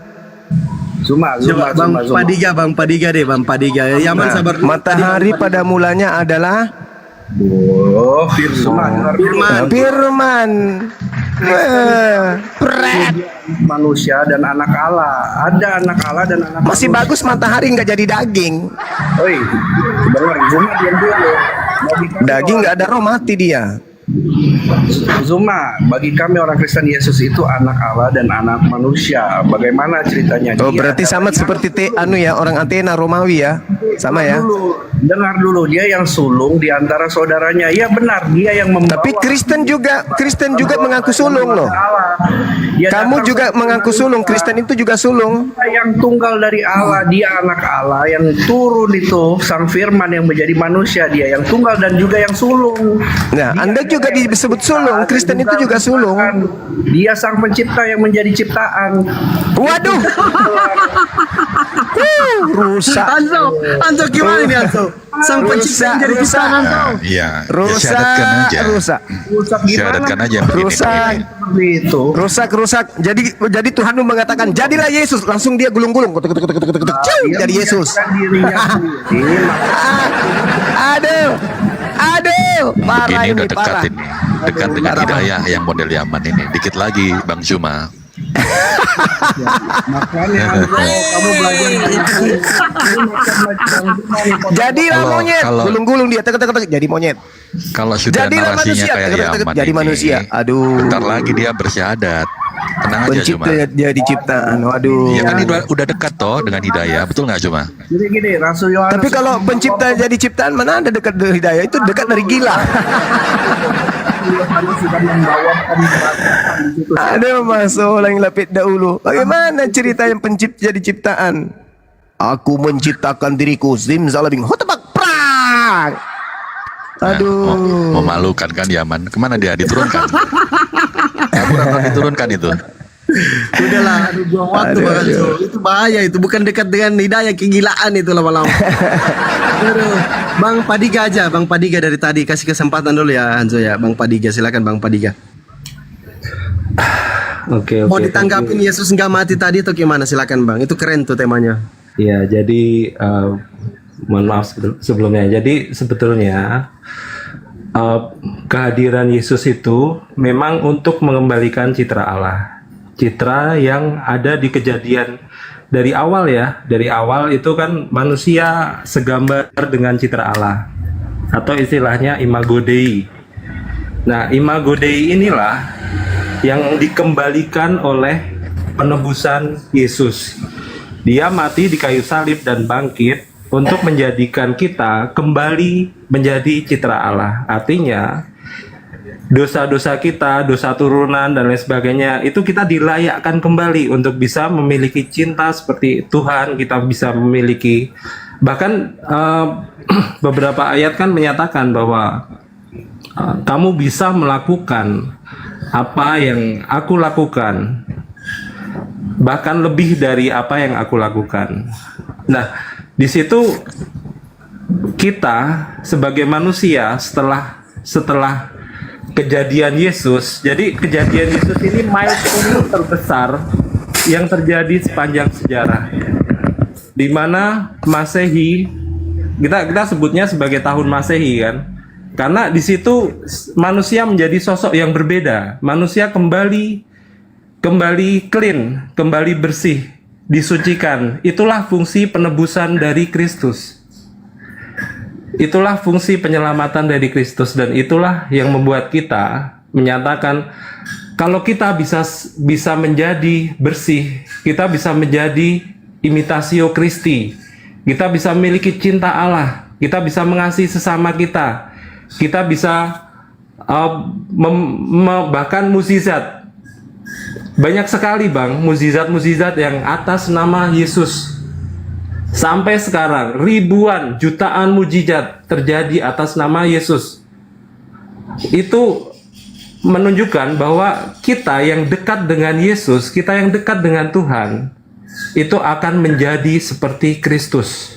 Zuma. Bang Padiga deh Bang Padiga. Yaman sabar. Matahari pada mulanya adalah Oh, Firman. Firman. Manusia dan anak Allah. Ada anak Allah dan anak Masih manusia. bagus matahari nggak jadi daging. Oi, sebenarnya Zuma diam dulu. Daging nggak ada roh mati dia. Zuma, bagi kami orang Kristen Yesus itu anak Allah dan anak manusia. Bagaimana ceritanya? Oh Dia berarti sama seperti orang Athena Romawi ya, sama ya. Dengar dulu, dia yang sulung di antara saudaranya. Ya benar, dia yang membawa. Tapi Kristen juga mengaku sulung loh. Dia Kamu datang juga sebagai mengaku sulung. Kristen itu juga sulung. yang tunggal dari Allah, dia anak Allah yang turun itu sang firman yang menjadi manusia, dia yang tunggal dan juga yang sulung. Nah, Anda juga disebut sulung. Kristen itu juga sulung. Dia sang pencipta yang menjadi ciptaan. Waduh. Rusak. Anto gimana ini Anto? Sang pencipta jadi ciptaan Anto. Iya, ya syahadatkan aja. Rusak. Rusak gimana? Syahadatkan aja begini, Rusak. begini. Seperti itu. Rusak. Jadi Tuhan mengatakan jadilah Yesus, langsung dia gulung-gulung. Dia Jadi Yesus. menjadikan dirinya sendiri. Aduh, parah Ini ini, udah dekat parah. ini. Dekat dengan Hidayah yang model Yaman ini. Dikit lagi Bang Zuma. Makanya kamu belajar Jadilah Kalau- monyet, kalau- gulung-gulung dia, tek jadi monyet. Kalau sudah Jadilah narasinya manusia, kayak Yaman jadi ini, manusia. Aduh. bentar lagi dia bersyahadat. Tenang aja Zuma. Pencipta jadi ciptaan. Waduh. Iya kan udah dekat toh dengan Hidayah, betul nggak Zuma? Jadi gini, Rasul Yohanes. Tapi kalau pencipta jadi ciptaan, mana ada dekat dari hidayah? Itu dekat dari gila. Yohanes sudah membawakan perasaan di situ. Aduh, masuk yang lapit dahulu. Bagaimana cerita yang pencipta jadi ciptaan? Aku menciptakan diriku, zimzalabing, hotebak, prang. Nah, Aduh. memalukan kan Yaman. Kemana dia diturunkan? Diturunkan itu. Udahlah, aduh buang waktu Bang Hanzo. Itu bahaya itu, bukan dekat dengan hidayah, kegilaan itu lama-lama. Aduh, Bang Padiga aja, Bang Padiga dari tadi kasih kesempatan dulu ya Hanzo ya. Bang Padiga, silakan Bang Padiga. Oke. Mau ditanggapin Yesus nggak mati tadi atau gimana? Silakan Bang, itu keren tuh temanya. Ya, jadi mohon maaf sebelumnya. Jadi sebetulnya kehadiran Yesus itu memang untuk mengembalikan citra Allah. Citra yang ada di Kejadian dari awal ya. Dari awal itu kan manusia segambar dengan citra Allah. Atau istilahnya imago Dei. Nah, imago Dei inilah yang dikembalikan oleh penebusan Yesus. Dia mati di kayu salib dan bangkit untuk menjadikan kita kembali menjadi citra Allah. Artinya dosa-dosa kita, dosa turunan dan lain sebagainya, itu kita dilayakkan kembali untuk bisa memiliki cinta seperti Tuhan. Kita bisa memiliki, bahkan beberapa ayat kan menyatakan bahwa kamu bisa melakukan apa yang aku lakukan, bahkan lebih dari apa yang aku lakukan. Nah, di situ kita sebagai manusia setelah kejadian Yesus, jadi kejadian Yesus ini milestone terbesar yang terjadi sepanjang sejarah, di mana Masehi, kita sebutnya sebagai tahun Masehi kan, karena di situ manusia menjadi sosok yang berbeda, manusia kembali clean, kembali bersih, disucikan. Itulah fungsi penebusan dari Kristus. Itulah fungsi penyelamatan dari Kristus, dan itulah yang membuat kita menyatakan kalau kita bisa menjadi bersih, kita bisa menjadi imitasio Christi, kita bisa memiliki cinta Allah, kita bisa mengasihi sesama kita bisa bahkan mukjizat. Banyak sekali Bang, mukjizat-mukjizat yang atas nama Yesus. Sampai sekarang ribuan, jutaan mukjizat terjadi atas nama Yesus. Itu menunjukkan bahwa kita yang dekat dengan Yesus, kita yang dekat dengan Tuhan, itu akan menjadi seperti Kristus.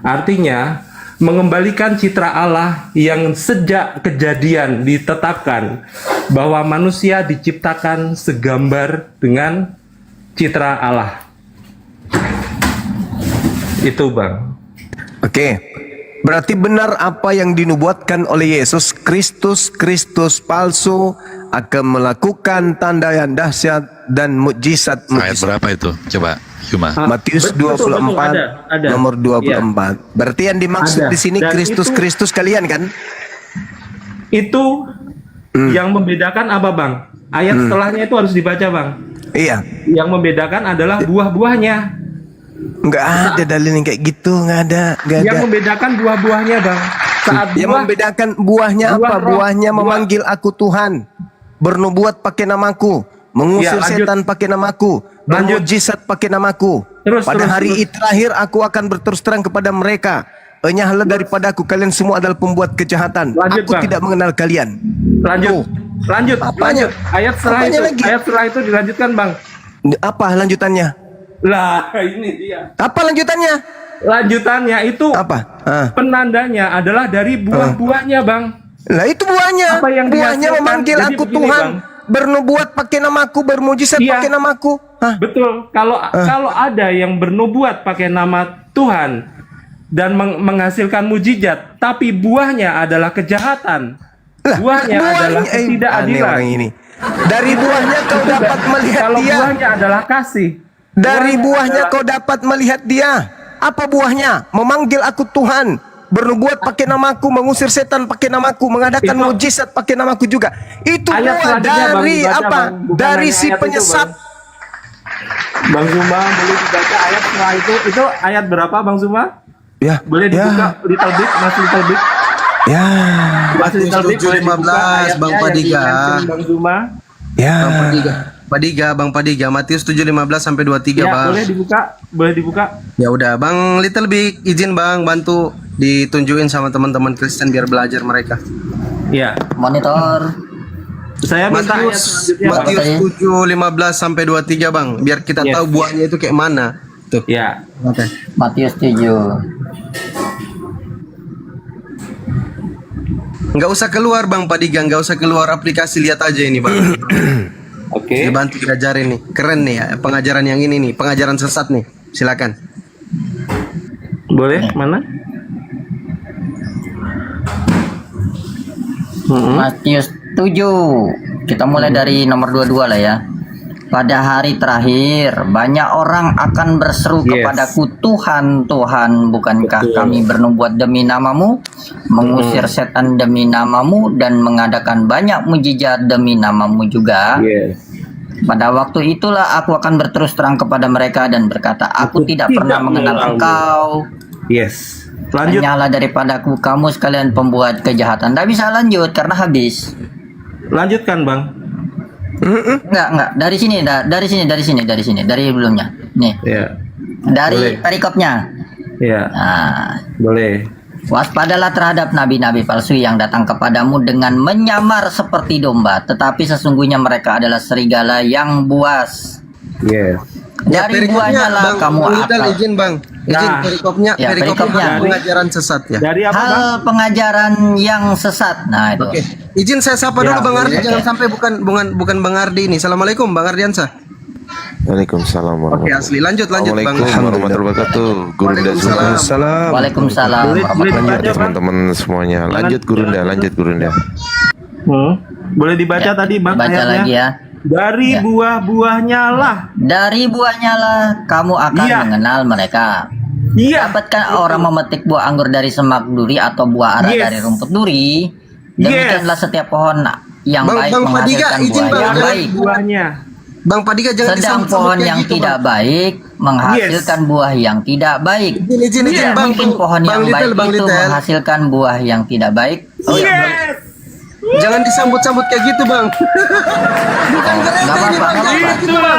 Artinya, mengembalikan citra Allah yang sejak kejadian ditetapkan bahwa manusia diciptakan segambar dengan citra Allah. Itu Bang. Oke. Berarti benar apa yang dinubuatkan oleh Yesus, Kristus palsu akan melakukan tanda yang dahsyat dan mukjizat. Ayat berapa itu? Coba Cuma Matius 24 ada. nomor 24. Ya. Berarti yang dimaksud Ada. di sini Dan Kristus kalian kan? Itu yang membedakan apa Bang? Ayat setelahnya itu harus dibaca Bang. Iya. Yang membedakan adalah buah-buahnya. Nggak ada dalil yang kayak gitu, nggak ada. Yang membedakan buah-buahnya Bang. Saat Yang membedakan buahnya buah apa? roh, Buahnya memanggil aku Tuhan, bernubuat pakai namaku, mengusir Ya, lanjut. setan pakai namaku, bermujizat pakai namaku. Pada hari terakhir aku akan berterus terang kepada mereka, enyahlah daripada aku, kalian semua adalah pembuat kejahatan. Lanjut, Aku Bang. tidak mengenal kalian. Lanjut. Lanjut. Apanya? Ayat setelah Apanya itu, lagi? ayat setelah itu dilanjutkan Bang. Apa lanjutannya? Lah, ini dia. Apa lanjutannya? Lanjutannya itu Apa? penandanya adalah dari buah-buahnya Bang. Lah itu buahnya. Apa yang Buahnya dihasilkan? memanggil Jadi aku begini, Tuhan, Bang. bernubuat pakai namaku, bermujizat Iya. pakai namaku. Hah? Betul. Kalau ada yang bernubuat pakai nama Tuhan dan menghasilkan mujizat, tapi buahnya adalah kejahatan. Buahnya adalah aneh ketidakadilan. orang ini. Dari buahnya kau dapat melihat Kalau dia. buahnya adalah kasih. Dari buahnya Buahnya kau dapat melihat dia. Apa buahnya? Memanggil aku Tuhan, bernubuat pakai namaku, mengusir setan pakai namaku, mengadakan Itu- mujizat pakai namaku juga. Itu Ayat buah selanjutnya, Bang, dari dibaca, apa? Bang. Bukan Dari hanya si ayat itu, penyesat. Bang Zuma boleh dibaca ayat setelah itu. Itu ayat berapa Bang Zuma? Ya. Boleh dibuka little bit, masih little bit. Ya. Masih little bit, boleh dibuka 7:15, ayatnya Bang yang Padiga. di-mention Bang Zuma. Ya. Bang Padiga, Matius 7:15 sampai 23, Ya, Bang. boleh dibuka. Ya udah, Bang Little Big, izin Bang bantu ditunjukin sama teman-teman Kristen biar belajar mereka. Ya. Monitor. Saya minta ayat Matius selanjutnya, Bang. Matius 7:15 sampai 23 Bang, biar kita Yes. tahu buahnya itu kayak mana. Tuh. Ya. Oke. Matius 7. Nggak usah keluar Bang Padiga, nggak usah keluar aplikasi, lihat aja ini Bang. Oke. Dibantu diajarin nih, keren nih ya pengajaran yang ini nih, pengajaran sesat nih. Silakan. Boleh? Mana? Matius 7. Kita mulai dari nomor 22 lah ya. Pada hari terakhir banyak orang akan berseru Yes. kepadaku, Tuhan, Tuhan, bukankah Betul. kami bernubuat demi namamu, mengusir setan demi namamu, dan mengadakan banyak mujizat demi namamu juga? Yes. Pada waktu itulah aku akan berterus terang kepada mereka dan berkata, aku tidak pernah mengenal engkau. Yes. Lanjut. Hanyalah daripadaku kamu sekalian pembuat kejahatan. Tidak bisa lanjut karena habis. Lanjutkan, Bang. Enggak. Dari sini, dari sebelumnya. Nih, Ya. dari Boleh. perikopnya. Ya. Nah, Boleh. waspadalah terhadap nabi-nabi palsu yang datang kepadamu dengan menyamar seperti domba, tetapi sesungguhnya mereka adalah serigala yang buas. Yes. Dari buahnya lah kamu Bang Litel, akal. izin Bang. Izin Nah. perikopnya, Ya, perikopnya. pengajaran sesat ya. Dari apa, Bang? Hal pengajaran yang sesat. Nah, itu. Oke. Izin saya sapa Ya, dulu Bang Ardi, boleh. jangan sampai bukan Bang Ardi ini. Assalamualaikum Bang Ardiansa. Waalaikumsalam Oke, warahmatullahi asli lanjut Bang. warahmatullahi wabarakatuh. Gurunda semua. Waalaikumsalam. Waalaikumsalam Boleh warahmatullahi dibaca, Lanjut Bang? teman-teman semuanya. Lanjut Gurunda. Boleh dibaca Ya, tadi, Bang, baca ayatnya? lagi ya. Dari Ya. buah-buahnya lah. Dari buahnya lah kamu akan Iya. mengenal mereka. Iya. Dapatkah orang memetik buah anggur dari semak duri atau buah ara Yes. dari rumput duri? Demikianlah setiap pohon yang Bang- baik Bang Padiga, menghasilkan izin, buah Bang. yang Dari baik. buahnya. Bang Padiga jangan Sedang disambut-sambut pohon kayak yang gitu, tidak Bang. baik menghasilkan buah yang tidak baik. Izin Iya, Bang. Mungkin pohon yang Little, baik Bang itu Little. menghasilkan buah yang tidak baik. Oh iya, Yes. Jangan disambut-sambut kayak gitu Bang. Bukan gereja nggak ini apa-apa, Bang. nggak apa-apa. Itulah.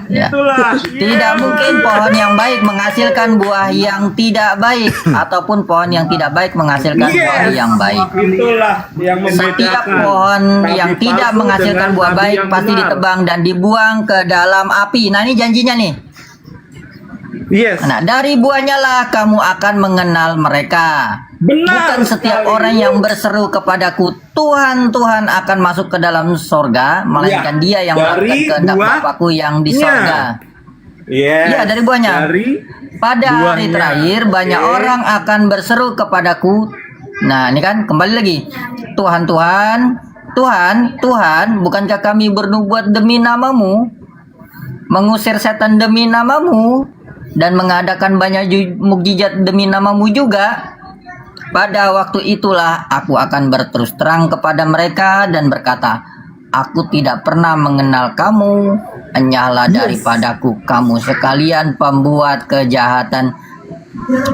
Ya. Itulah. Tidak mungkin pohon yang baik menghasilkan buah yang tidak baik ataupun pohon yang tidak baik menghasilkan buah yang baik. Itulah yang membedakan. Setiap pohon nabi yang tidak palsu menghasilkan dengan buah nabi baik yang pasti benar. ditebang dan dibuang ke dalam api. Nah, ini janjinya nih. Yes. Nah, dari buahnya lah kamu akan mengenal mereka. Benar Bukan setiap sekali. orang yang berseru kepadaku, Tuhan, Tuhan, akan masuk ke dalam sorga, melainkan dia yang melakukan Dari kehendak buah- Bapakku yang di sorga. Yes. Iya, dari buahnya. Dari Pada hari buahnya. terakhir banyak Oke. orang akan berseru kepadaku. Nah, ini kan kembali lagi. Tuhan, Tuhan, Tuhan, Tuhan, bukankah kami bernubuat demi namamu, mengusir setan demi namamu, dan mengadakan banyak mukjizat demi namamu juga? Pada waktu itulah aku akan berterus terang kepada mereka dan berkata, aku tidak pernah mengenal kamu, hanyalah daripadaku kamu sekalian pembuat kejahatan.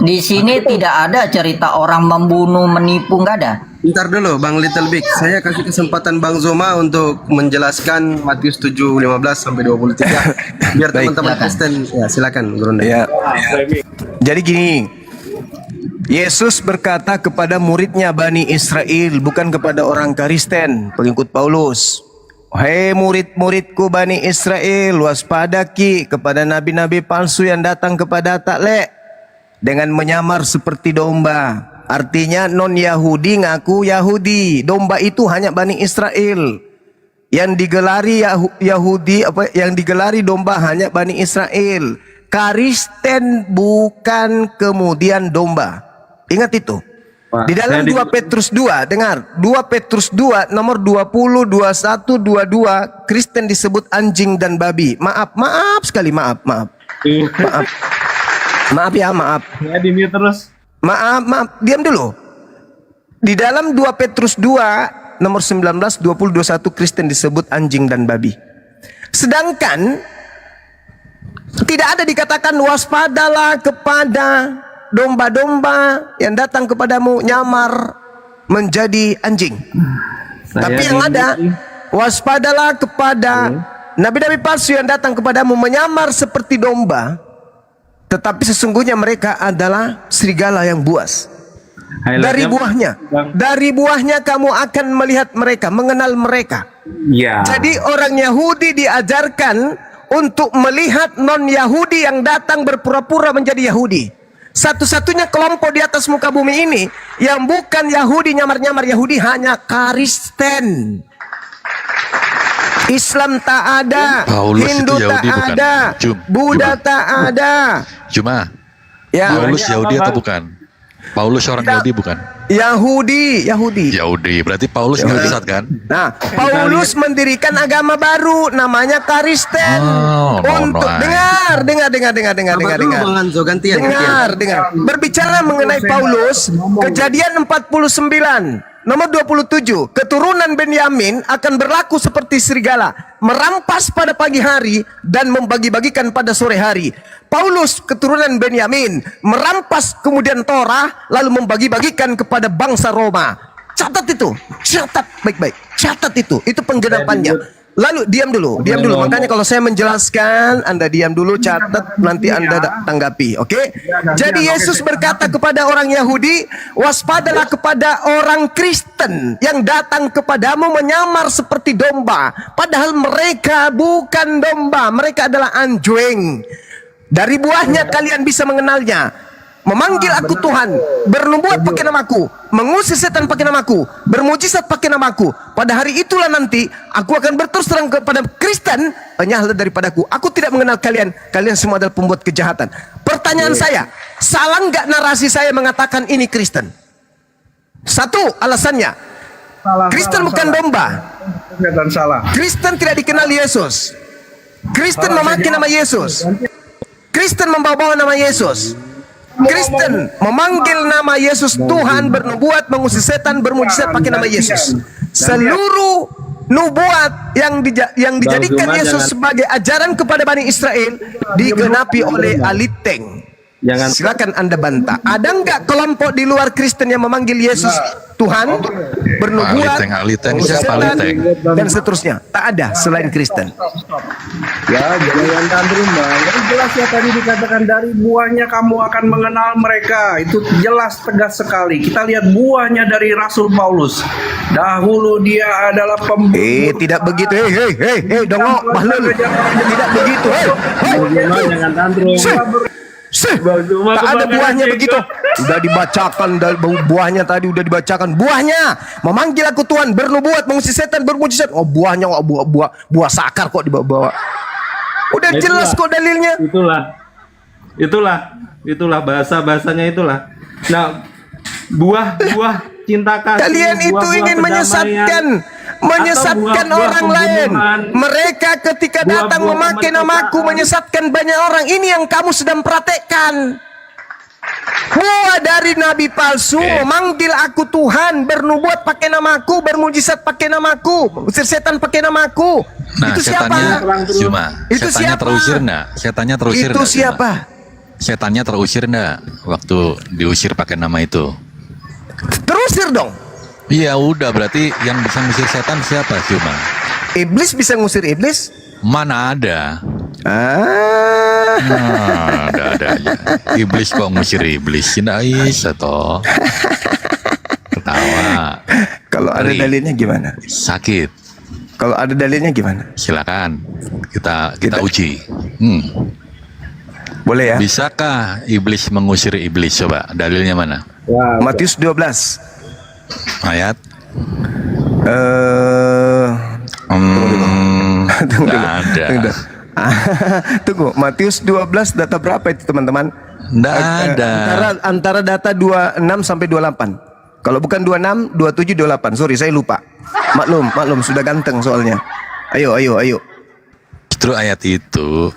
Di sini tidak ada cerita orang membunuh, menipu, nggak ada. Bentar dulu Bang Little Big. Saya kasih kesempatan Bang Zoma untuk menjelaskan Matius 7:15 sampai 23 biar Baik. teman-teman Silakan. Kristen ya silakan Gurunda. Ya. Jadi gini, Yesus berkata kepada muridnya Bani Israel, bukan kepada orang Kristen, pengikut Paulus. Hei murid-muridku Bani Israel, waspadaki kepada nabi-nabi palsu yang datang kepada taklek dengan menyamar seperti domba. Artinya non Yahudi ngaku Yahudi. Domba itu hanya Bani Israel. Yang digelari Yahudi yang digelari domba hanya Bani Israel. Kristen bukan kemudian domba. Ingat itu. Di dalam 2 Petrus 2, dengar, 2 Petrus 2 nomor 20, 21, 22, Kristen disebut anjing dan babi. Maaf sekali, maaf. Maaf ya, maaf. Ya, di mute terus. Maaf, diam dulu. Di dalam 2 Petrus 2 nomor 19, 20, 21 Kristen disebut anjing dan babi. Sedangkan tidak ada dikatakan waspadalah kepada domba-domba yang datang kepadamu nyamar menjadi anjing. Tapi yang ada waspadalah kepada nabi-nabi palsu yang datang kepadamu menyamar seperti domba, tetapi sesungguhnya mereka adalah serigala yang buas. Dari buahnya kamu akan melihat mereka, mengenal mereka. Ya. Jadi orang Yahudi diajarkan untuk melihat non-Yahudi yang datang berpura-pura menjadi Yahudi. Satu-satunya kelompok di atas muka bumi ini yang bukan Yahudi, nyamar-nyamar Yahudi, hanya Kristen. Islam tak ada, Paulus Hindu itu tak Yahudi bukan? ada, Buddha tak ada. Cuma Ya, Paulus Yahudi atau bukan? Paulus orang Yahudi bukan? Yahudi. Yahudi. Berarti Paulus nggak sesat kan? Nah, Paulus mendirikan agama baru namanya Kristen. Oh, Untuk dengar. Sabar dulu, Bang Hanzo, gantian. Dengar. Berbicara mengenai Paulus, Kejadian 49 nomor 27, keturunan Benyamin akan berlaku seperti serigala, merampas pada pagi hari dan membagi-bagikan pada sore hari. Paulus keturunan Benyamin merampas kemudian Torah lalu membagi-bagikan kepada bangsa Roma. Catat itu, catat baik-baik, catat itu penggenapannya. Lalu diam dulu. Makanya kalau saya menjelaskan, Anda diam dulu, catat, nanti Anda tanggapi, oke? Jadi Yesus berkata kepada orang Yahudi, waspadalah kepada orang Kristen yang datang kepadamu menyamar seperti domba, padahal mereka bukan domba, mereka adalah anjing. Dari buahnya kalian bisa mengenalnya. Memanggil aku Tuhan, bernubuat pakai namaku, mengusir setan pakai namaku, bermujizat pakai namaku. Pada hari itulah nanti aku akan berterus terang kepada Kristen, enyahlah daripadaku. Aku tidak mengenal kalian, kalian semua adalah pembuat kejahatan. Pertanyaan saya, salah nggak narasi saya mengatakan ini Kristen? Satu, alasannya Kristen bukan domba. Kristen tidak dikenal Yesus. Kristen memakai nama Yesus. Kristen membawa nama Yesus. Kristen memanggil nama Yesus Tuhan, bernubuat, mengusir setan, bermujizat pakai nama Yesus. Seluruh nubuat yang dijadikan Yesus sebagai ajaran kepada Bani Israel digenapi oleh Aliteng. Silakan Anda bantah. Ada enggak kelompok di luar Kristen yang memanggil Yesus Tuhan, bernubuat, Aliteng siapa Aliteng? dan seterusnya? Tak ada selain Kristen. Ya, jangan tandrum, Bang. Jadi jelas ya tadi dikatakan dari buahnya kamu akan mengenal mereka. Itu jelas tegas sekali. Kita lihat buahnya dari Rasul Paulus. Dahulu dia adalah pembunuh. Tidak begitu. Hei, dongok, Bahlul. Tidak begitu. Jangan tandrum. Tak ada buahnya begitu. Sudah dibacakan buahnya tadi, udah dibacakan buahnya. Memanggil aku Tuhan, bernubuat, mengusir setan, bermujizat. Oh, buahnya buah sakar kok dibawa. Udah jelas kok dalilnya. Itulah bahasanya itulah. Nah, buah cinta kasih. Kalian itu ingin menyesatkan orang lain. Mereka ketika datang memakai namaku menyesatkan banyak orang. Ini yang kamu sedang praktekkan. Buah dari nabi palsu memanggil aku Tuhan, bernubuat pakai namaku, bermujizat pakai namaku, usir setan pakai namaku. Nah, itu siapa? Itu setannya terusir enggak? Setannya terusir itu siapa? Setannya terusir enggak waktu diusir pakai nama itu? Terusir dong. Iya udah, berarti yang bisa ngusir setan siapa Cuma? Iblis bisa ngusir iblis? Mana ada? Ada aja. Iblis kok ngusir iblis? Tidak bisa toh. Ketawa. Kalau ada dalilnya gimana? Sakit. Kalau ada dalilnya gimana? Silakan kita uji. Boleh ya? Bisakah iblis mengusir iblis? Coba dalilnya mana? Matius 12 ayat. Tunggu, Matius 12 data berapa itu teman-teman? Nggak ada. Antara data 26 sampai 28. Kalau bukan 26, 27, 28. Sorry, saya lupa. Maklum, sudah ganteng soalnya. Ayo. Justru ayat itu.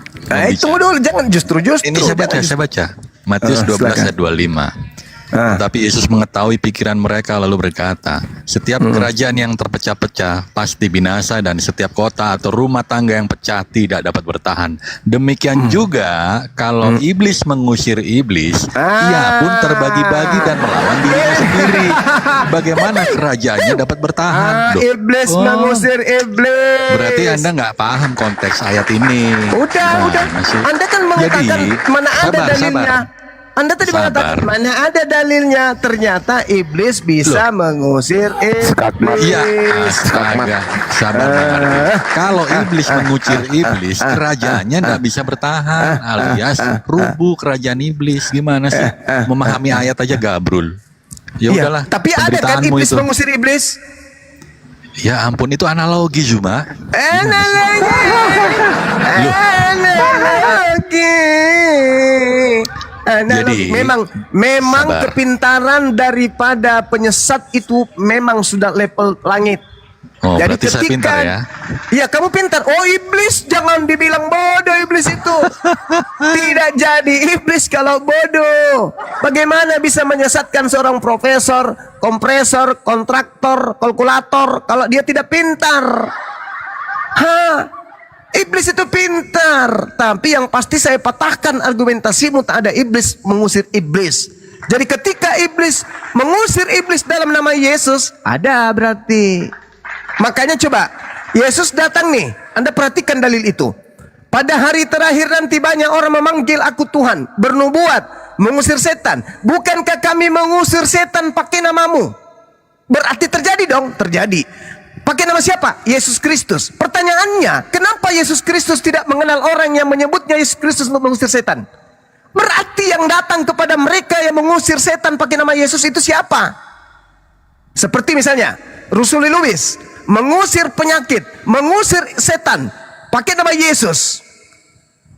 Tunggu dulu, jangan justru. Ini saya baca. Matius 12 ayat 25. Tapi Yesus mengetahui pikiran mereka lalu berkata, setiap kerajaan yang terpecah-pecah pasti binasa, dan setiap kota atau rumah tangga yang pecah tidak dapat bertahan. Demikian juga kalau iblis mengusir iblis, ia pun terbagi-bagi dan melawan dirinya sendiri. Bagaimana kerajaannya dapat bertahan? Iblis mengusir iblis. Berarti Anda nggak paham konteks ayat ini. Udah. Anda kan mengatakan mana ada dalilnya. Anda tadi mengatakan mana ada dalilnya? Ternyata iblis bisa mengusir iblis. Iya, astaga, sabar. Kalau iblis mengusir iblis, kerajaannya nggak bisa bertahan, alias rubuh kerajaan iblis. Gimana sih? Memahami ayat aja gabrul. Ya Iya, udahlah. tapi ada kan penderitaanmu iblis itu. mengusir iblis? Ya ampun, itu analogi Zuma. Analogi. Jadi, Memang sabar. kepintaran daripada penyesat itu memang sudah level langit. Oh, berarti saya pintar ya. Ya kamu pintar. Oh iblis, jangan dibilang bodoh iblis itu. Tidak jadi iblis kalau bodoh. Bagaimana bisa menyesatkan seorang profesor, kompresor, kontraktor, kalkulator kalau dia tidak pintar? Iblis itu pintar. Tapi yang pasti saya patahkan argumentasimu, tak ada iblis mengusir iblis. Jadi ketika iblis mengusir iblis dalam nama Yesus, ada berarti. Makanya coba, Yesus datang nih, Anda perhatikan dalil itu. Pada hari terakhir nanti banyak orang memanggil aku Tuhan, bernubuat, mengusir setan. Bukankah kami mengusir setan pakai namamu? Berarti terjadi dong, terjadi. Pakai nama siapa? Yesus Kristus. Pertanyaannya, kenapa Yesus Kristus tidak mengenal orang yang menyebutnya Yesus Kristus untuk mengusir setan? Berarti yang datang kepada mereka yang mengusir setan pakai nama Yesus itu siapa? Seperti misalnya, Rusuli Lubis mengusir penyakit, mengusir setan pakai nama Yesus.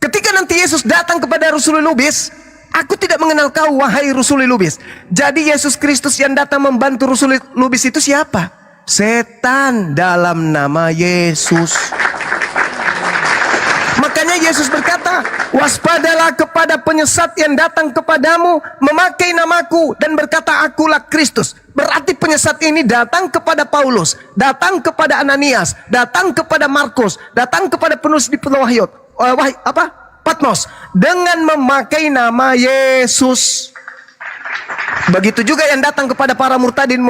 Ketika nanti Yesus datang kepada Rusuli Lubis, aku tidak mengenal kau wahai Rusuli Lubis. Jadi Yesus Kristus yang datang membantu Rusuli Lubis itu siapa? Setan dalam nama Yesus. Makanya Yesus berkata, waspadalah kepada penyesat yang datang kepadamu memakai namaku dan berkata akulah Kristus. Berarti penyesat ini datang kepada Paulus, datang kepada Ananias, datang kepada Markus, datang kepada penulis di Patmos dengan memakai nama Yesus. Begitu juga yang datang kepada para murtadin.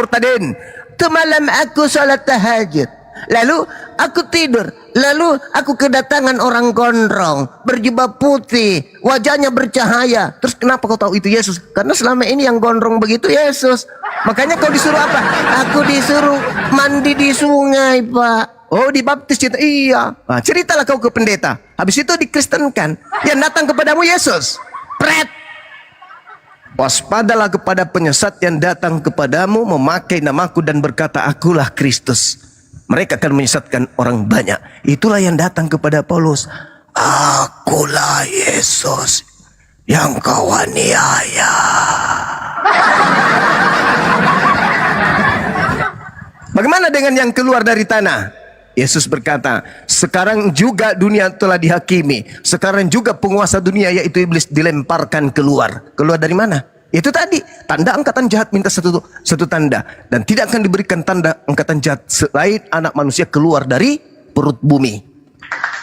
Malam aku salat tahajud, lalu aku tidur, lalu aku kedatangan orang gondrong berjubah putih, wajahnya bercahaya. Terus kenapa kau tahu itu Yesus? Karena selama ini yang gondrong begitu Yesus. Makanya kau disuruh apa? Aku disuruh mandi di sungai, Pak. Oh, dibaptis kita. Iya. Nah, ceritalah kau ke pendeta. Habis itu dikristenkan. Yang datang kepadamu Yesus. Pret. Waspadalah kepada penyesat yang datang kepadamu memakai namaku dan berkata akulah Kristus. Mereka akan menyesatkan orang banyak. Itulah yang datang kepada Paulus. Akulah Yesus yang kau aniaya. Bagaimana dengan yang keluar dari tanah? Yesus berkata, sekarang juga dunia telah dihakimi. Sekarang juga penguasa dunia yaitu iblis dilemparkan keluar. Keluar dari mana? Itu tadi, tanda angkatan jahat minta satu tanda. Dan tidak akan diberikan tanda angkatan jahat selain anak manusia keluar dari perut bumi.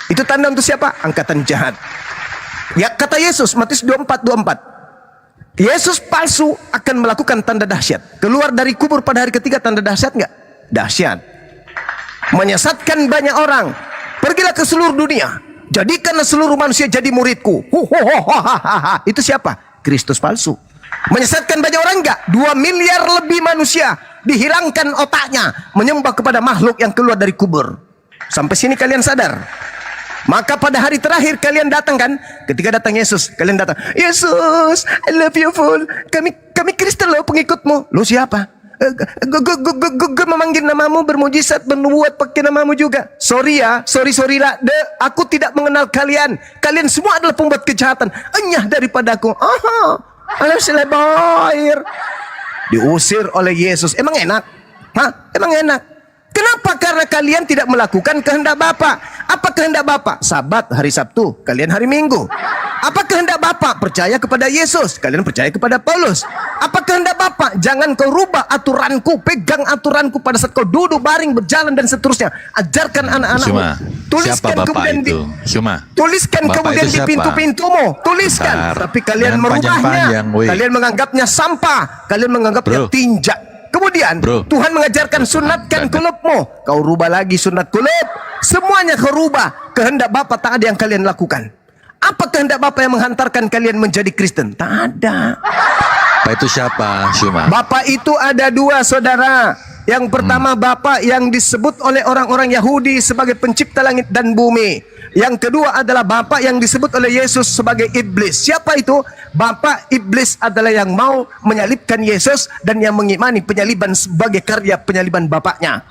Itu tanda untuk siapa? Angkatan jahat. Ya kata Yesus, Matius 24:24. Yesus palsu akan melakukan tanda dahsyat. Keluar dari kubur pada hari ketiga, tanda dahsyat enggak? Dahsyat. Menyesatkan banyak orang. Pergilah ke seluruh dunia, jadikanlah seluruh manusia jadi muridku. Itu siapa? Kristus palsu. Menyesatkan banyak orang enggak? 2 miliar lebih manusia dihilangkan otaknya menyembah kepada makhluk yang keluar dari kubur. Sampai sini kalian sadar? Maka pada hari terakhir kalian datang kan? Ketika datang Yesus, kalian datang, Yesus, I love you full. Kami Kristen loh, pengikutmu. Lo siapa? Gue memanggil namamu, bermujizat, bernubuat pakai namamu juga. Sorry ya, sorry lah. Aku tidak mengenal kalian. Kalian semua adalah pembuat kejahatan. Enyah daripadaku. Diusir oleh Yesus. Emang enak? Emang enak? Kenapa? Karena kalian tidak melakukan kehendak Bapa. Apa kehendak Bapa? Sabat hari Sabtu, kalian hari Minggu. Apa kehendak Bapa? Percaya kepada Yesus, kalian percaya kepada Paulus. Apa kehendak Bapa? Jangan kau rubah aturanku, pegang aturanku pada saat kau duduk, baring, berjalan dan seterusnya. Ajarkan anak-anakmu. Tuliskan siapa Bapak kemudian itu? Tuliskan Bapak kemudian di pintu-pintumu. Tuliskan. Bentar. Tapi kalian merubahnya. Kalian menganggapnya sampah. Kalian menganggapnya tinjak. Kemudian Tuhan mengajarkan sunatkan kulubmu. Kau rubah lagi sunat kulub. Semuanya kau rubah. Kehendak Bapa tak ada yang kalian lakukan. Apa kehendak Bapak yang menghantarkan kalian menjadi Kristen? Tak ada. Bapak itu siapa, Suma? Bapak itu ada dua, saudara. Yang pertama Bapak yang disebut oleh orang-orang Yahudi sebagai pencipta langit dan bumi. Yang kedua adalah Bapak yang disebut oleh Yesus sebagai iblis. Siapa itu? Bapak iblis adalah yang mau menyalibkan Yesus dan yang mengimani penyaliban sebagai karya penyaliban Bapaknya.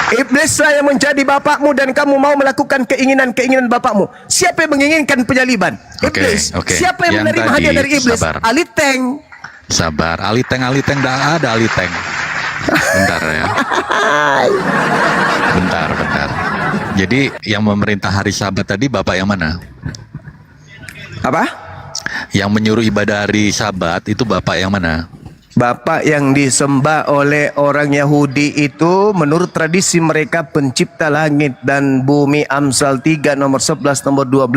Iblislah yang menjadi bapakmu dan kamu mau melakukan keinginan-keinginan bapakmu. Siapa yang menginginkan penyaliban? Iblis. Siapa yang menerima hadiah dari iblis? Sabar. Aliteng. Sabar, aliteng, dah ada aliteng. Bentar ya. Bentar. Jadi yang memerintah hari Sabat tadi Bapak yang mana? Apa? Yang menyuruh ibadah hari Sabat itu Bapak yang mana? Bapak yang disembah oleh orang Yahudi itu menurut tradisi mereka pencipta langit dan bumi, Amsal 3 nomor 11 nomor 12.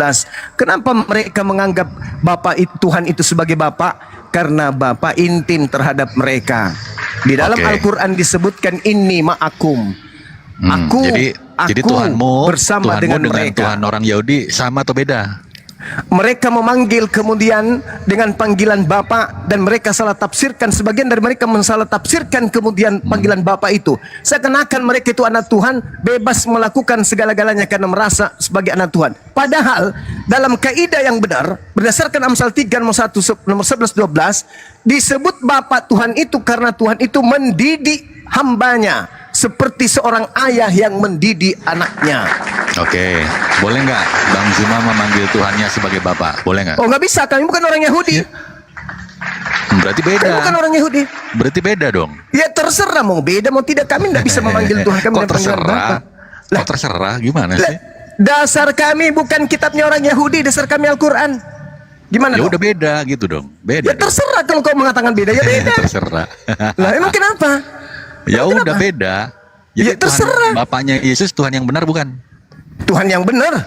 Kenapa mereka menganggap Bapak itu, Tuhan itu sebagai Bapak? Karena Bapak intim terhadap mereka. Di dalam Al-Quran disebutkan inni ma'akum. Jadi Tuhanmu bersama dengan mereka. Tuhan orang Yahudi sama atau beda? Mereka memanggil kemudian dengan panggilan Bapa dan mereka salah tafsirkan, sebagian dari mereka mensalah tafsirkan kemudian panggilan Bapa itu seakan-akan mereka itu anak Tuhan, bebas melakukan segala-galanya karena merasa sebagai anak Tuhan. Padahal dalam kaidah yang benar berdasarkan Amsal 3 nomor 11 12 disebut Bapa Tuhan itu karena Tuhan itu mendidik hambanya seperti seorang ayah yang mendidik anaknya. Oke, boleh nggak Bang Zuma memanggil Tuhannya sebagai Bapak? Boleh nggak? Oh, nggak bisa, kami bukan orang Yahudi. Berarti beda. Kami bukan orang Yahudi. Berarti beda dong. Ya terserah mau beda mau tidak, kami tidak bisa memanggil Tuhan kami Kok dengan panggilan terserah? Bapa. Kok terserah? Gimana Lah, sih? dasar kami bukan kitabnya orang Yahudi, dasar kami Al-Quran. Gimana Ya dong? udah beda gitu dong. Beda. Ya terserah kalau kau mengatakan beda, ya beda. Terserah. Lah emang kenapa? Ya Emang udah kenapa? beda. Jadi Ya terserah. Bapaknya Yesus Tuhan yang benar bukan? Tuhan yang benar.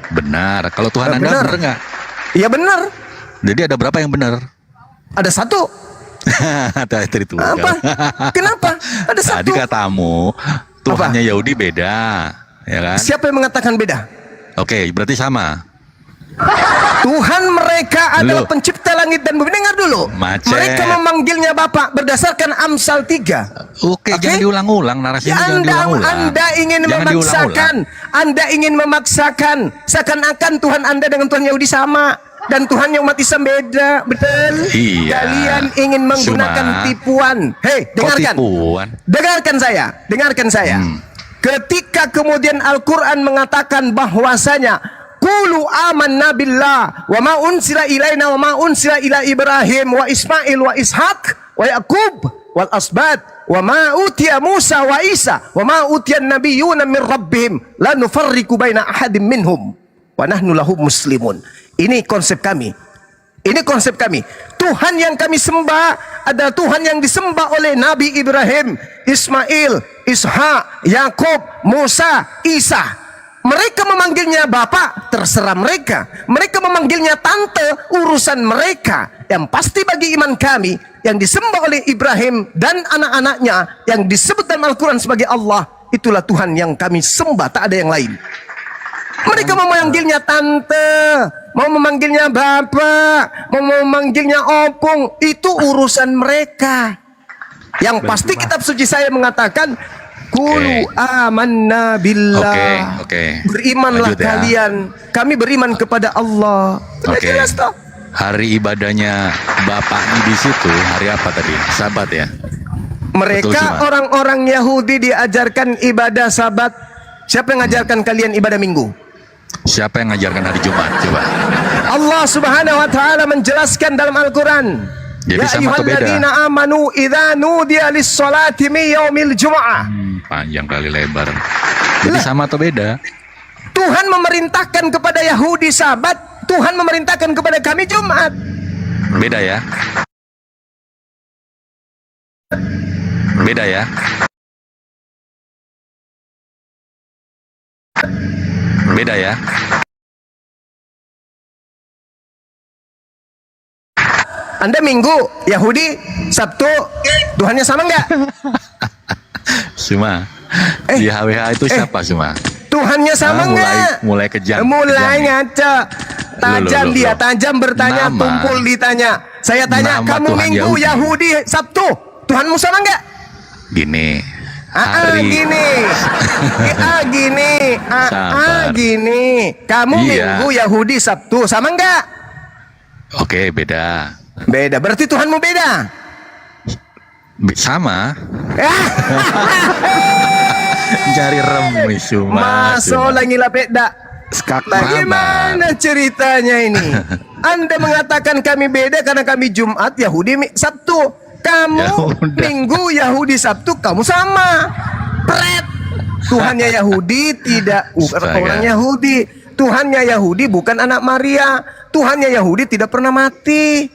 Benar. Kalau Tuhan Anda Benar. benar nggak? Ya benar. Jadi ada berapa yang benar? Ada satu. Tadi itu. Apa? Kenapa? Ada Tadi satu. katamu Tuhannya Yahudi beda, ya kan? Siapa yang mengatakan beda? Oke, berarti sama. Tuhan mereka adalah Loh. pencipta langit dan bumi. Dengar dulu. Macet. Mereka memanggilnya Bapak berdasarkan Amsal 3. Oke, jangan diulang-ulang narasinya, jangan diulang-ulang. Anda ingin Jangan memaksakan, Anda ingin memaksakan seakan-akan Tuhan Anda dengan Tuhan Yahudi sama dan Tuhan yang umat Islam beda, betul? Iya. Kalian ingin menggunakan Cuma- tipuan. Hei, Kok dengarkan. tipuan? Dengarkan saya. Ketika kemudian Al-Quran mengatakan bahwasanya Qulu amanna billah wa ma unsila ilaina wa ma unsila ila Ibrahim wa Ismail wa Ishaq wa Yaqub wal asbat wa ma utiya Musa wa Isa wa ma utiya nabiyyuna min rabbihim la nufarriqu baina ahadin minhum wa nahnu lahu muslimun. Ini konsep kami. Ini konsep kami. Tuhan yang kami sembah adalah Tuhan yang disembah oleh Nabi Ibrahim, Ismail, Ishak, Yakub, Musa, Isa. Mereka memanggilnya Bapak, terserah mereka. Mereka memanggilnya Tante, urusan mereka. Yang pasti bagi iman kami, yang disembah oleh Ibrahim dan anak-anaknya, yang disebut dalam Al-Quran sebagai Allah, itulah Tuhan yang kami sembah, tak ada yang lain. Mereka mau memanggilnya Tante, mau memanggilnya Bapak, mau memanggilnya Opung, itu urusan mereka. Yang pasti kitab suci saya mengatakan, Qulu amanna billah. Oke. Berimanlah Lanjut ya. kalian. Kami beriman kepada Allah. Sudah Oke. jelas toh? Hari ibadahnya Bapak di situ hari apa tadi? Sabat ya? Betul, Mereka Cuma. orang-orang Yahudi diajarkan ibadah Sabat. Siapa yang ngajarkan kalian ibadah Minggu? Siapa yang ngajarkan hari Jumat? Coba. Allah Subhanahu wa taala menjelaskan dalam Al-Qur'an. Jadi Ya sama atau beda? ayyuhalladzina amanu idza nudiya lis-salati min yaumil jumu'ah. Panjang kali lebar. Jadi sama atau beda? Tuhan memerintahkan kepada Yahudi Sabat, Tuhan memerintahkan kepada kami Jumat. Beda ya? Beda ya? Beda ya? Anda Minggu, Yahudi, Sabtu, Tuhannya sama nggak? Suma. Di HWH itu siapa Suma? Tuhannya sama nggak? mulai kejam. Mulai kejam nih. ngaca. Tajam Loh. dia, tajam bertanya, Nama. tumpul ditanya. Saya tanya, Nama kamu Tuhan Minggu, Yahudi, Sabtu, Tuhanmu sama nggak? Gini. Hari Gini. Sabar. Gini. Kamu Iya. Minggu, Yahudi, Sabtu, sama nggak? Oke, beda. Beda. Berarti Tuhanmu beda. Sama. Ah, Cari remis cuma. Masuk lagi lah beda. Bagaimana ceritanya ini? Anda mengatakan kami beda karena kami Jumat, Yahudi, Sabtu. Kamu Ya udah. Minggu, Yahudi, Sabtu, kamu sama. Pret. Tuhannya Yahudi tidak Astaga. orang Yahudi. Tuhannya Yahudi bukan anak Maria. Tuhannya Yahudi tidak pernah mati.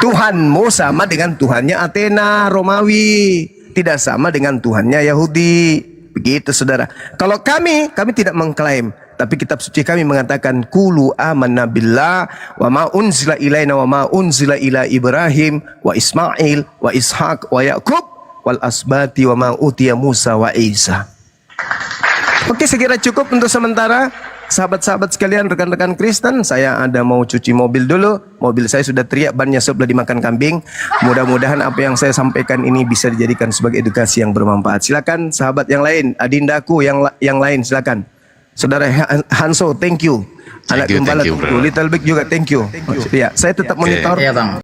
Tuhanmu sama dengan Tuhannya Athena, Romawi. Tidak sama dengan Tuhannya Yahudi. Begitu saudara. Kalau kami tidak mengklaim. Tapi kitab suci kami mengatakan Qulu amanna billah wa ma unzila ilaina wa ma unzila ila Ibrahim wa Ismail wa Ishaq wa Yaqub wal asbati wa ma utiya Musa wa Isa. Oke, sekira cukup untuk sementara. Sahabat-sahabat sekalian, rekan-rekan Kristen, saya ada mau cuci mobil dulu. Mobil saya sudah teriak bannya sebelah dimakan kambing. Mudah-mudahan apa yang saya sampaikan ini bisa dijadikan sebagai edukasi yang bermanfaat. Silakan sahabat yang lain, adindaku yang lain silakan. Saudara Hanso, thank you. Anak Thank you, gembala thank you, bro. Little Big juga thank you. Ya, saya tetap Oke. monitor. Iya, Bang.